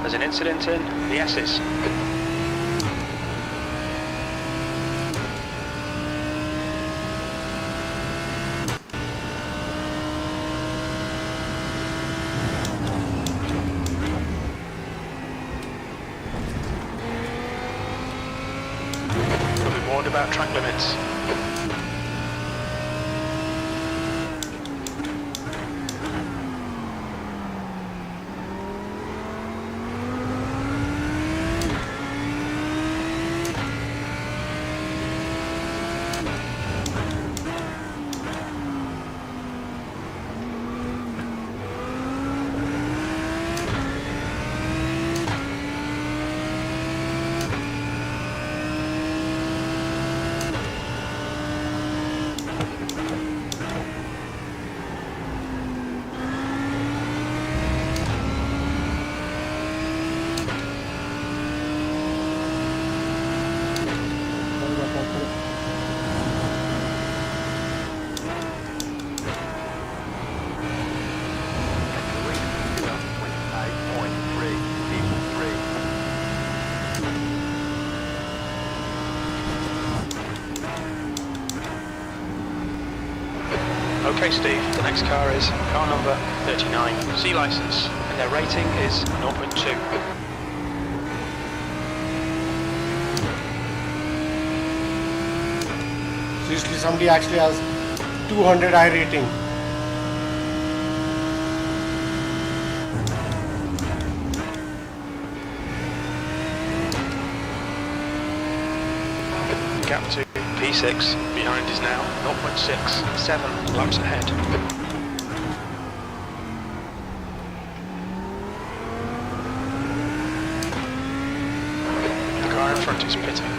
There's an incident in the S's. We'll be warned about track limits. Okay, Steve, the next car is car number 39, C license, and their rating is 0.2. Seriously, somebody actually has 200 I rating. Gap to P6 behind is now 0.6, 7 laps ahead. The car in front is pitting.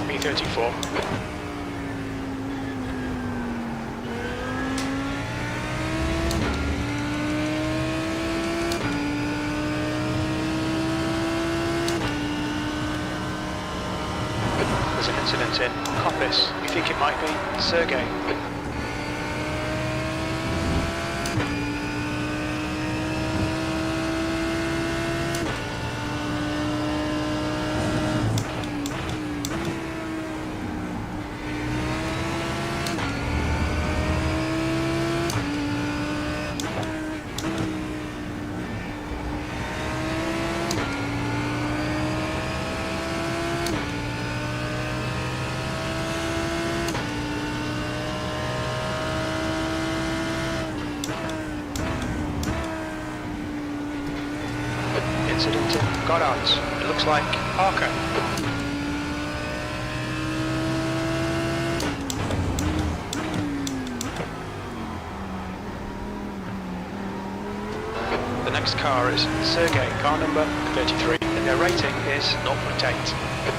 B34. There's an incident in Coppice. We think it might be Sergey. Incident in Goddard's. It looks like Parker. The next car is Sergey, car number 33, and their rating is 0.8.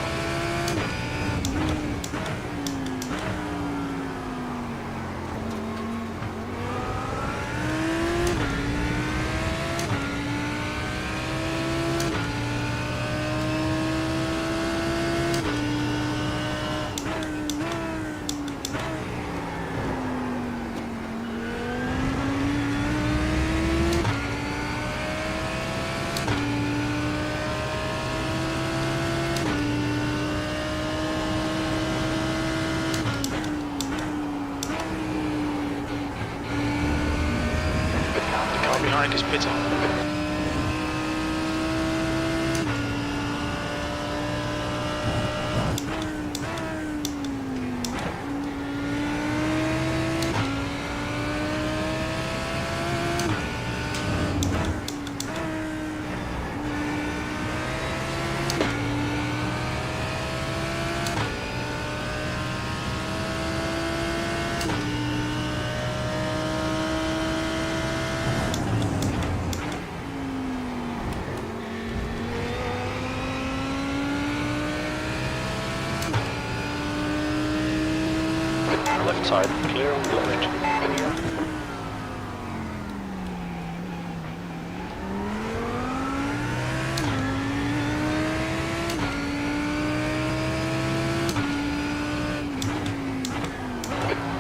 Behind is bitter. Left side, clear on the left.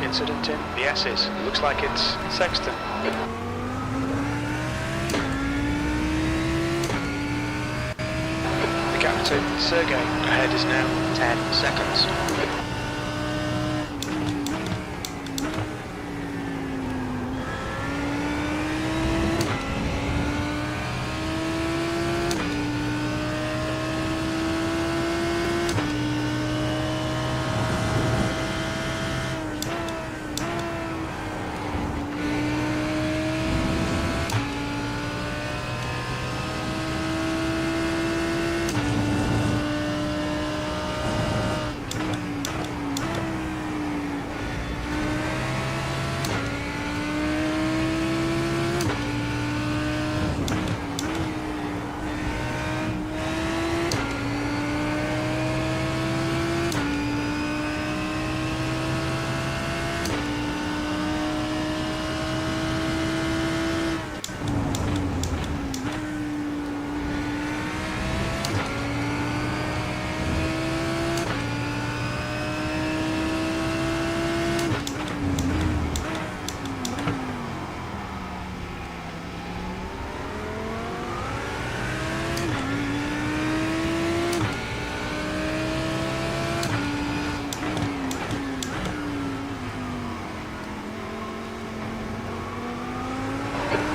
Incident in the S's. It looks like it's Sexton. The captain, Sergey. Ahead is now 10 seconds.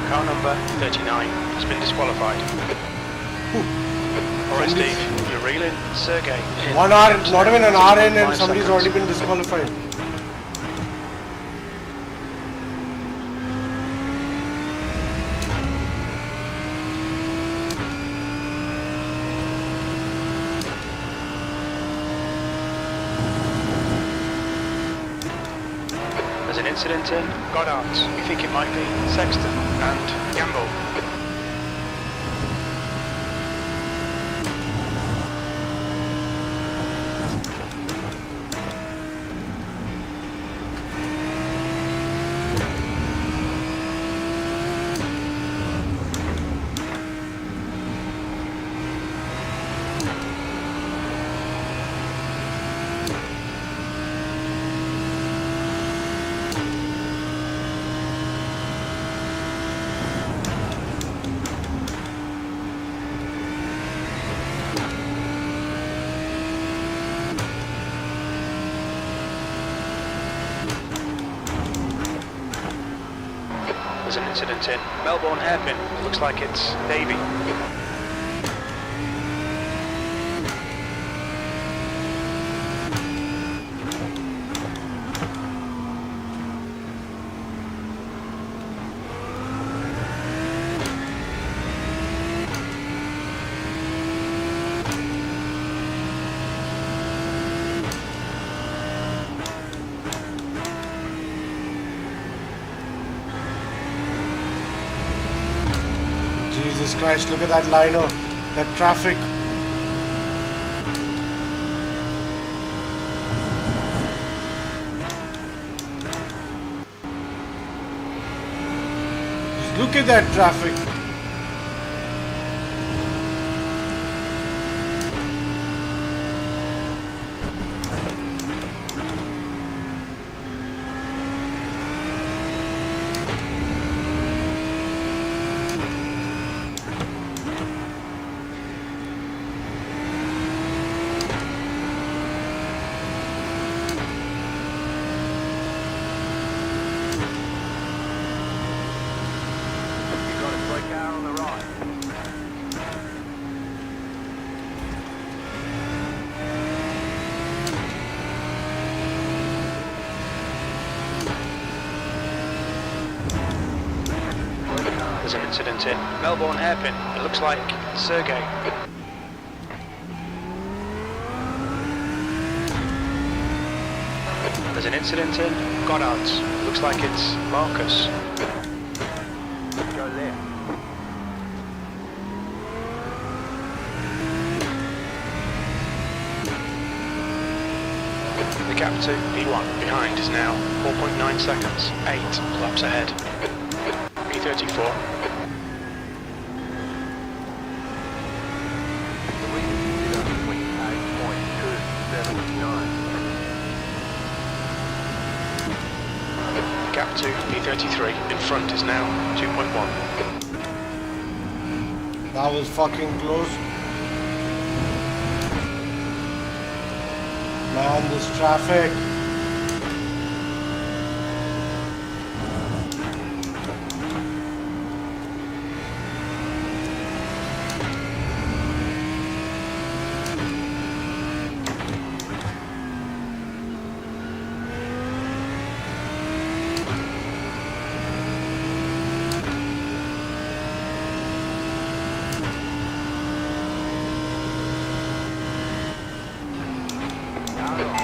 Car number 39 has been disqualified. Alright Steve, you're reeling. Sergey. 1 hour, not even an hour in and 5 somebody's seconds. already been disqualified. There's an incident in Goddard's. We think it might be Sexton and Gamble. There's an incident in Melbourne Hairpin. Looks like it's Davy. Jesus Christ, look at that liner, that traffic. Just look at that traffic. There's an incident in Melbourne Hairpin. It looks like Sergey. There's an incident in Goddard's. It looks like it's Marcus. Go left. The gap to P1 behind is now 4.9 seconds, 8 laps ahead. P34. Gap to P33 in front is now 2.1. That was fucking close. Man, this traffic.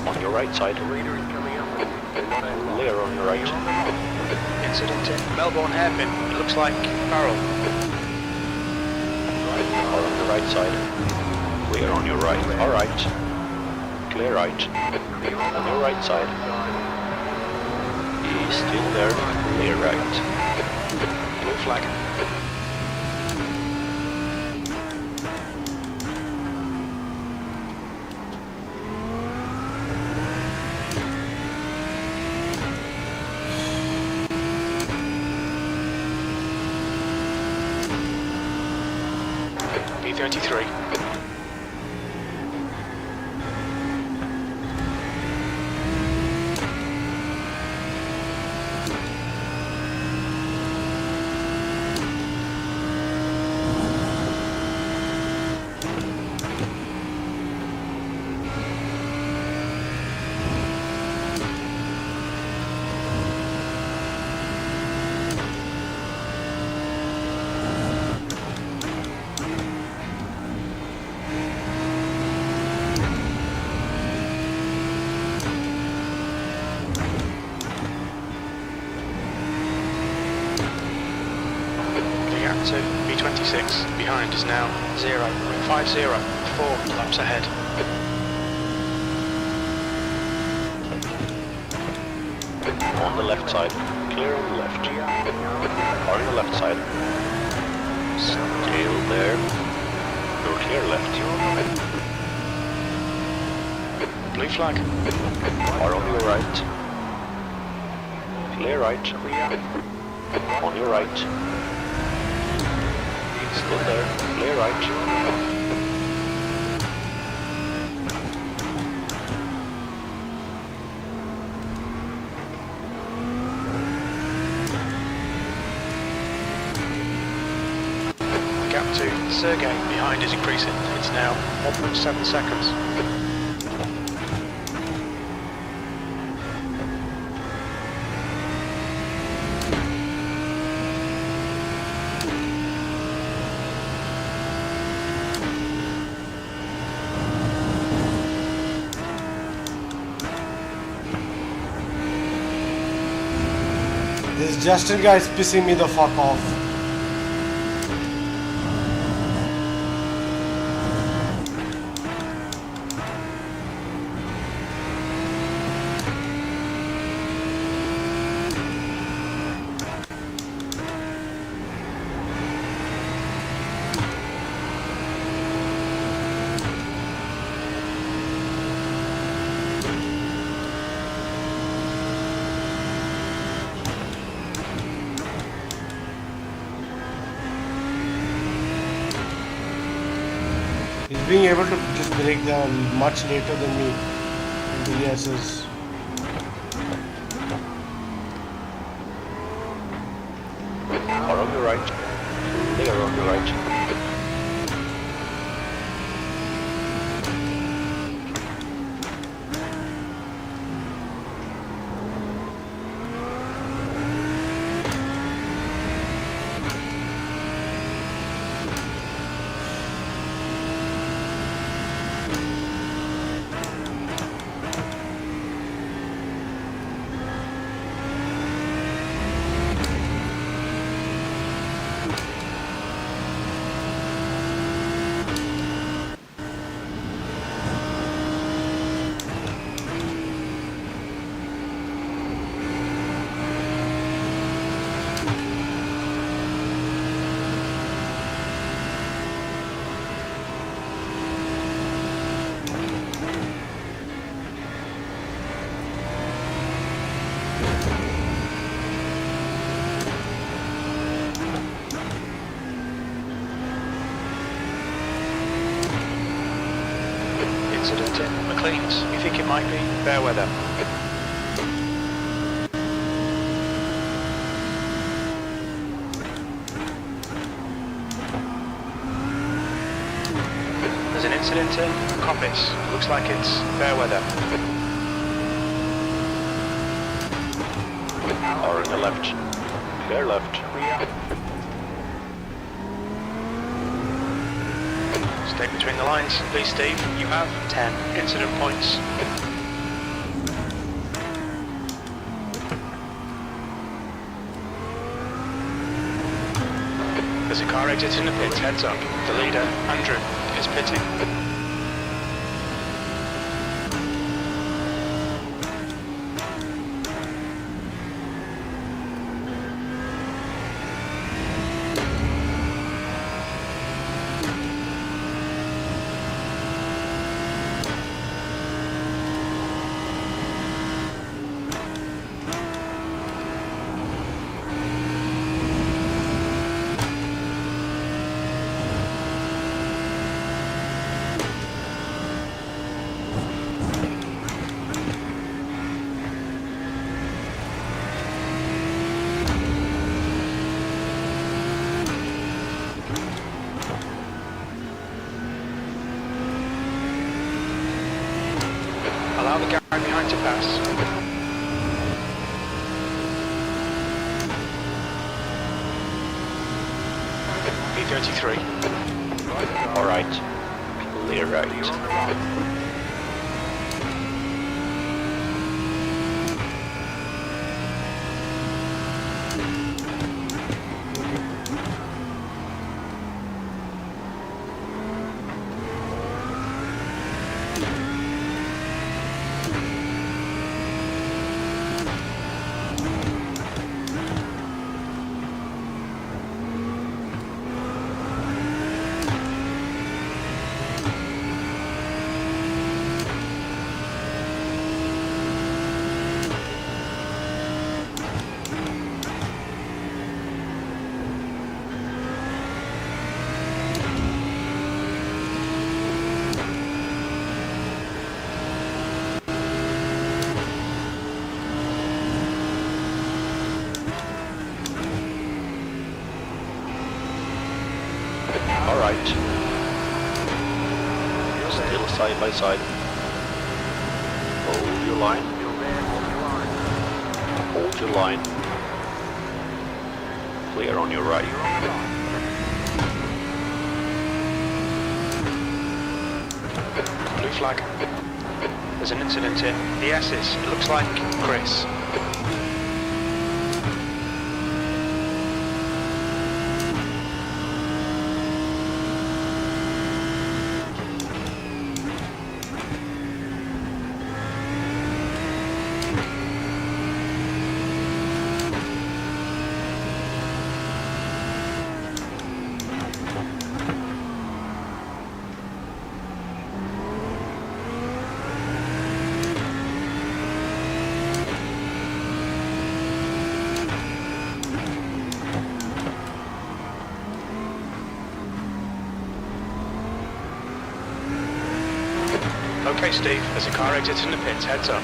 On your right side. Leader is coming up. Clear on your right. Incident in Melbourne Hairpin. It looks like Farrell. Or on the right side. Clear on your right. All right. Clear right. On your right side. He's still there. Clear right. Blue flag. P33. To B26 behind is now 0.50, 4 laps ahead. On the left side, clear on the left. On the left side. Still there. You're clear left. Blue flag. Are on your right. Clear right. On your right. Still there, clear right. to Sergey. Behind is increasing. It's now 1.7 seconds. This Justin guy is pissing me the fuck off. He's being able to just break them much later than me in the ESs. Are on your right. They are on your right. Incident in McLean's. You think it might be fair weather? There's an incident in Coppice. Looks like it's fair weather. Are on the left. Fair left. Stay between the lines, please, Steve. You have 10 incident points. There's a car exiting the pit, heads up. The leader, Andrew, is pitting. Allow the guy behind to pass. B33. All right. Clear right. right. Still side by side. Hold your line. Hold your line. Clear on your right. Blue flag. There's an incident here. The S's. It looks like Chris. Okay, Steve, there's a car exiting the pits, heads up.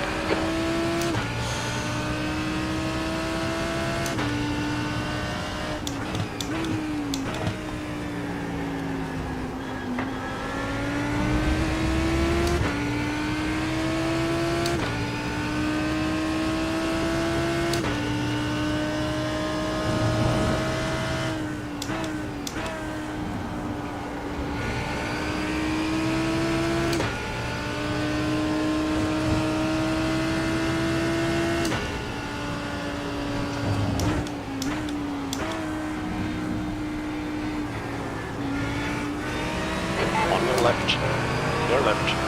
On your left. Your left.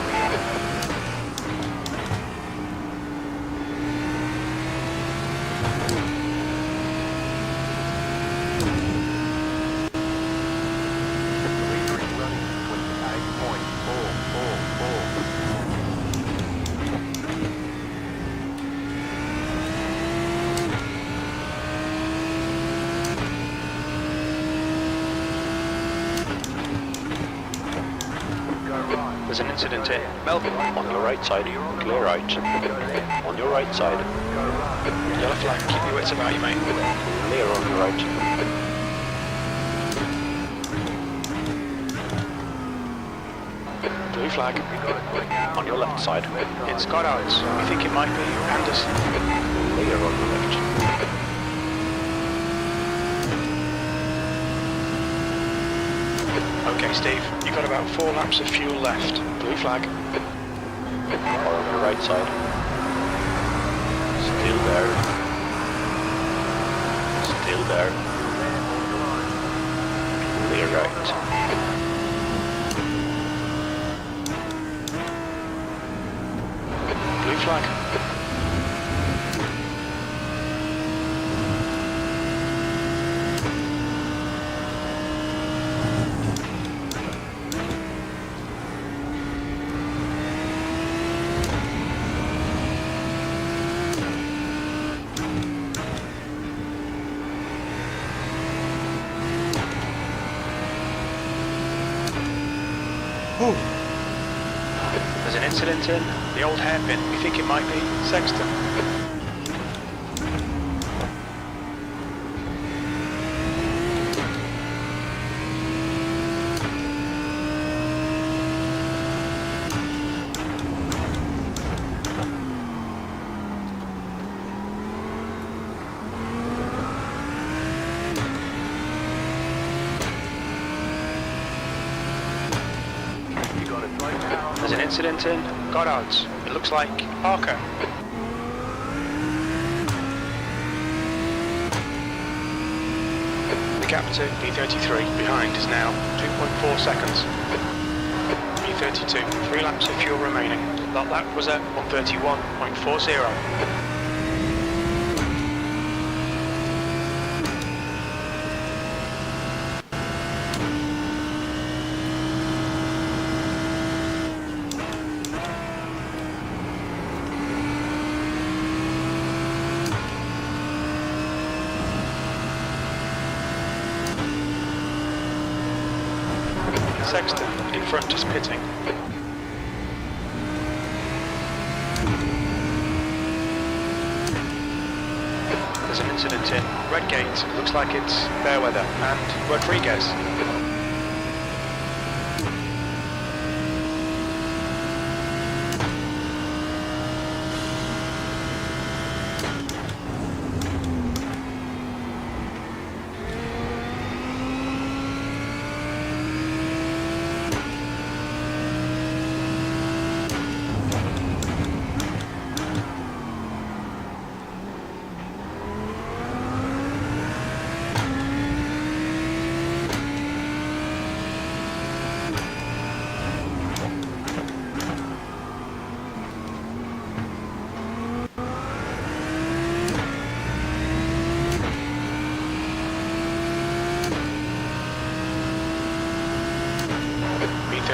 There's an incident here. Melbourne. On your right side. Clear right. On your right side. Yellow flag, keep your wits about you, mate. Clear on your right. Blue flag. On your left side. It's Goddard's. We think it might be Anderson. Clear on your left. Okay, Steve, you've got about 4 laps of fuel left. Blue flag. Car on your right side. Still there. Still there. Clear right. Blue flag. There's an incident in the old hairpin. We think it might be Sexton. There's an incident in Goddard's. It looks like Parker. The gap to B33 behind is now 2.4 seconds. B32, 3 laps of fuel remaining. That lap was at 131.40. Sexton in front is pitting. There's an incident in Redgate. Looks like it's Fairweather and Rodriguez.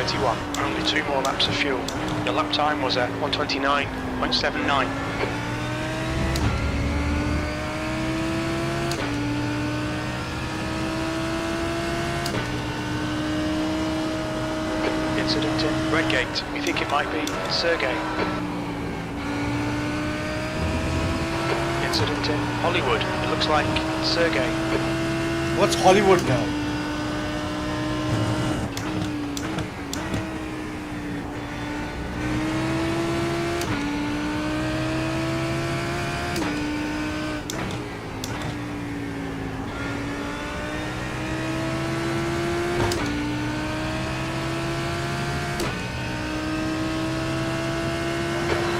1:31. Only 2 more laps of fuel. Your lap time was at 1:29.79. Incident in Redgate. We think it might be Sergey. Incident in Hollywood. It looks like Sergey. What's Hollywood now?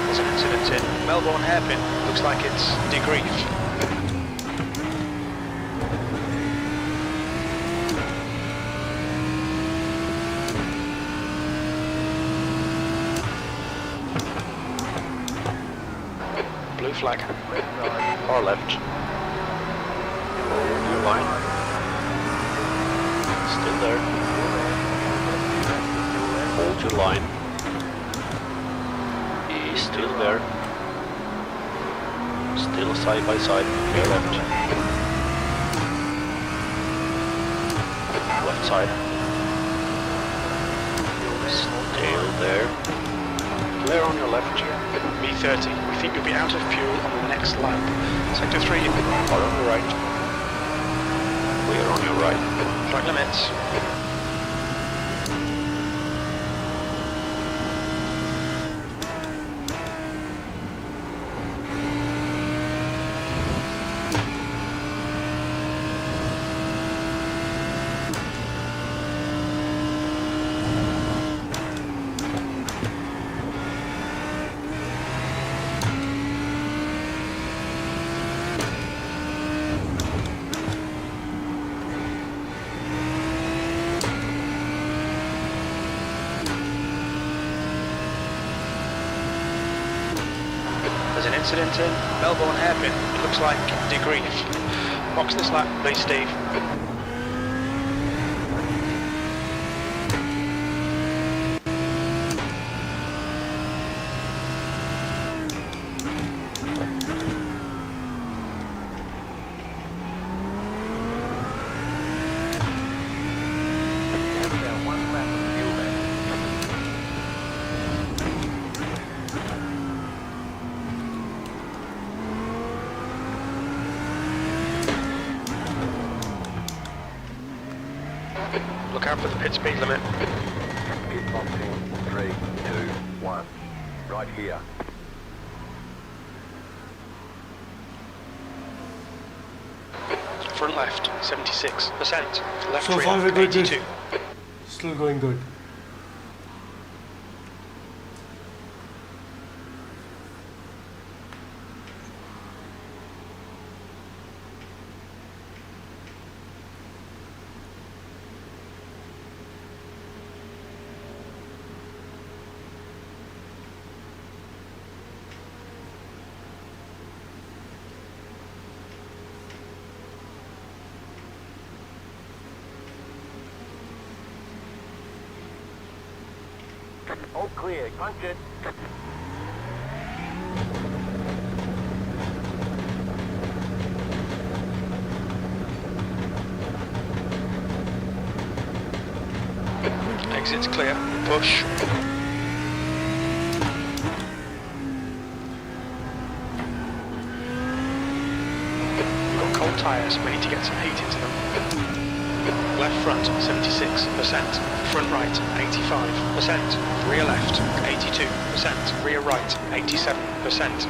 There's an incident in Melbourne Hairpin. Looks like it's Debrief. Blue flag. Or left. Hold your line. Still there. Hold your line. He's still there. Still side by side. Clear left. Left side. Still there. Clear on your left. B30. We think you'll be out of fuel on the next lap. Sector 3. Or on the right. Clear on your right. Track limits. There's an incident in Melbourne Hairpin. It looks like Debrief. Box this lap, please, Steve. Look out for the pit speed limit. Pit box in 3, 2, 1. Right here. Front left, 76%. Left So rear, far we're going 82. good. Still going good. All clear. Punch it. Exit's clear. Push. We've got cold tyres. We need to get some heat into them. Left front, 76%. Front right, 85%. Rear left, 82%. Rear right, 87%.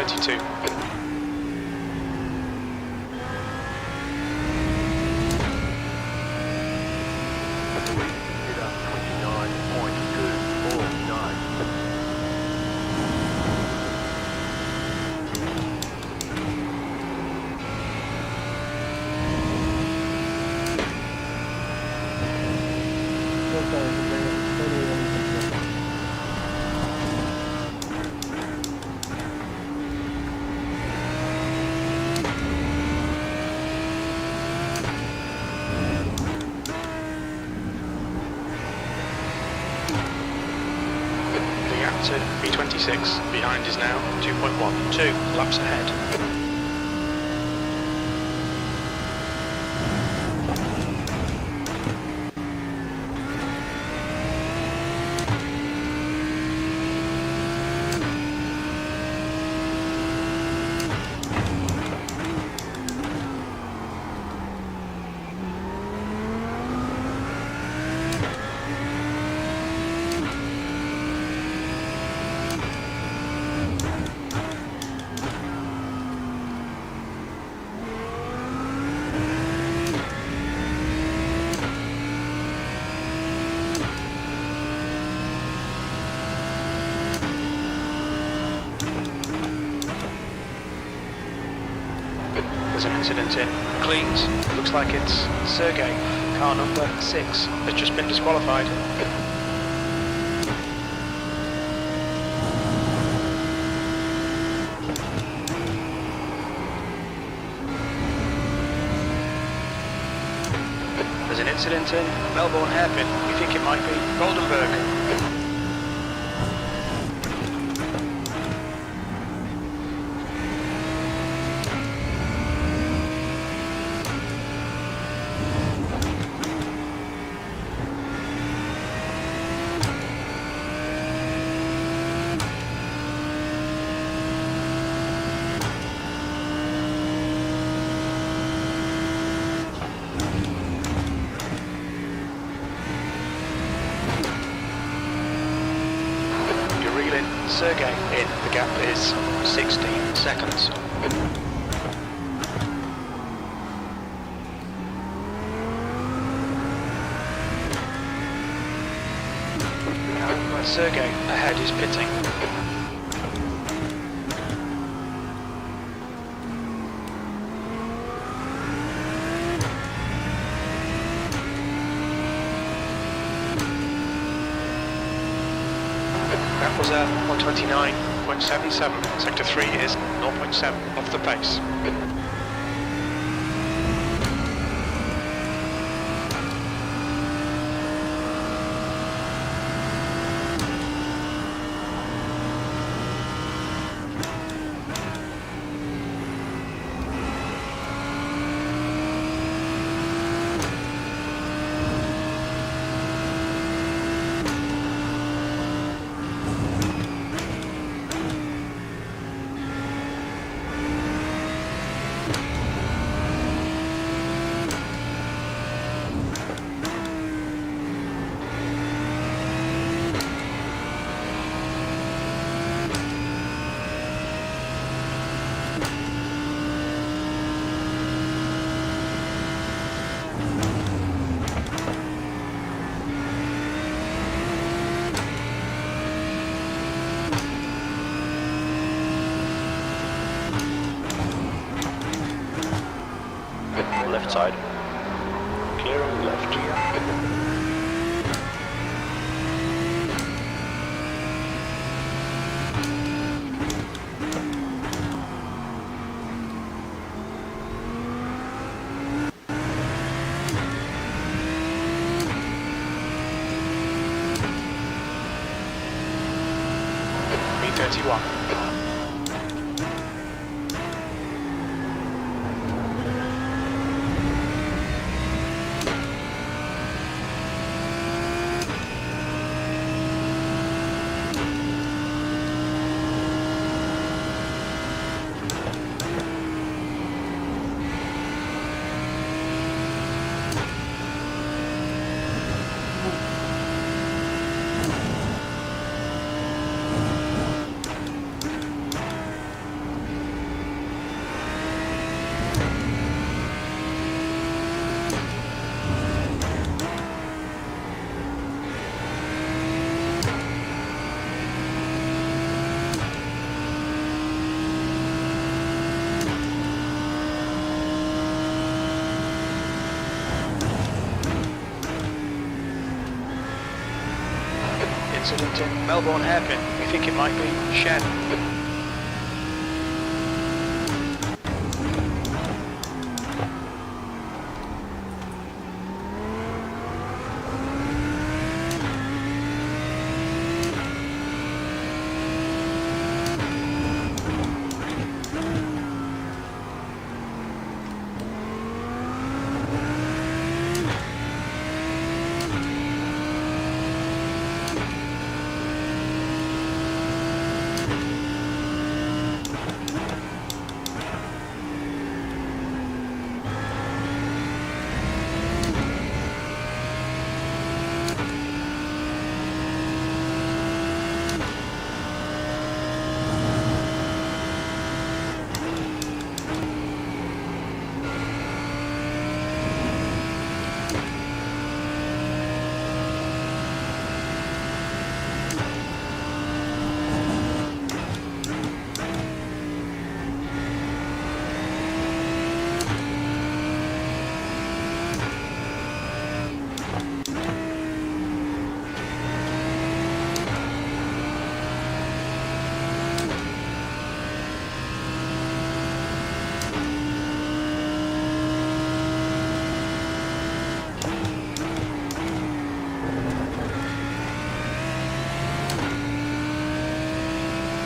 3:32. Did up 29.249. So sorry, it's totally uncontrollable. The gap to B26 behind is now 2.1, 2 laps ahead. There's an incident in Cleans. Looks like it's Sergey, car number 6, has just been disqualified. There's an incident in Melbourne Hairpin. We think it might be Goldenberg. You're reeling Sergey in. The gap is 16 seconds. Sergey ahead is pitting. That was a 129.77. Sector 3 is 0.7 off the pace. Left side. Clear on the left. B31. Incident in Melbourne Hairpin. We think it might be Shen.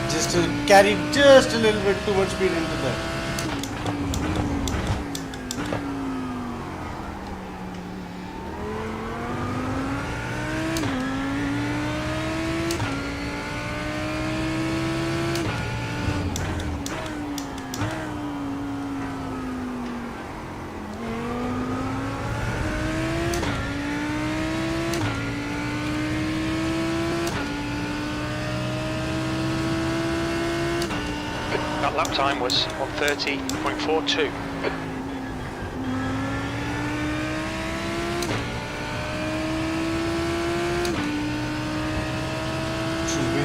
Just to carry just a little bit too much speed into that. That lap time was 1:30.42. Excuse me.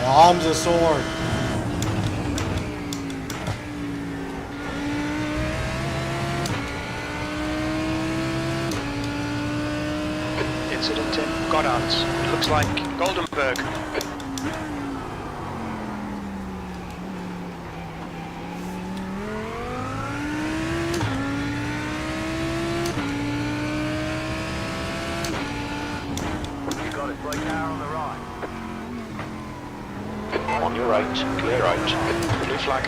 My arms are sore. Incident in Goddard's. It looks like Goldenberg. You got it, brake power on the right. On your right, clear out. Blue flag.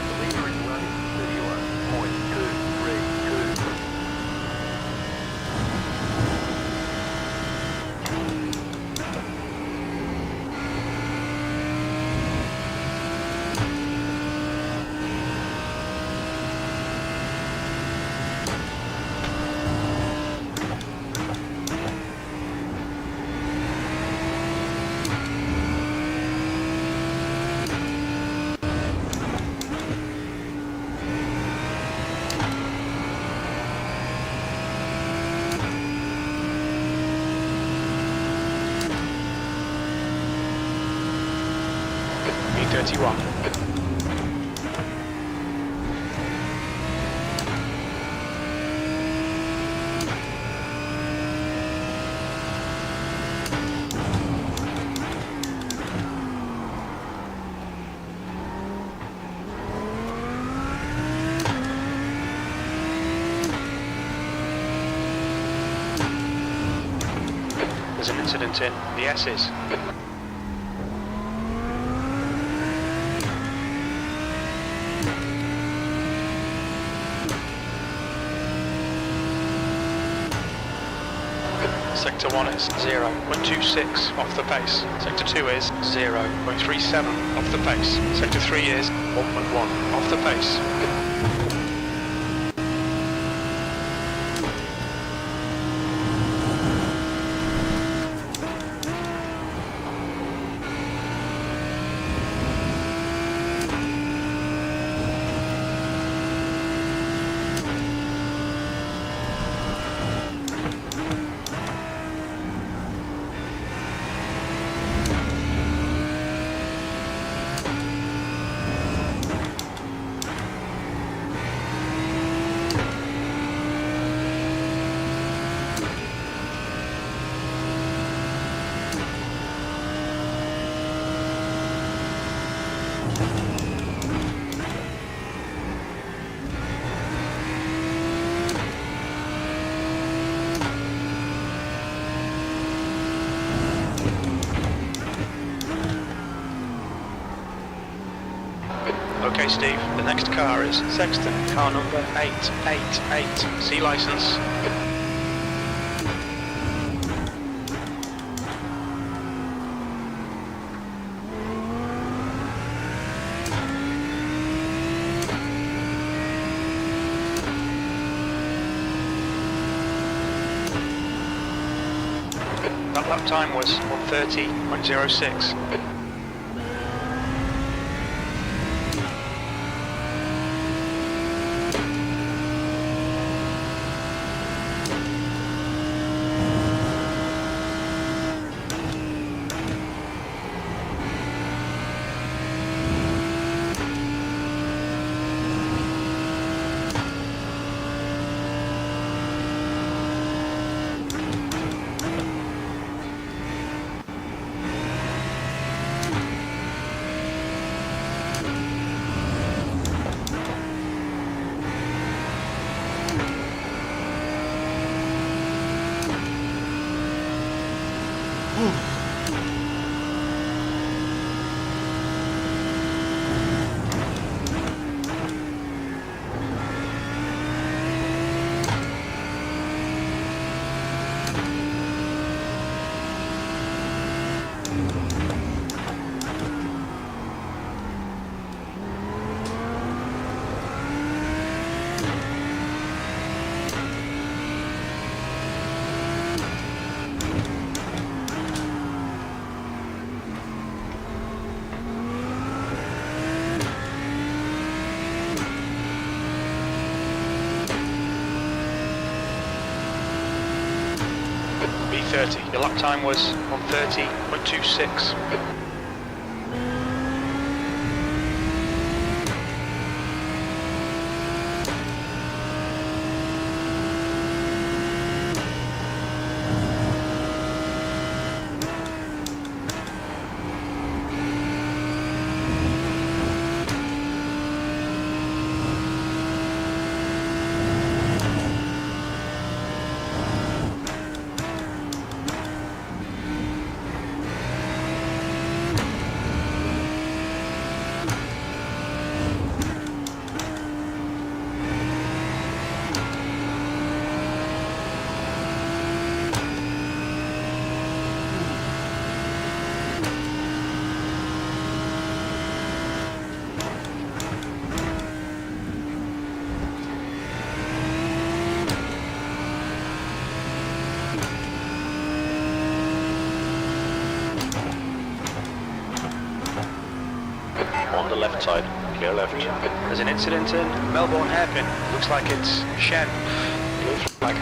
The leader is running 31.232. B31. There's an incident in the S's. Sector 1 is 0.26 off the pace. Sector 2 is 0.37 off the pace. Sector 3 is 1.1 off the pace. Okay, Steve, the next car is Sexton, car number 888. C license. That lap time was 1:30.06. B30. Your lap time was 1:30.26. On the left side, clear left. There's an incident in Melbourne Hairpin. Looks like it's Shen. Blue flag.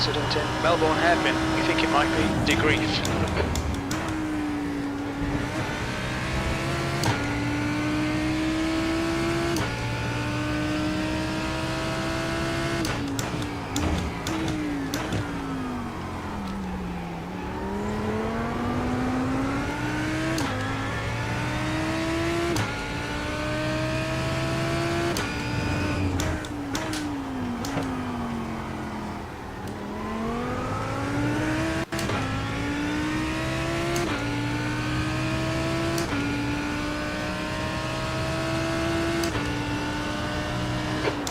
incident in Melbourne hairpin. We think it might be debrief.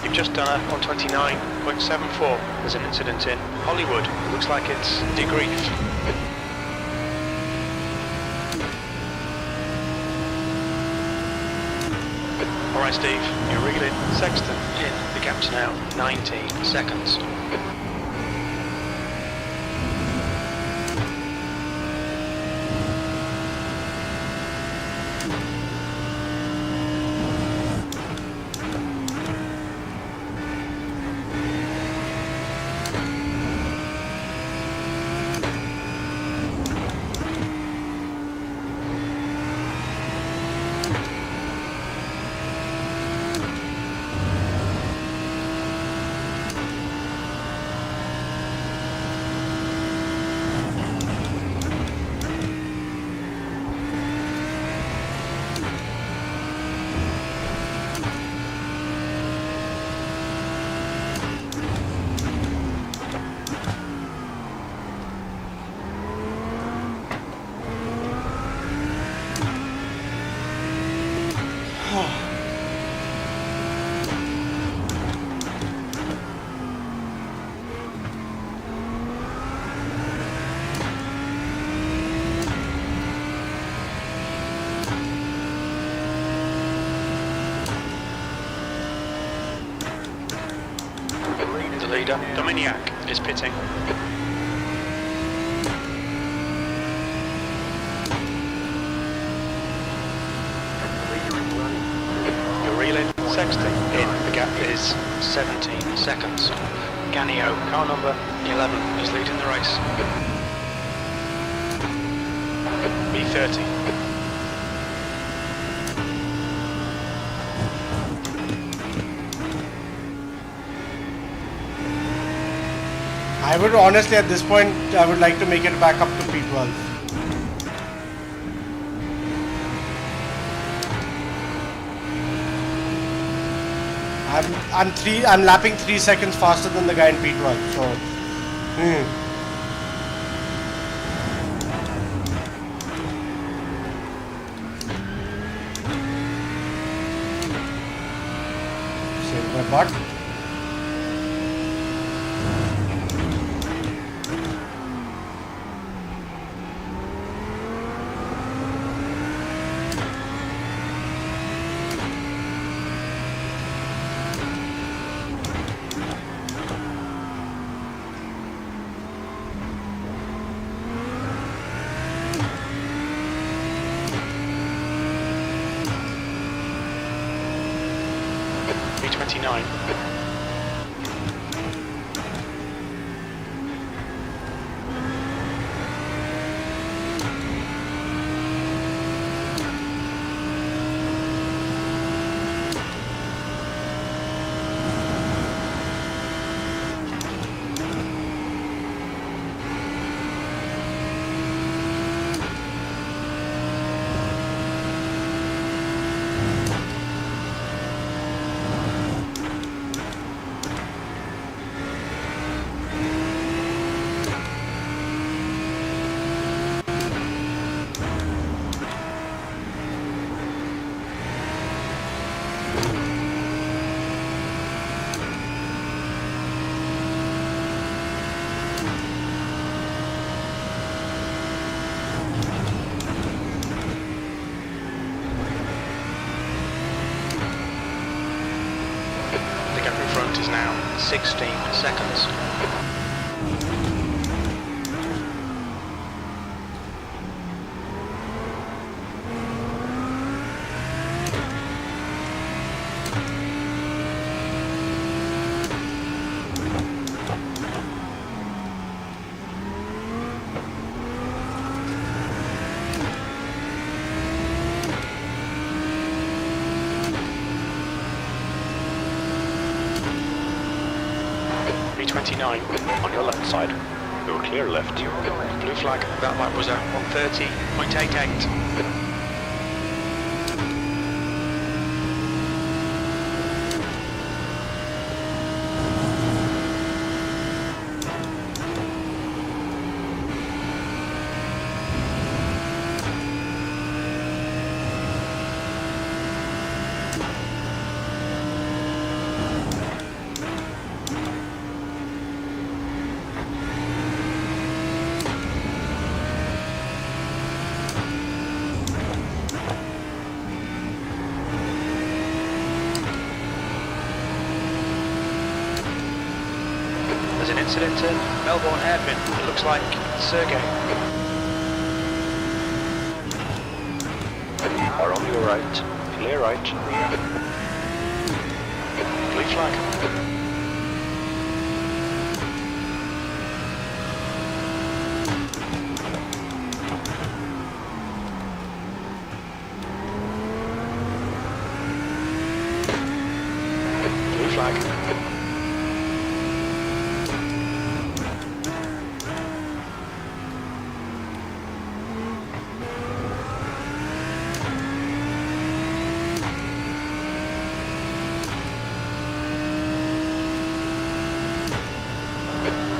You've just done a 129.74. There's an incident in Hollywood. It looks like it's debrief. Alright Steve, you're reeling Sexton in. The gap's now 19 seconds. The leader, Dominiak, is pitting. You're reeling Sexton in. The gap is 17 seconds. Ganio, car number 11, is leading the race. B30. I would honestly, at this point, I would like to make it back up to P12. I'm lapping 3 seconds faster than the guy in P12. So, Save my butt. B29. The gap in front is now 16 seconds. 329. On your left side. You're clear left. Blue flag, that lap was at 130.88. There's an incident in Melbourne Hairpin. It looks like Sergey. Are on your right. Clear right. Blue flag. Blue flag.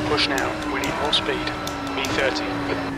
Push now. We need more speed. E30.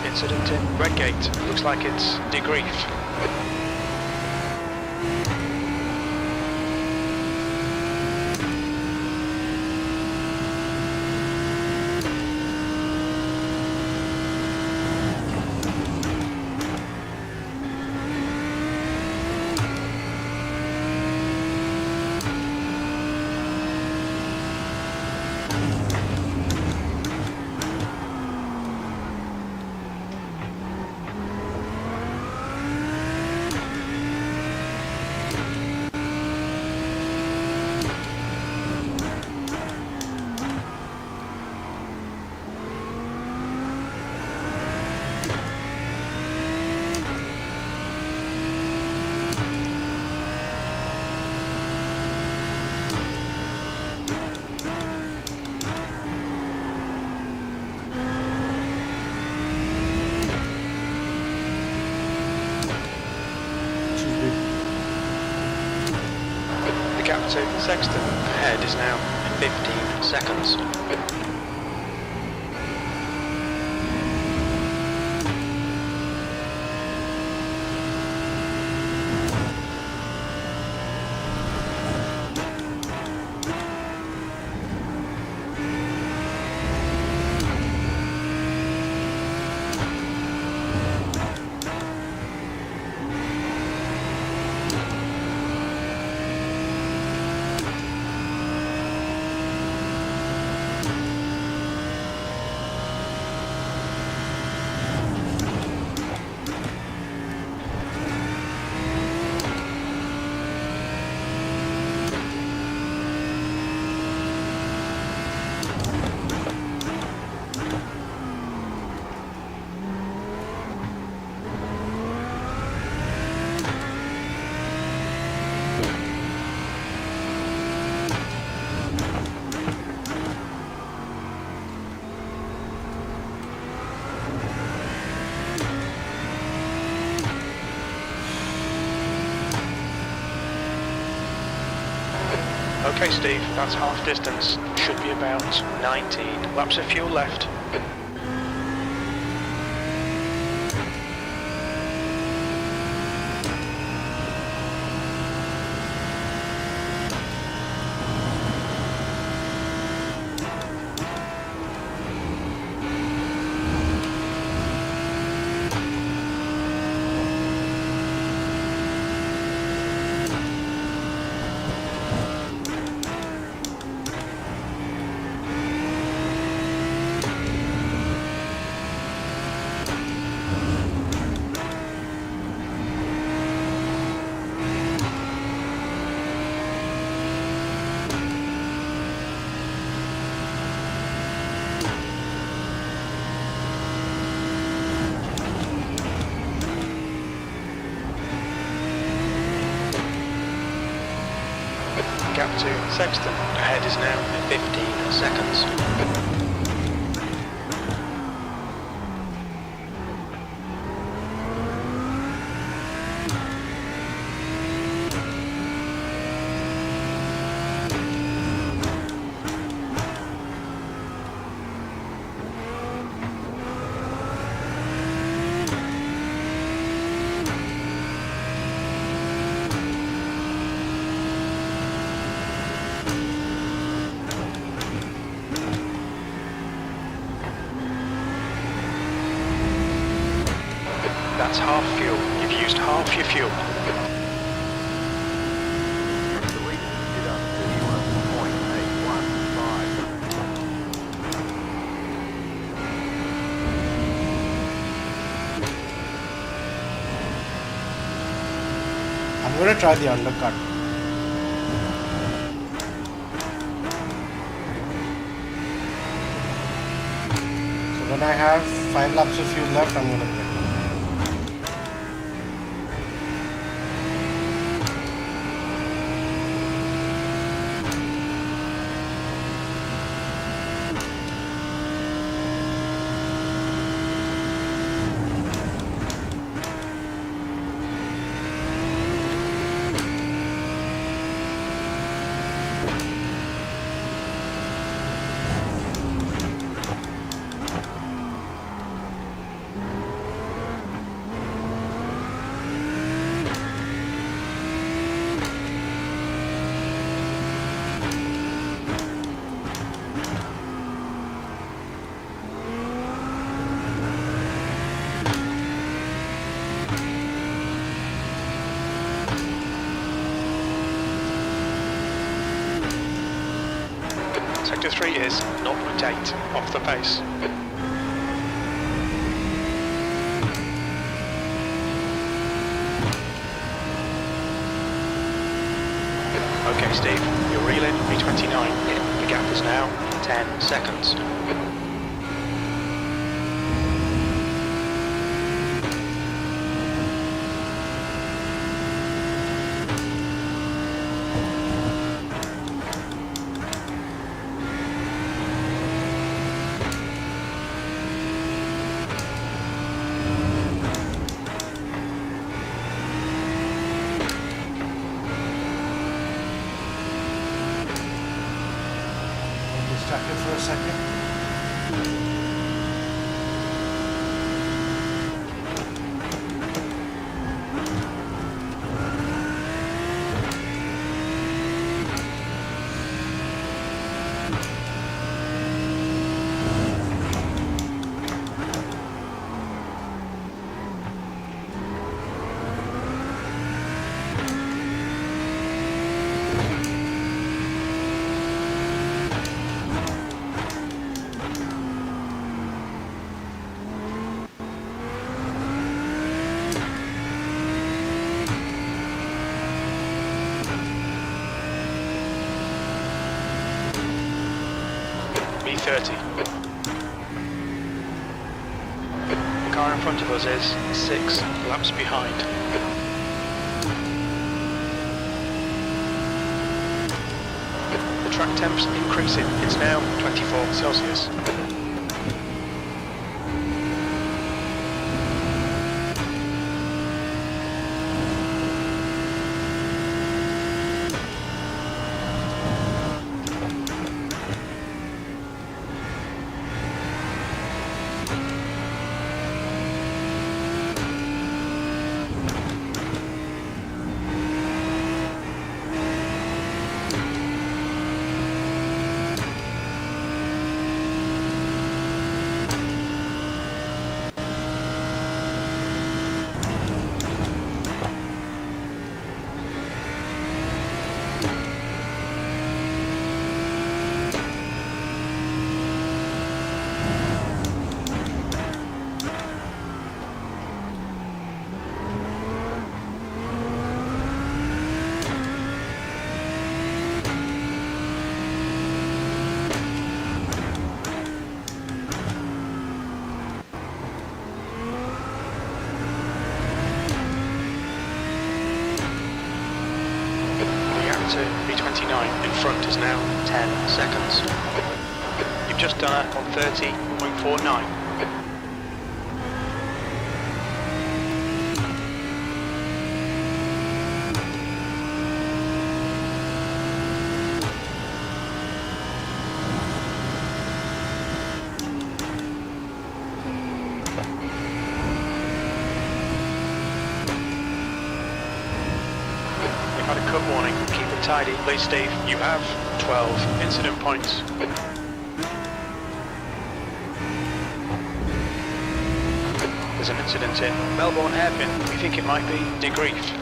Incident in Redgate. Looks like it's debrief. The gap to Sexton ahead is now 15 seconds. Okay, Steve, that's half distance. Should be about 19 laps of fuel left. gap to Sexton. Ahead is now 15 seconds. That's half fuel. You've used half your fuel. The lead is up 31.815. I'm gonna try the undercut. So when I have 5 laps of fuel left, I'm gonna quit. Sector 3 is 0.8 off the pace. Okay, Steve, you're reeling V29 in. The gap is now 10 seconds. Distracted for a second. V30. The car in front of us is 6 laps behind. The track temp's increasing. It's now 24 Celsius. to B29. In front is now 10 seconds. You've just done it on 30.49. You've had a cut warning. Keep it tidy, please, Steve. You have 12 incident points. There's an incident in Melbourne Hairpin. We think it might be degrief.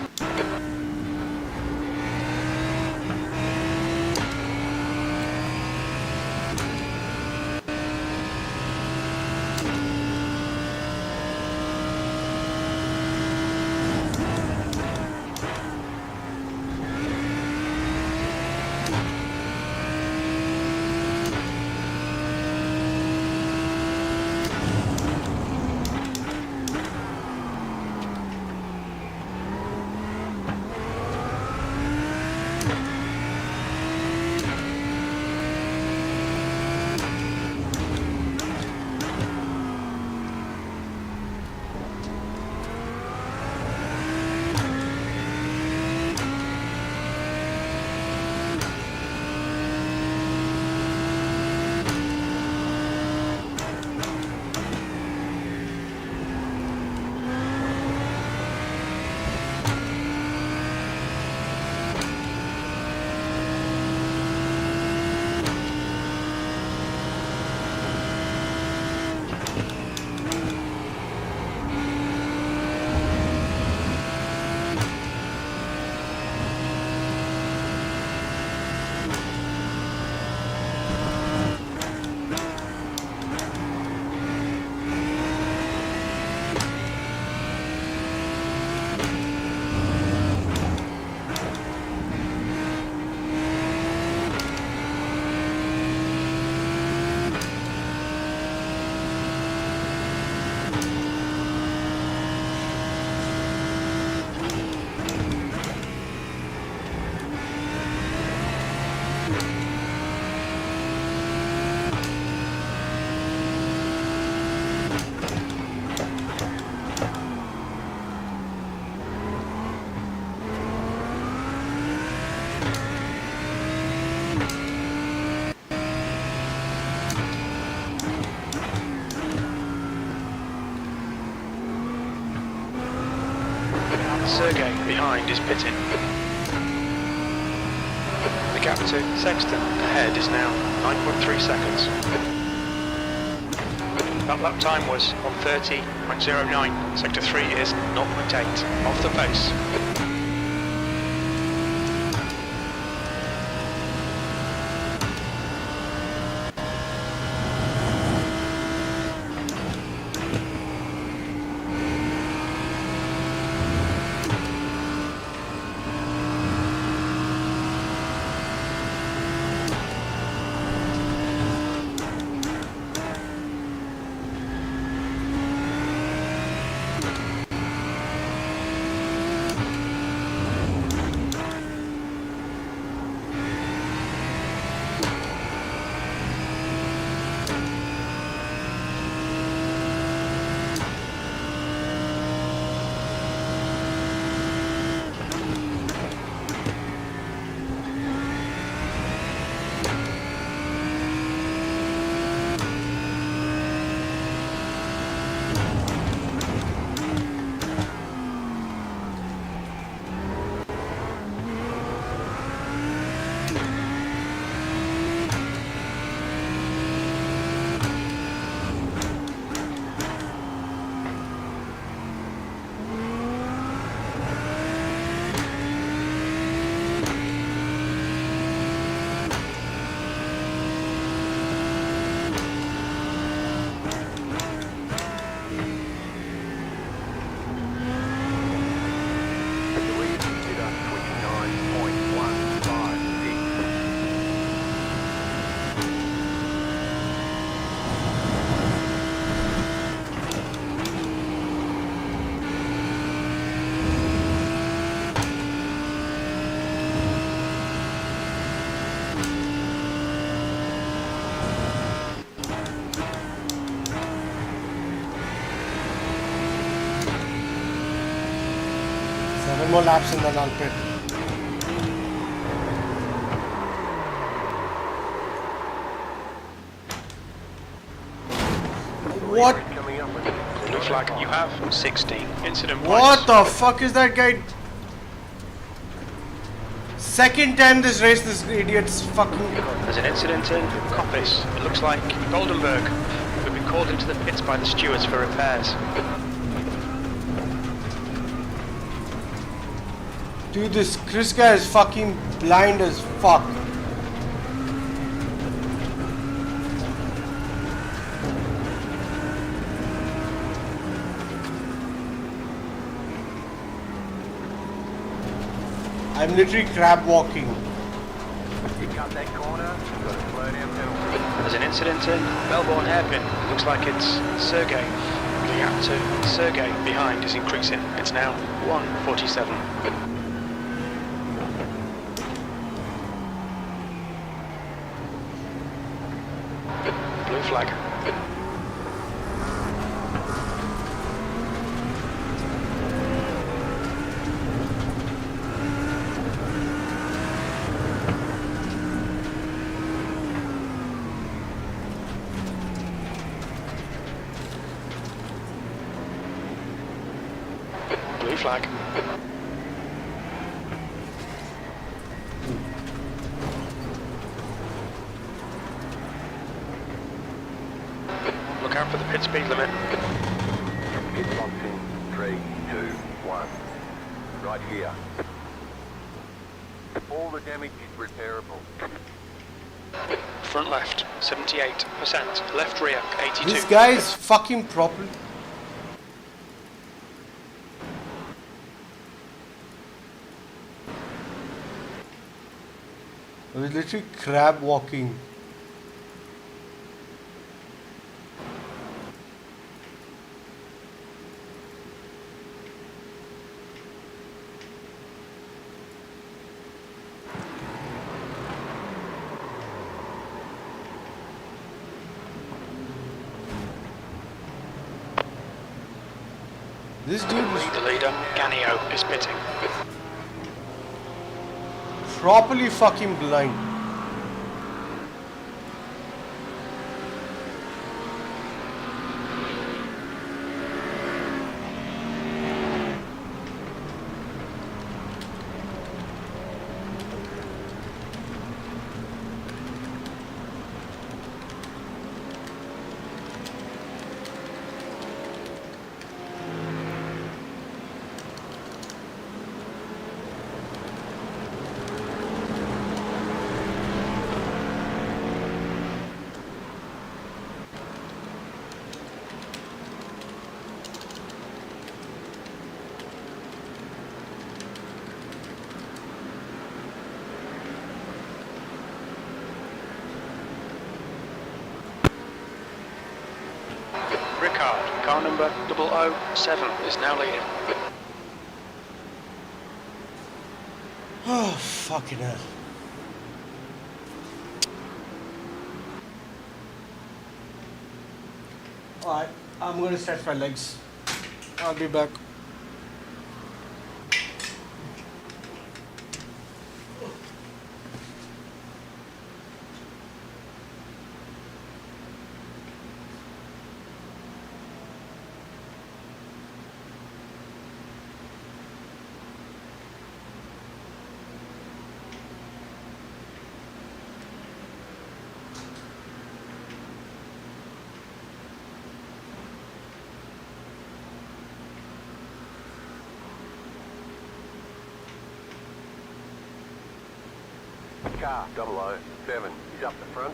Sergey behind is pitting. The gap to Sexton ahead is now 9.3 seconds. That lap time was on 30.09. Sector 3 is 0.8 off the pace. more laps and then I'll pit. What? Blue flag, you have 16 incident points. What the fuck is that guy? Second time this race, this idiot's fucking... There's an incident in Coppice. It looks like Goldenberg. We've been called into the pits by the stewards for repairs. Dude, this Chris guy is fucking blind as fuck. I'm literally crab walking. You cut that corner, you've got to slow down penalty. There's an incident in Melbourne hairpin. It looks like it's Sergey. The gap to Sergey behind is increasing. It's now 1:47. Blue flag. Blue flag. Look out for the pit speed limit. Pit box in 3, 2, 1. Right here. All the damage is repairable. Front left, 78%. Left rear, 82. This guy is fucking proper. I was literally crab walking. This dude is The leader, Ganio, is pitting. properly fucking blind. Ricard, car number 007 is now leading. Oh, fucking hell. Alright, I'm gonna stretch my legs. I'll be back. Car 007 is up the front.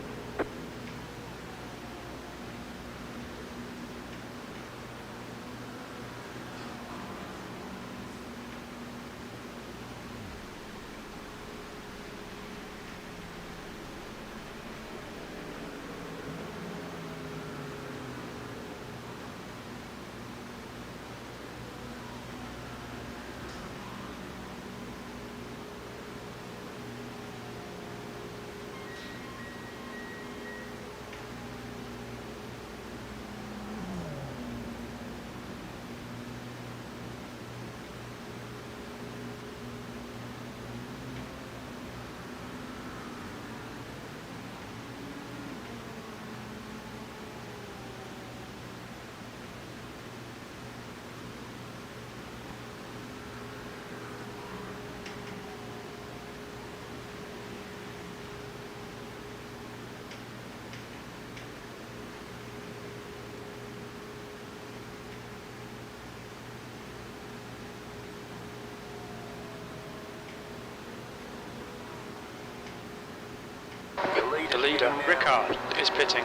The leader, Ricard, is pitting.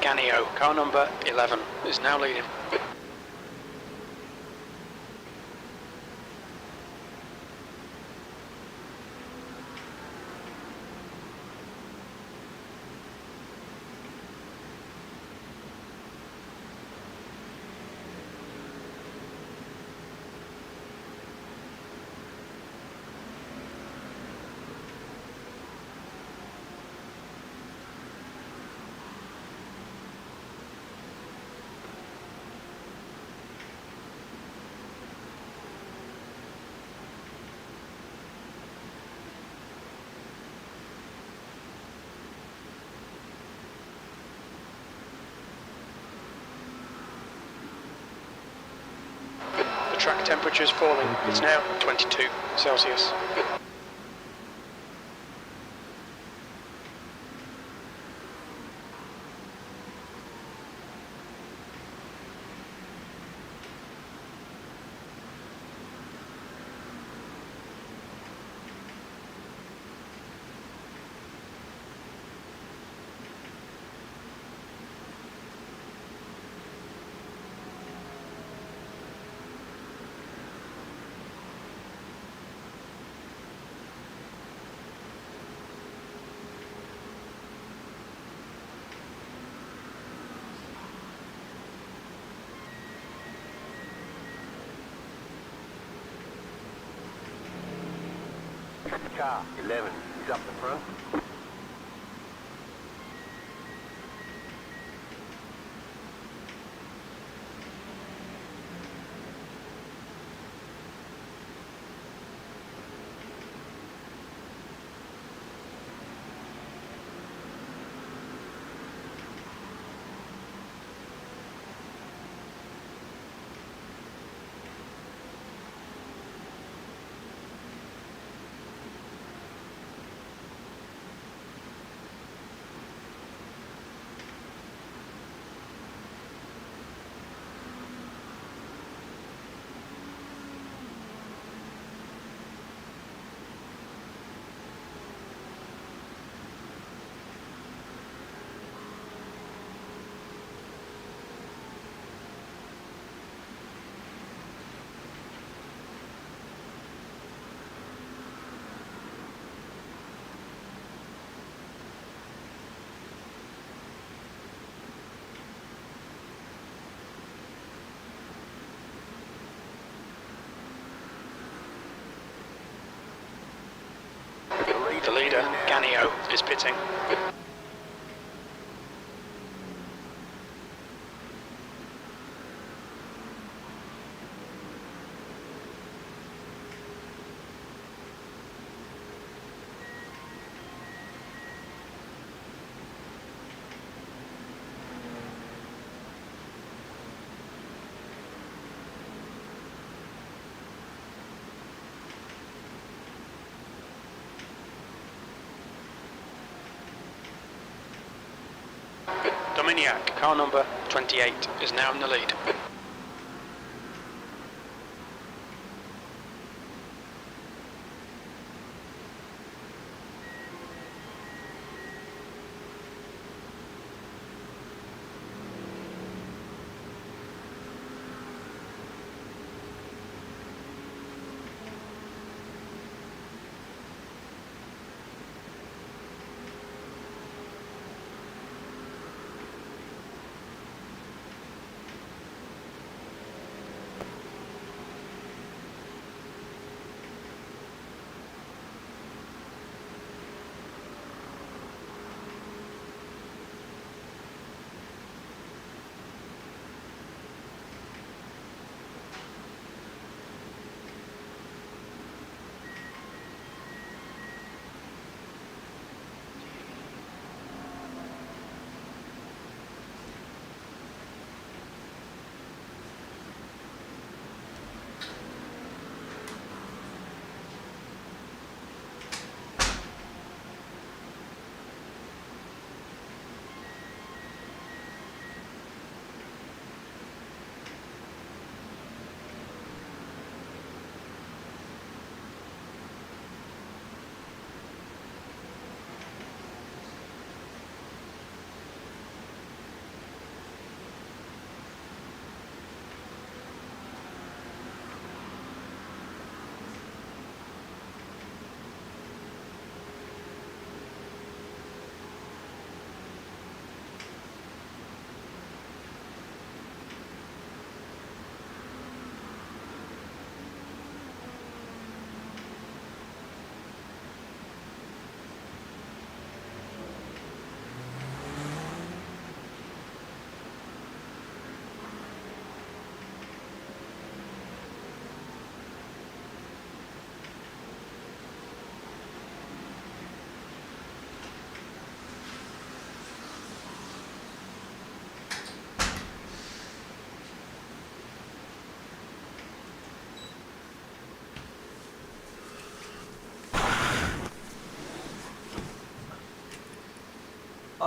Ganio, car number 11, is now leading. The track temperature is falling. It's now 22 Celsius. Car 11 is up the front. The leader, Ganio, is pitting. Dominiac, car number 28, is now in the lead.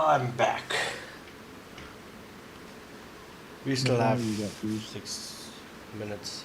I'm back. We still What time have you got, dude? 6 minutes.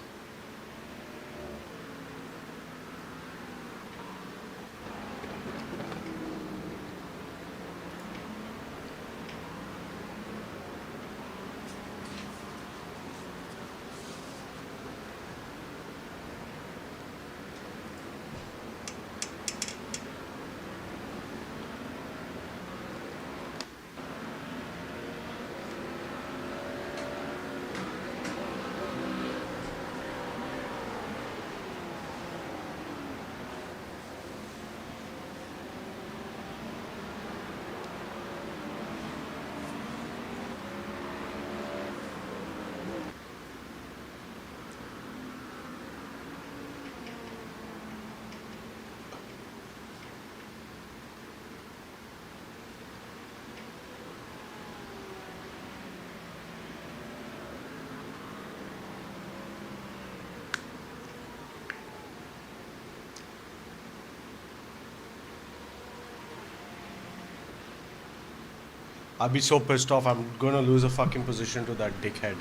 I'll be so pissed off. I'm gonna lose a fucking position to that dickhead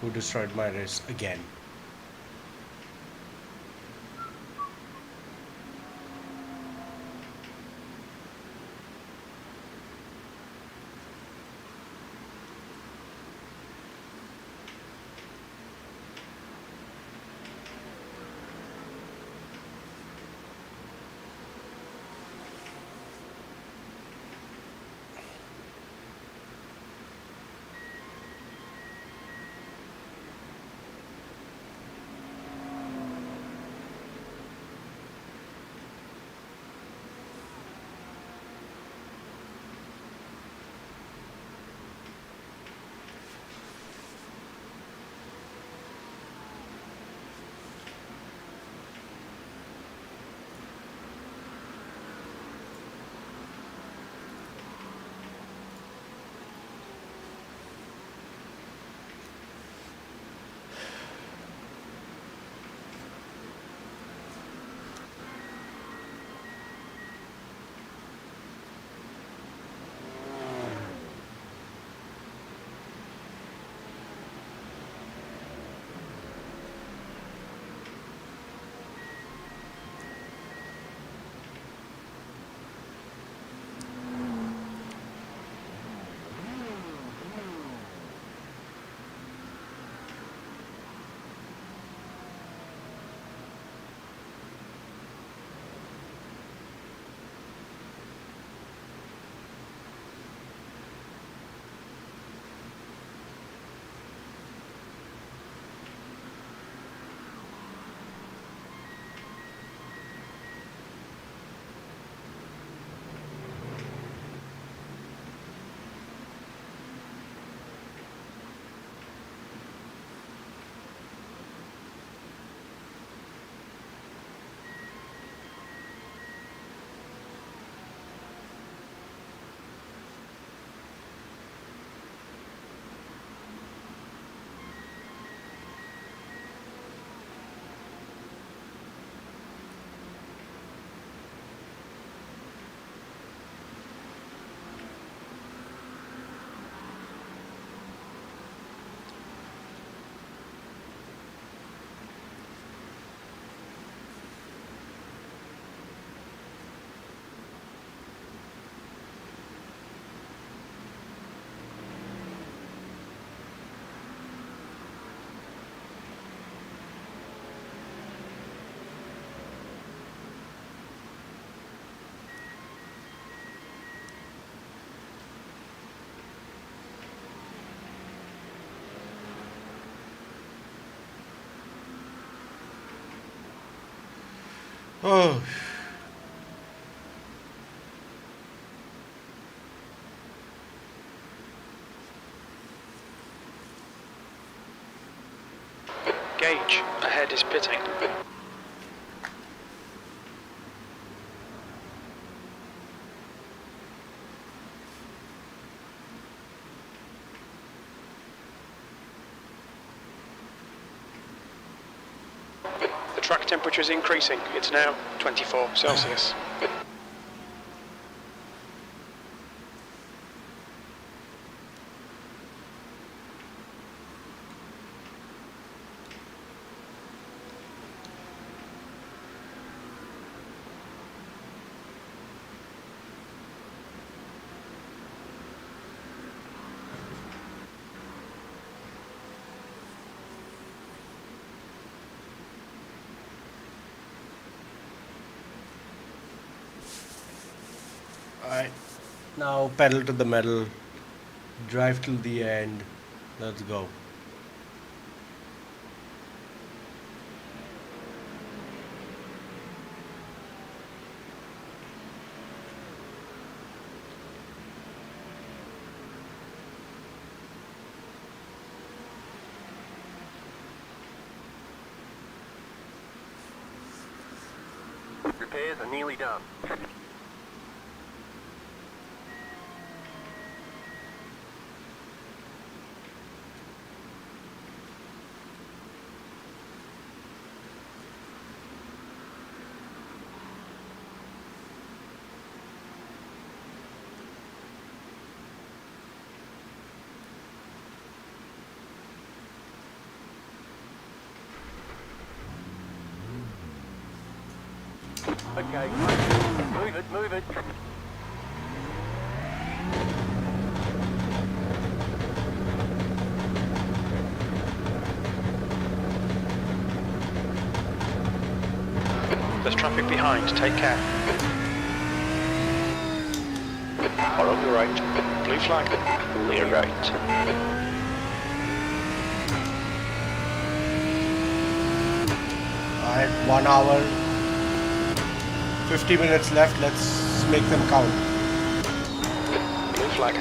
who destroyed my race again. Oh. Gage, ahead is pitting. The track temperature is increasing. It's now 24 Celsius. Alright, now pedal to the metal, drive till the end, let's go. Repairs are nearly done. Okay, move it, move it. There's traffic behind, take care. Are on your right. Blue flag. Clear right. Alright, 1 hour, 50 minutes left, let's make them count. Blue flag.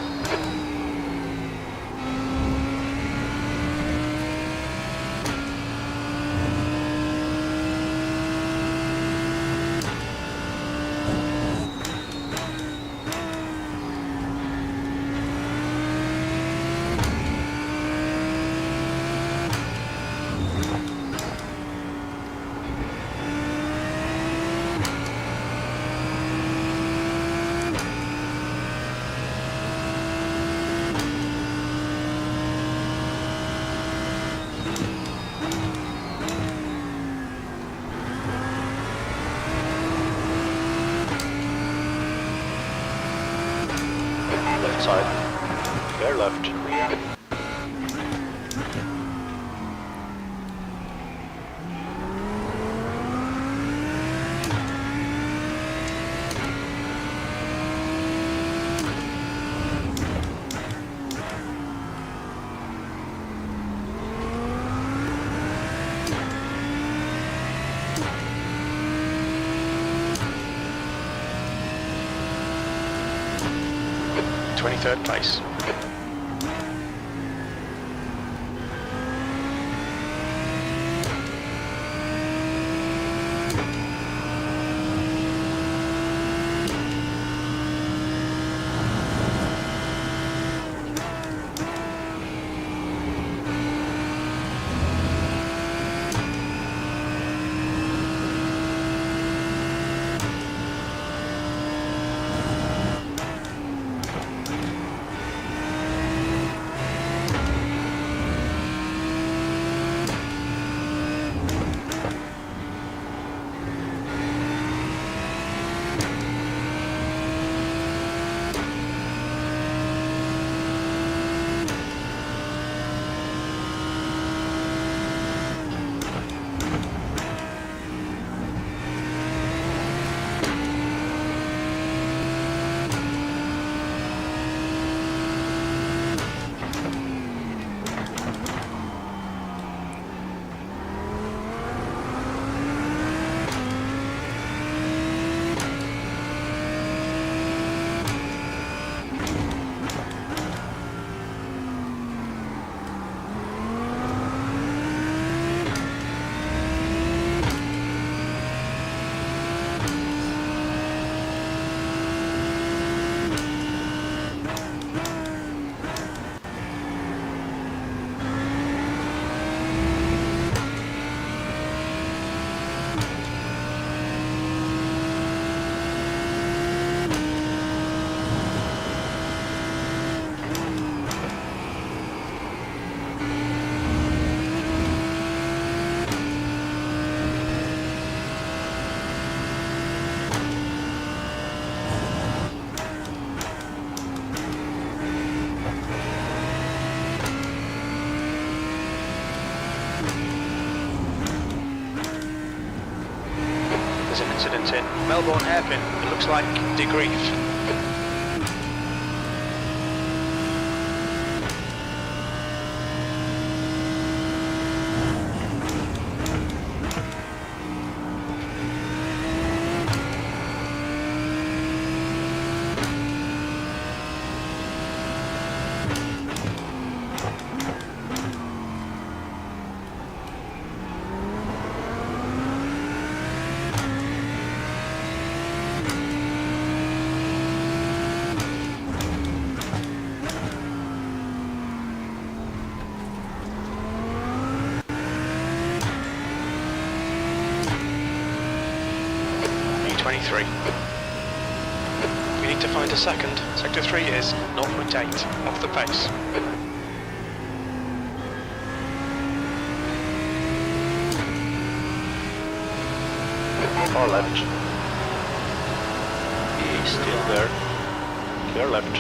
Left side. Clear left. Clear. 23rd place. There's an incident in Melbourne Hairpin. It looks like debrief. 323. We need to find a second. Sector 3 is 0.8 off the pace. Far left. He's still there. Clear left.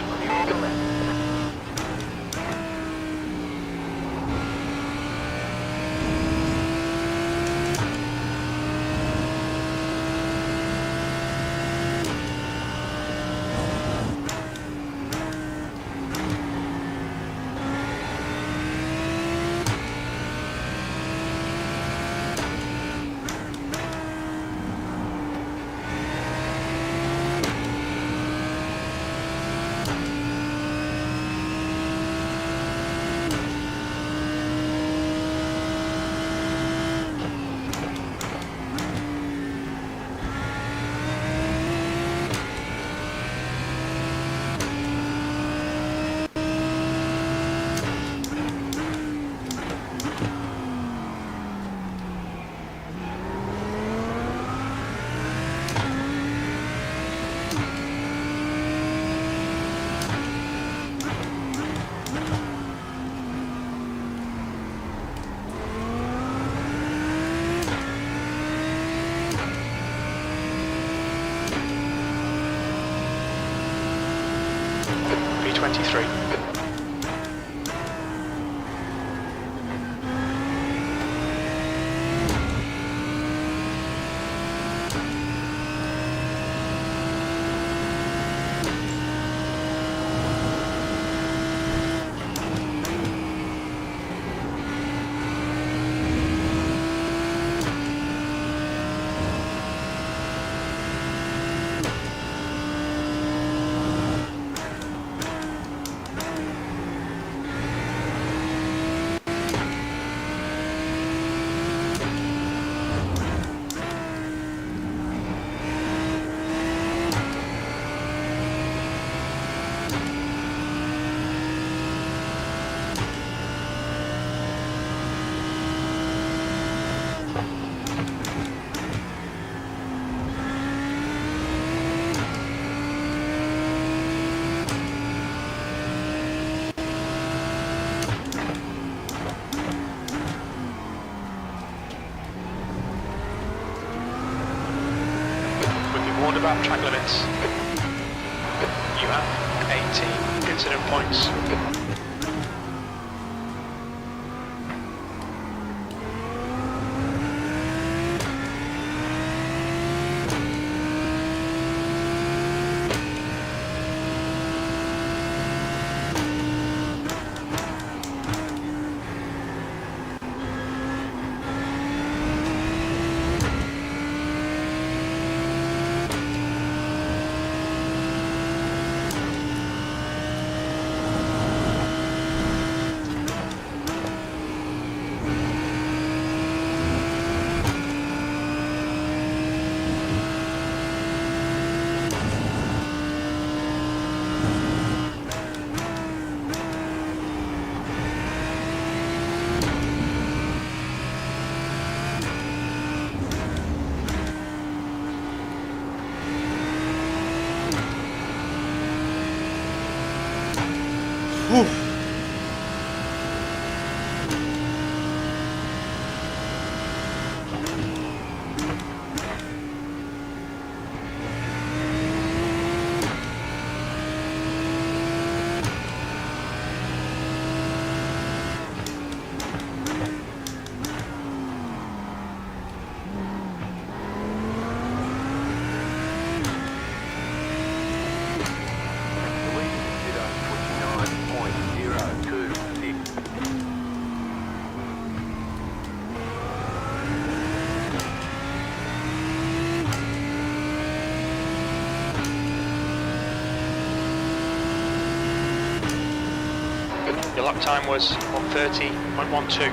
B23. Warned about track limits. You have 18 incident points. Your lap time was 1:30.12.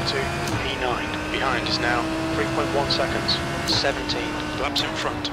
to P9. Behind is now 3.1 seconds. 17 laps in front.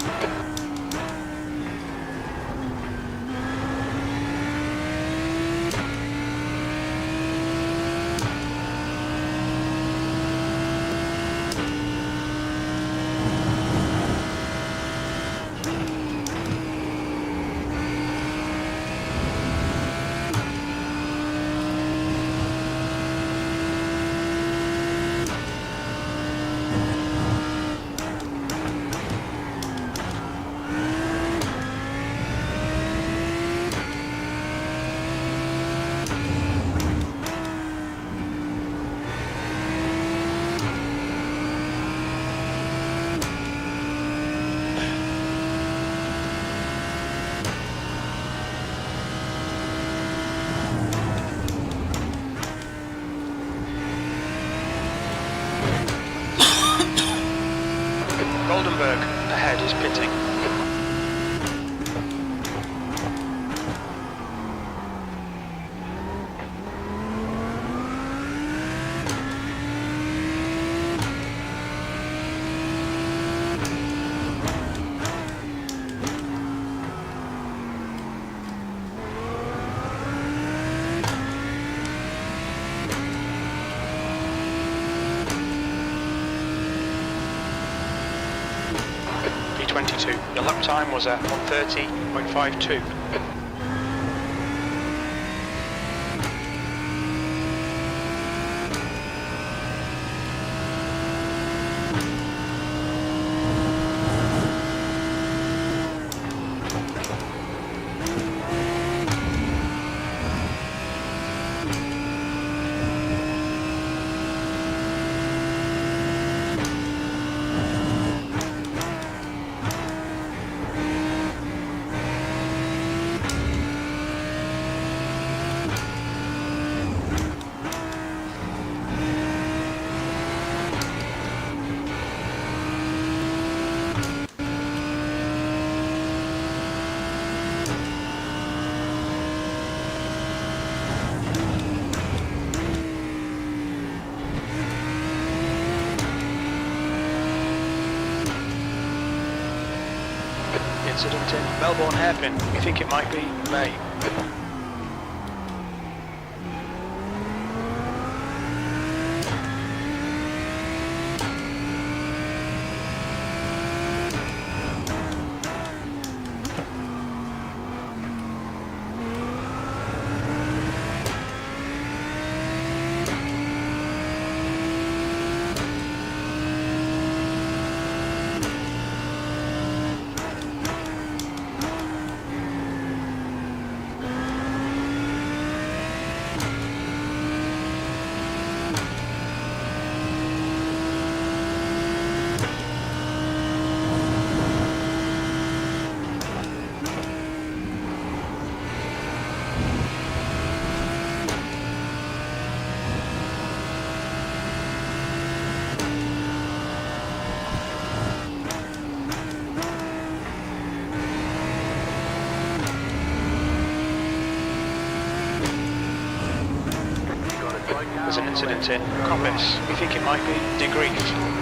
Goldenberg ahead is pitting. P22. Your lap time was at 1:30.52. Incident in Melbourne hairpin. We think it might be May. There's an incident in Compass. We think it might be debrief.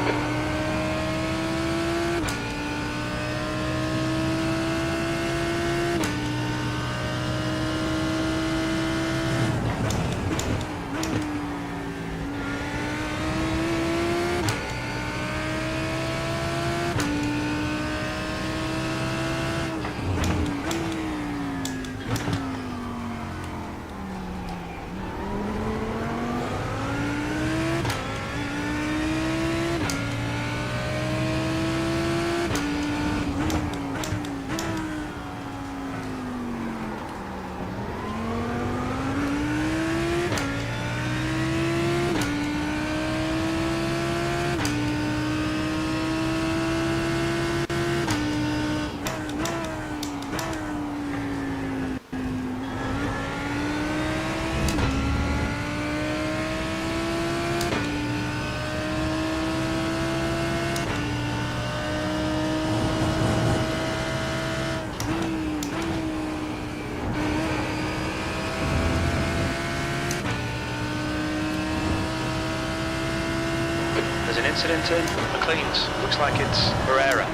incident in McLean's. Looks like it's Herrera.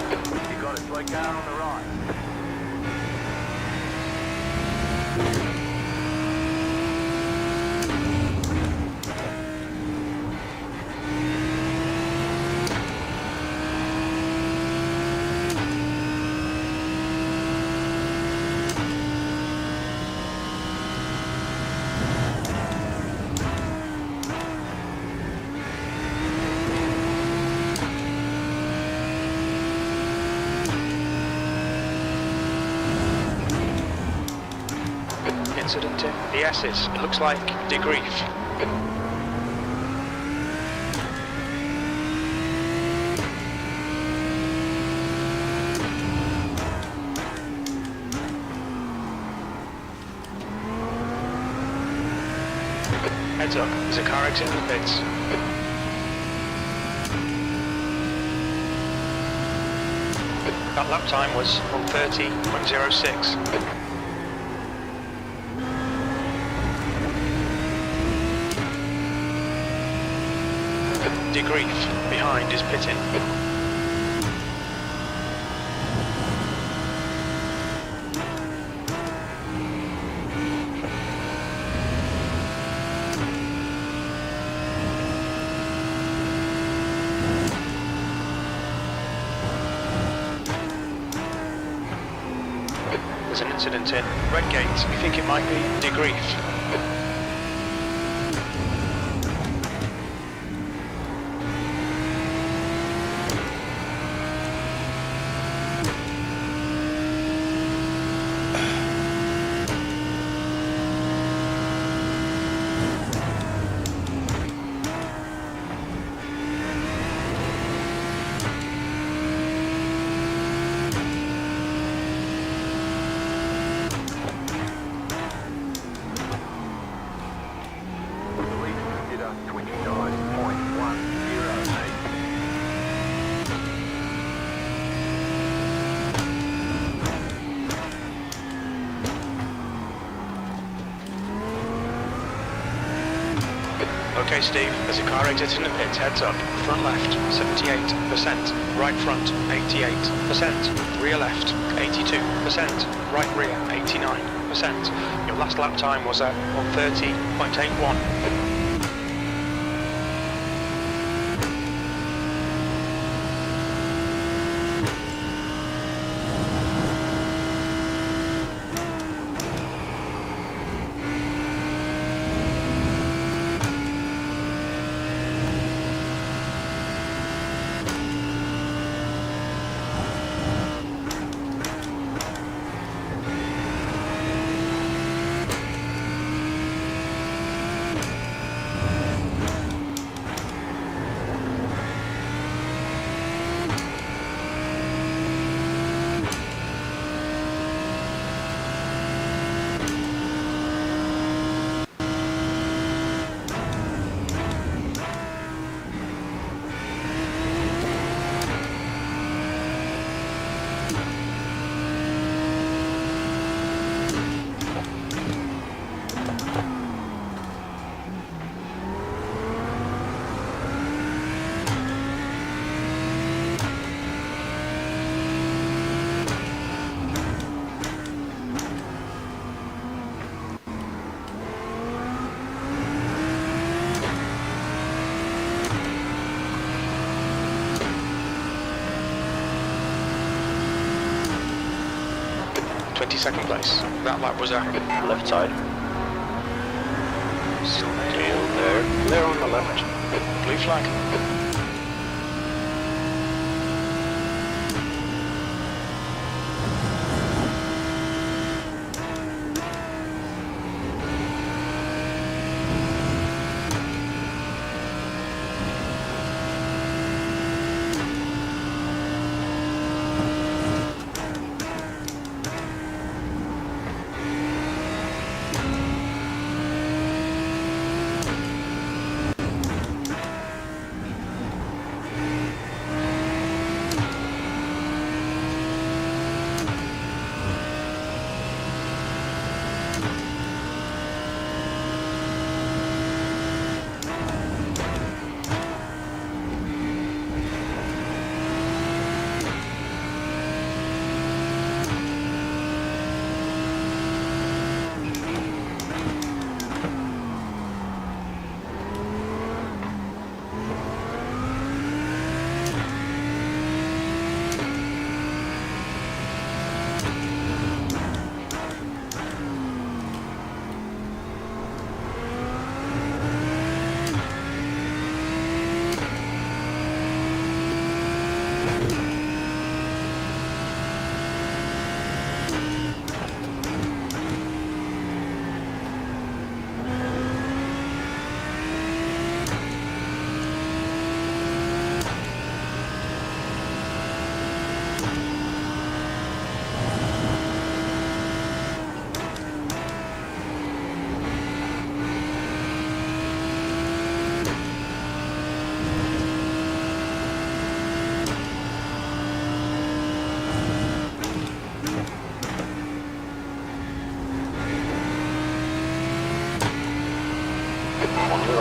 You got it, slow car on the right. Incident in the S's. It looks like debrief. Heads up, there's a car exiting the pits. That lap time was 1:30.06. Debrief behind is pitting. There's an incident in Redgate. We think it might be debrief. Okay, Steve, there's a car exiting the pits, heads up. Front left, 78%. Right front, 88%. Rear left, 82%. Right rear, 89%. Your last lap time was at 1:30.81. Second place. That lap was at Left side. Still there. Clear on the left. blue flag.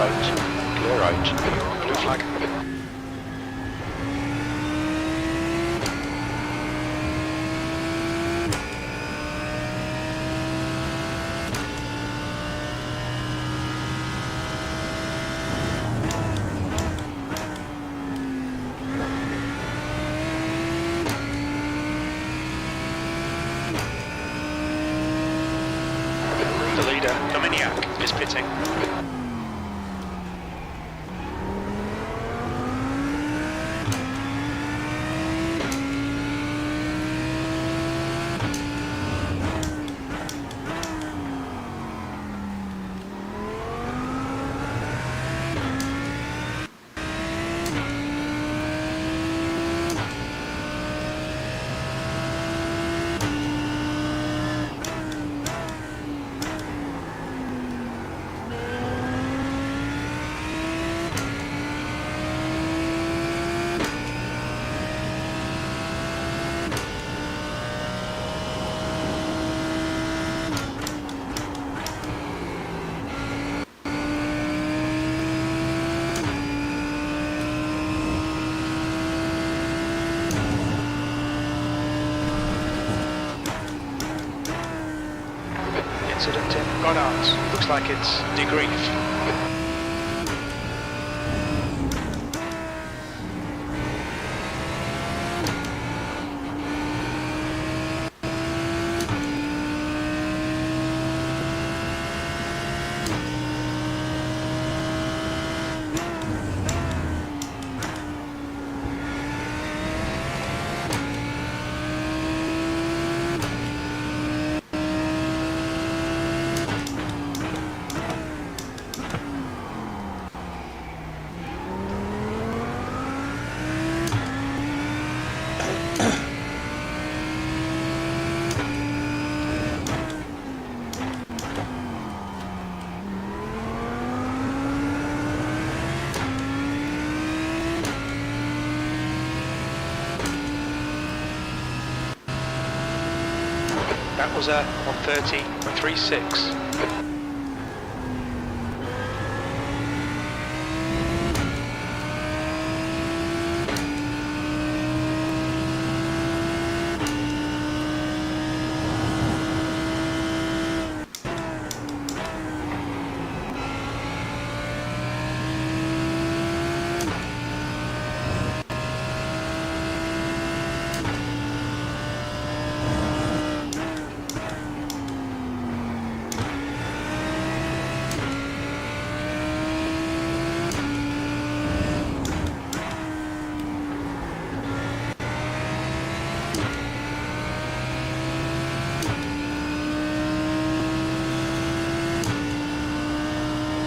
right. Clear right. Blue flag. The leader, Dominiak, is pitting. Incident in Goddard. Looks like it's debrief. That was a 130.36.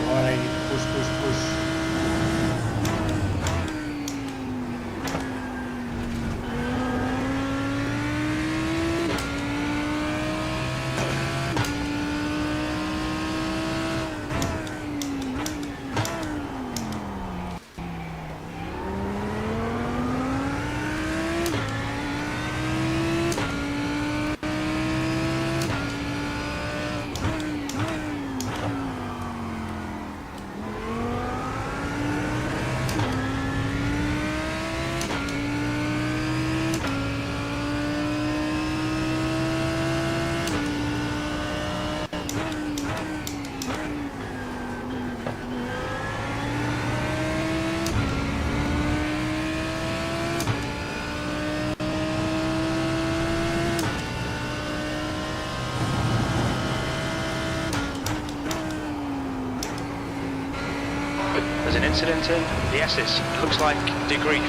Alright, push. There's an incident in the Essex. Looks like debrief.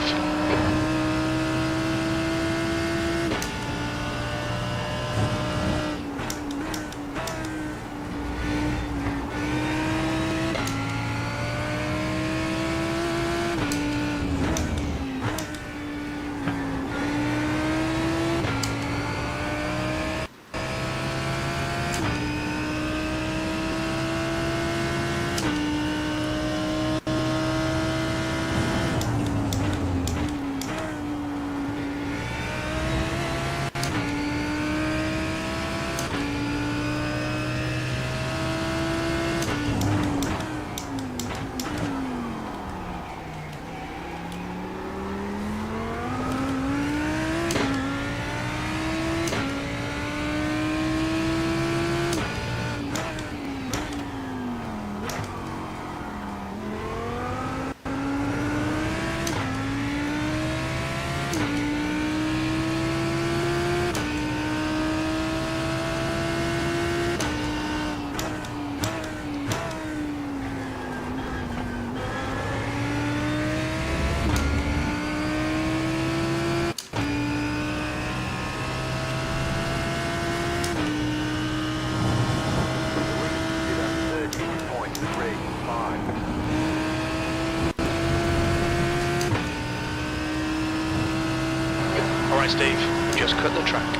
right, Steve. Just cut the track.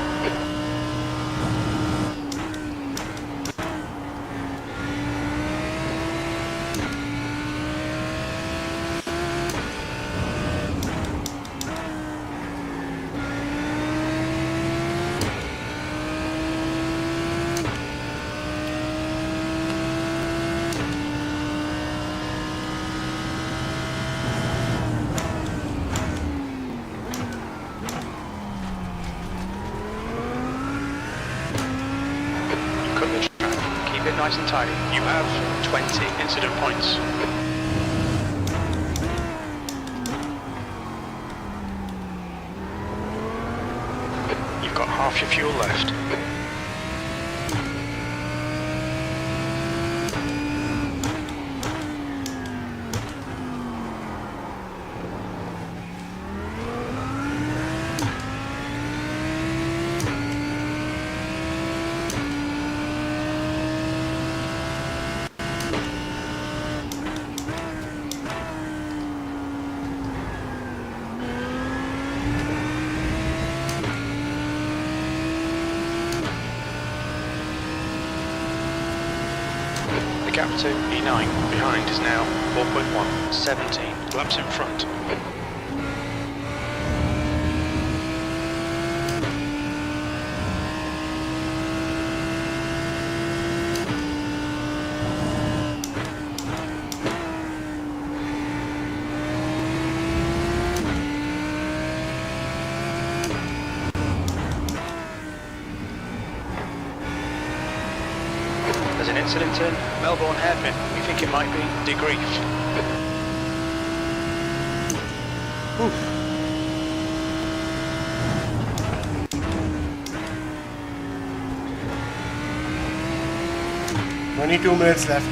Cut the track. Keep it nice and tidy. You have 20 incident points. You've got half your fuel left. The gap to E9 behind is now 4.1, 17 laps in front. There's an incident in Melbourne hairpin. We think it might be debrief. Oof. 22 minutes left.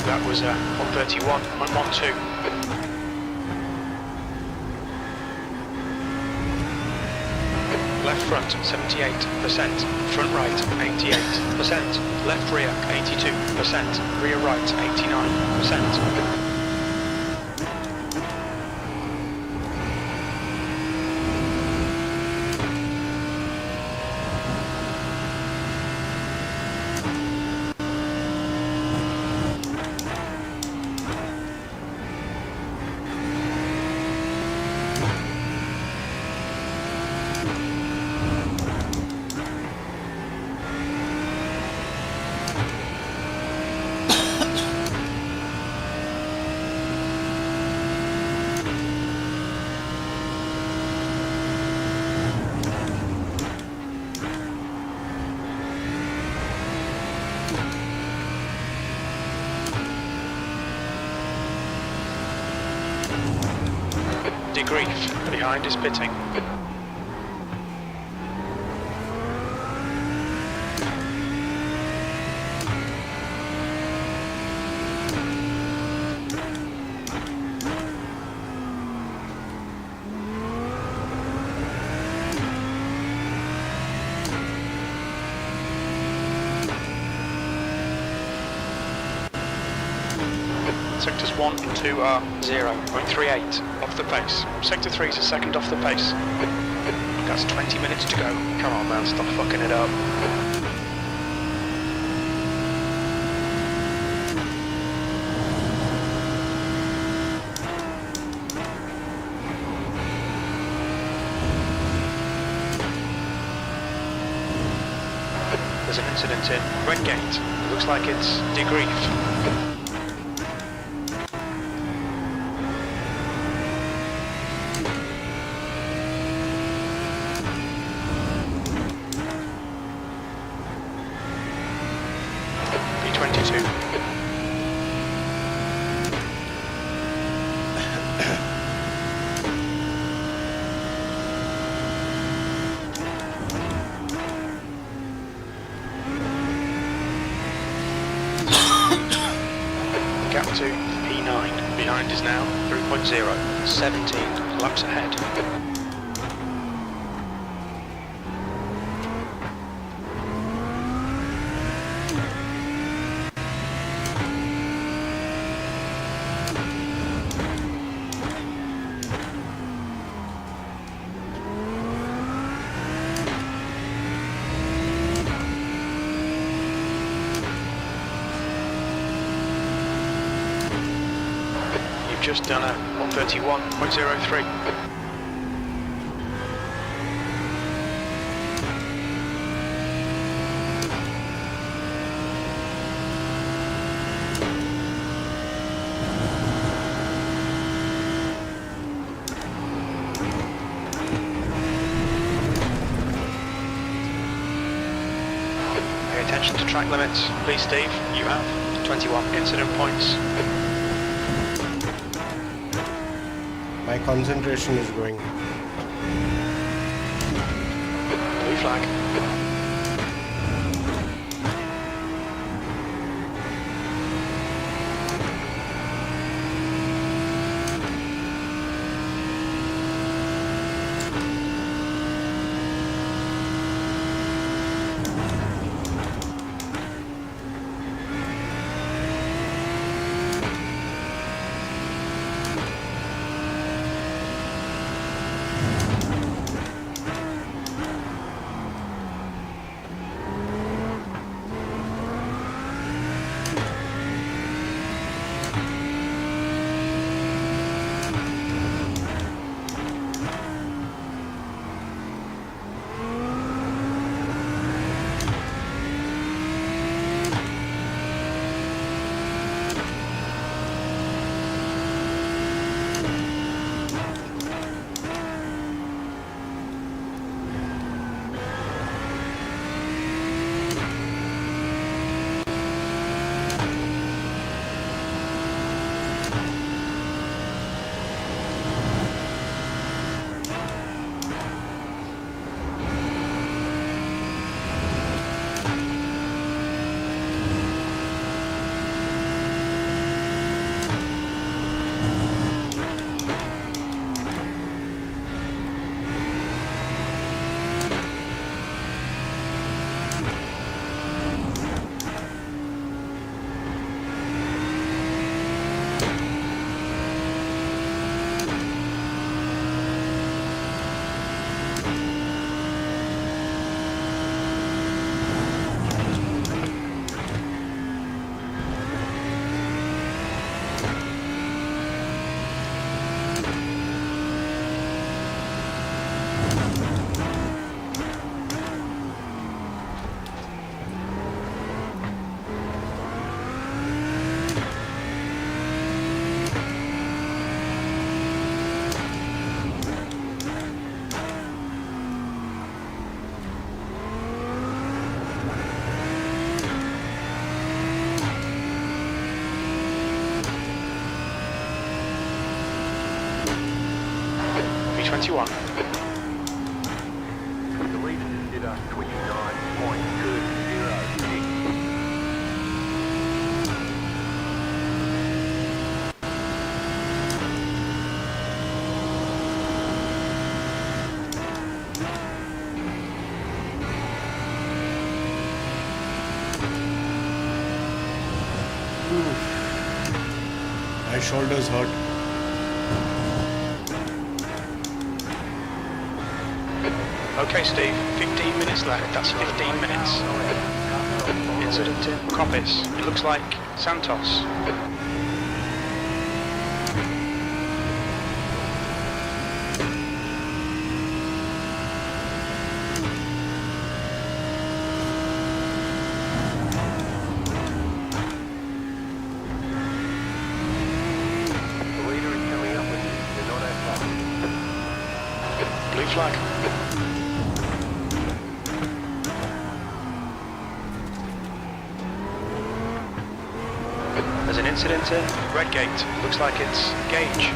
That was 131.12. Left front 78%, front right 88%, left rear 82%, rear right 89%. Debrief. Behind is pitting. Sectors 1 and 2 are 0.38 off the pace. Sector 3 is a second off the pace. That's 20 minutes to go. Come on, man, stop fucking it up. There's an incident in Redgate. It looks like it's debrief. to P9. Behind is now 3.0. 17 laps ahead. Just done a 131.03. Pay attention to track limits. Please, Steve, you have 21 incident points. My concentration is going. Blue flag. V21. The leader just did a 29.206. My shoulders hurt. Okay, Steve, 15 minutes left. That's 15 minutes. Incident in Coppis. It looks like Santos. The leader is coming up with you. They're not that far. Blue flag. There's an incident in Redgate. Looks like it's Gage.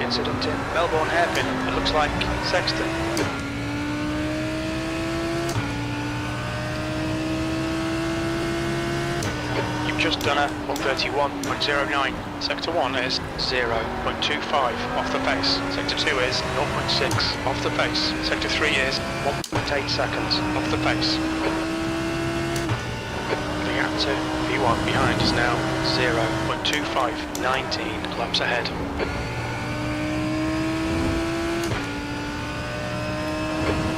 Incident in Melbourne Hairpin. It looks like Sexton. just done a 131.09. Sector 1 is 0.25 off the pace. Sector 2 is 0.6 off the pace. Sector 3 is 1.8 seconds off the pace. The gap to V1 behind is now 0.25, 19 laps ahead.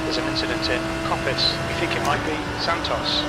There's an incident in Coppice. We think it might be Santos.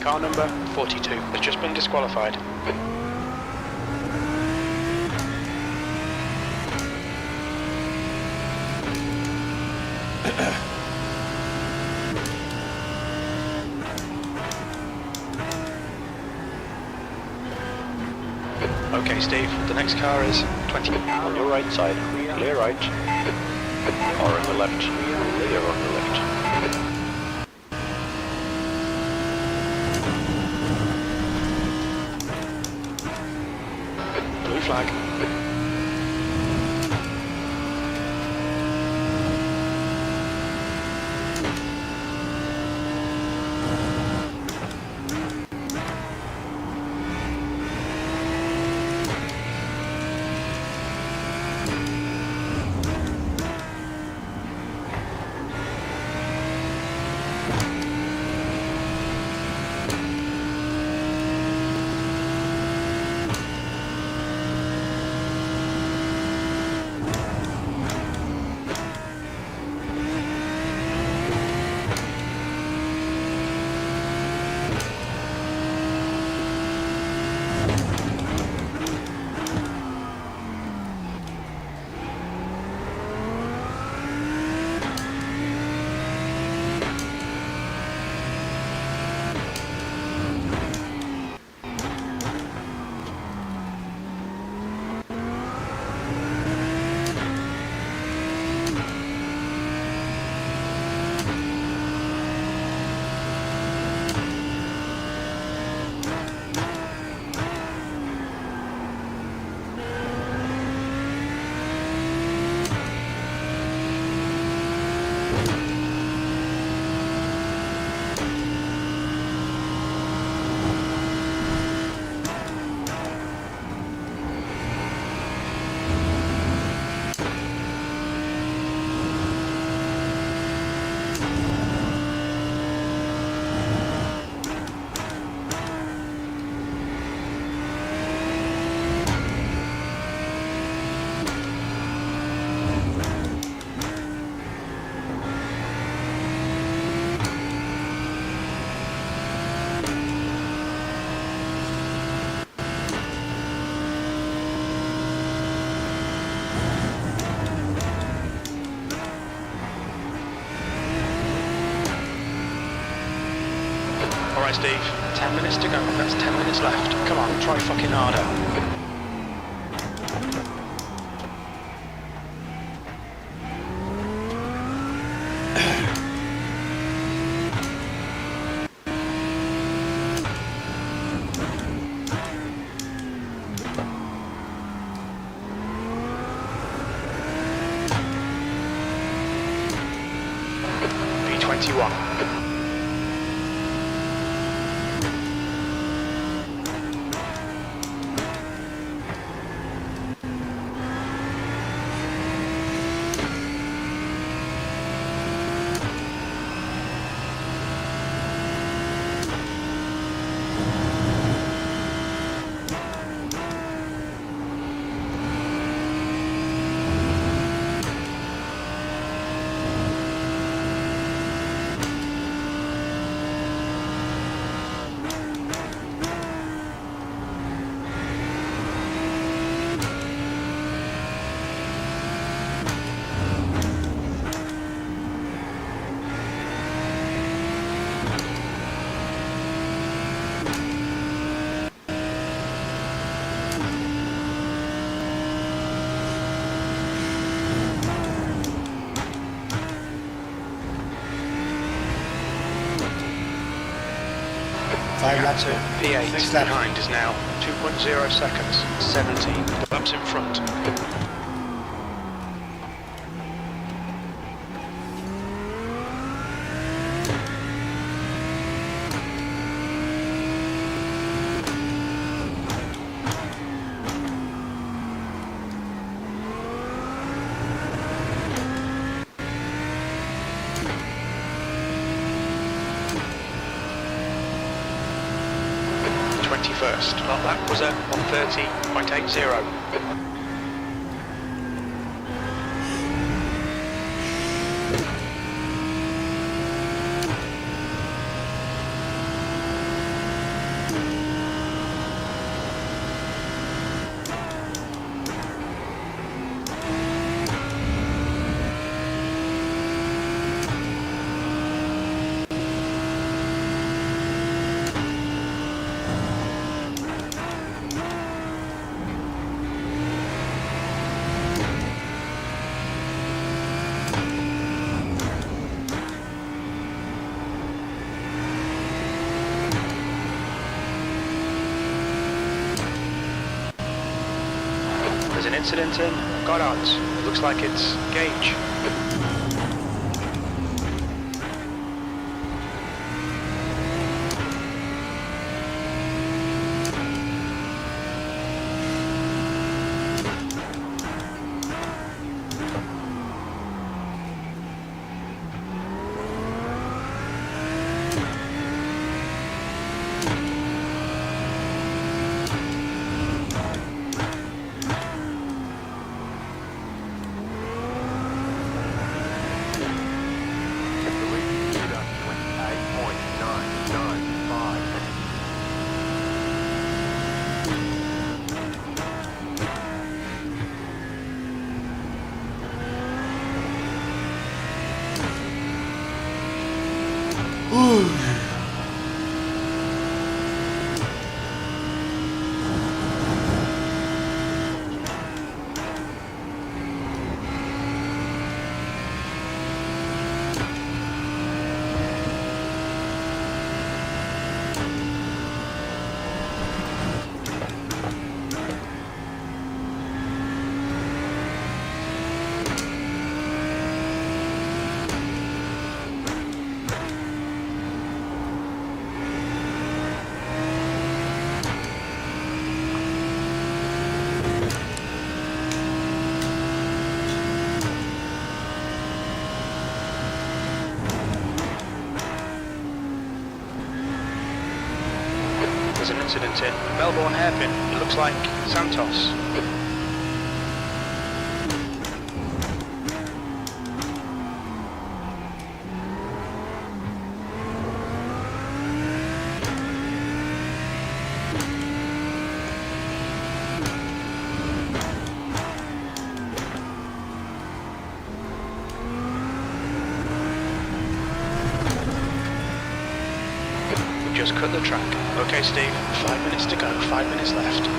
Car number 42 has just been disqualified. Okay, Steve, the next car is 20. On your right side, clear right. Or on the left, clear on the left. Blue flag. Alright, Steve, 10 minutes to go. That's 10 minutes left. Come on, try fucking harder. V21. 5 laps. To P8 6 laps. behind is now 2.0 seconds, 17 laps in front. First. Well, that was at 130.80. There's an incident in Goddard's. It looks like it's Gage. There's an incident in Melbourne hairpin. It looks like Santos. Just cut the track. Okay, Steve, 5 minutes to go, 5 minutes left.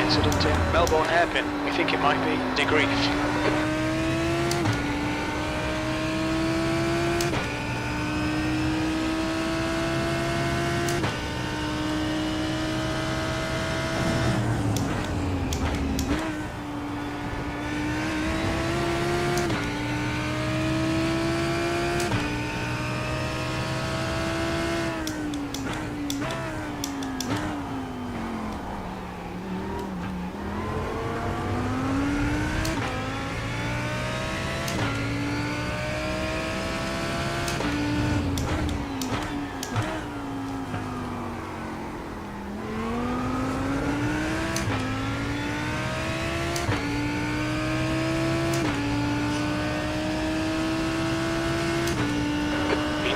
Incident in Melbourne hairpin. We think it might be debrief.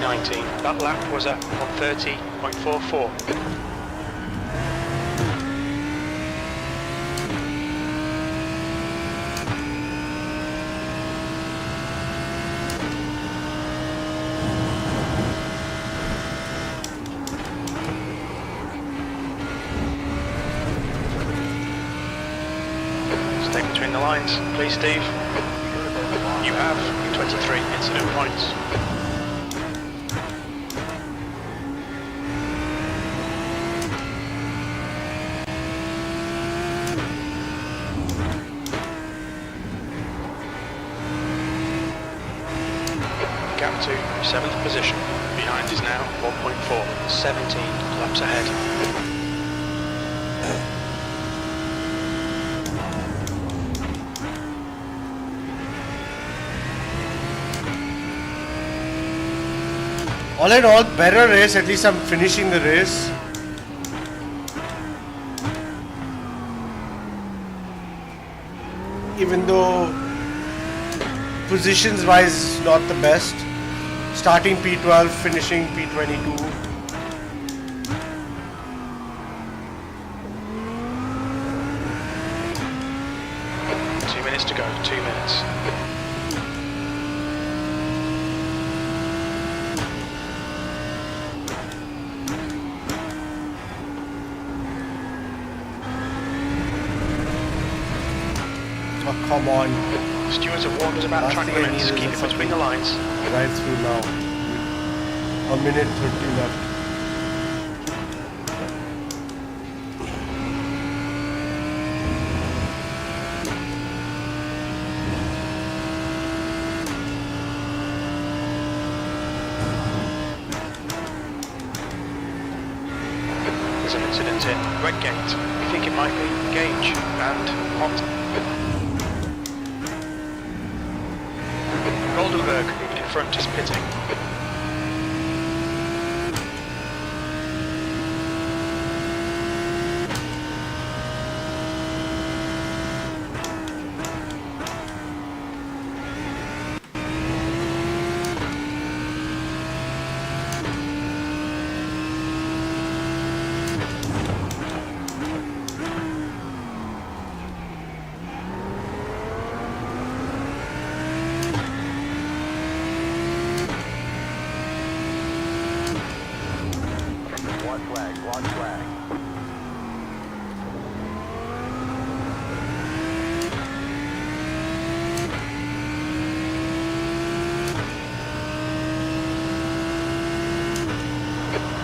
P19. That lap was a 130.44. Stay between the lines, please, Steve. You have 23 incident points. Gap to 7th position. Behind is now 1.4. 17 laps ahead. All in all, better race. At least I'm finishing the race. Even though positions wise not the best. Starting P12, finishing P22. To go, 2 minutes. Oh, come on. Stewards have warned us about track limits. Keep it between the lines. Right through now. A minute 30 left. There's an incident in Redgate. We think it might be Gage and Hot. Goldenberg in front is pitting. White flag.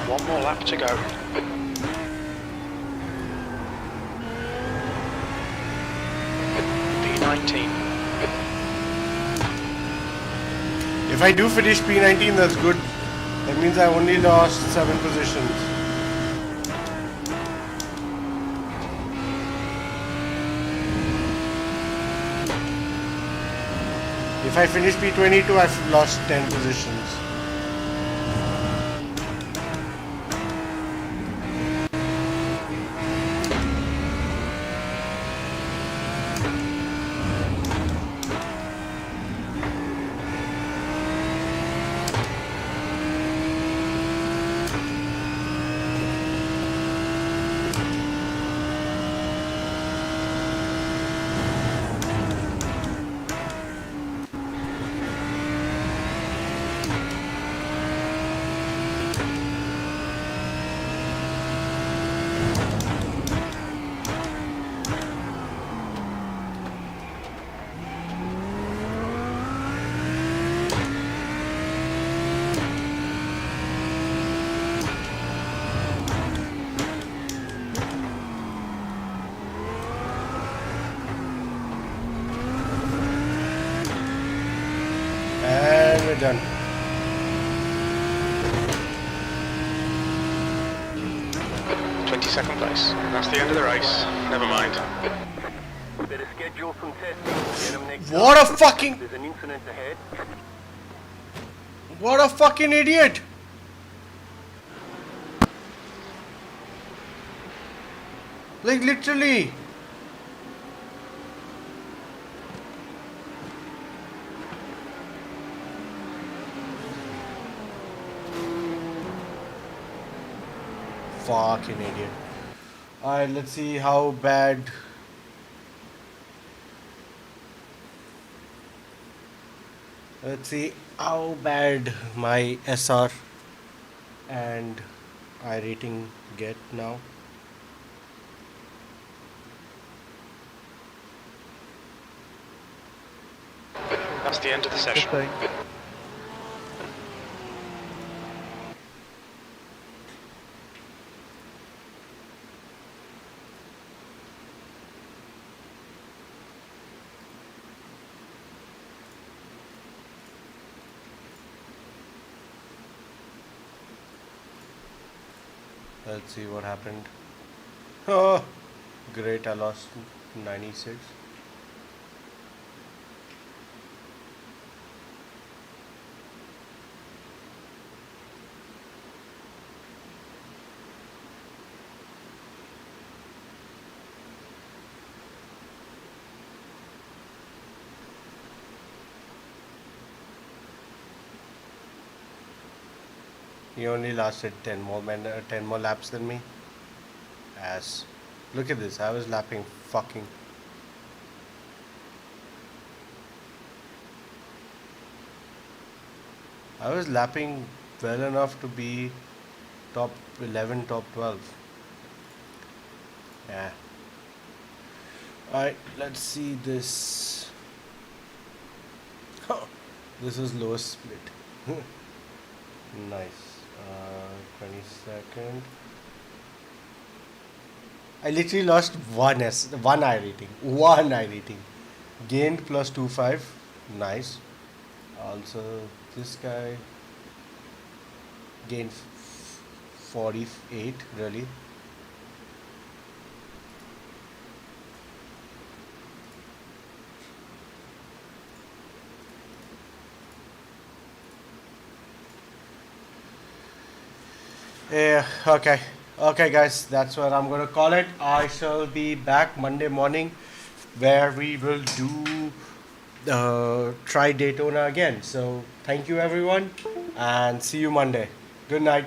One more lap to go. P19. If I do finish P19, that's good. That means I only lost 7 positions. If I finish P22, I've lost 10 positions. And we're done. Second place. That's the end of the race. Never mind. Better schedule some tests. Get them next What a time. fucking... There's an incident ahead. What a fucking idiot! Like literally. fucking idiot. Alright, let's see how bad. Let's see how bad my SR and I rating get now. That's the end of the session. Good thing. Let's see what happened. Oh, great, I lost 96. He only lasted 10 more laps than me. Ass. Look at this. I was lapping fucking. I was lapping well enough to be top 11, top 12. Yeah. Alright, let's see this. This is lowest split. Nice. 22nd. I literally lost one I rating. One I rating. Gained plus 2.5. Nice. Also, this guy gained 48. Really. Yeah, okay. Okay, guys, that's what I'm gonna call it. I shall be back Monday morning where we will do try Daytona again. So, thank you everyone and see you Monday. Good night.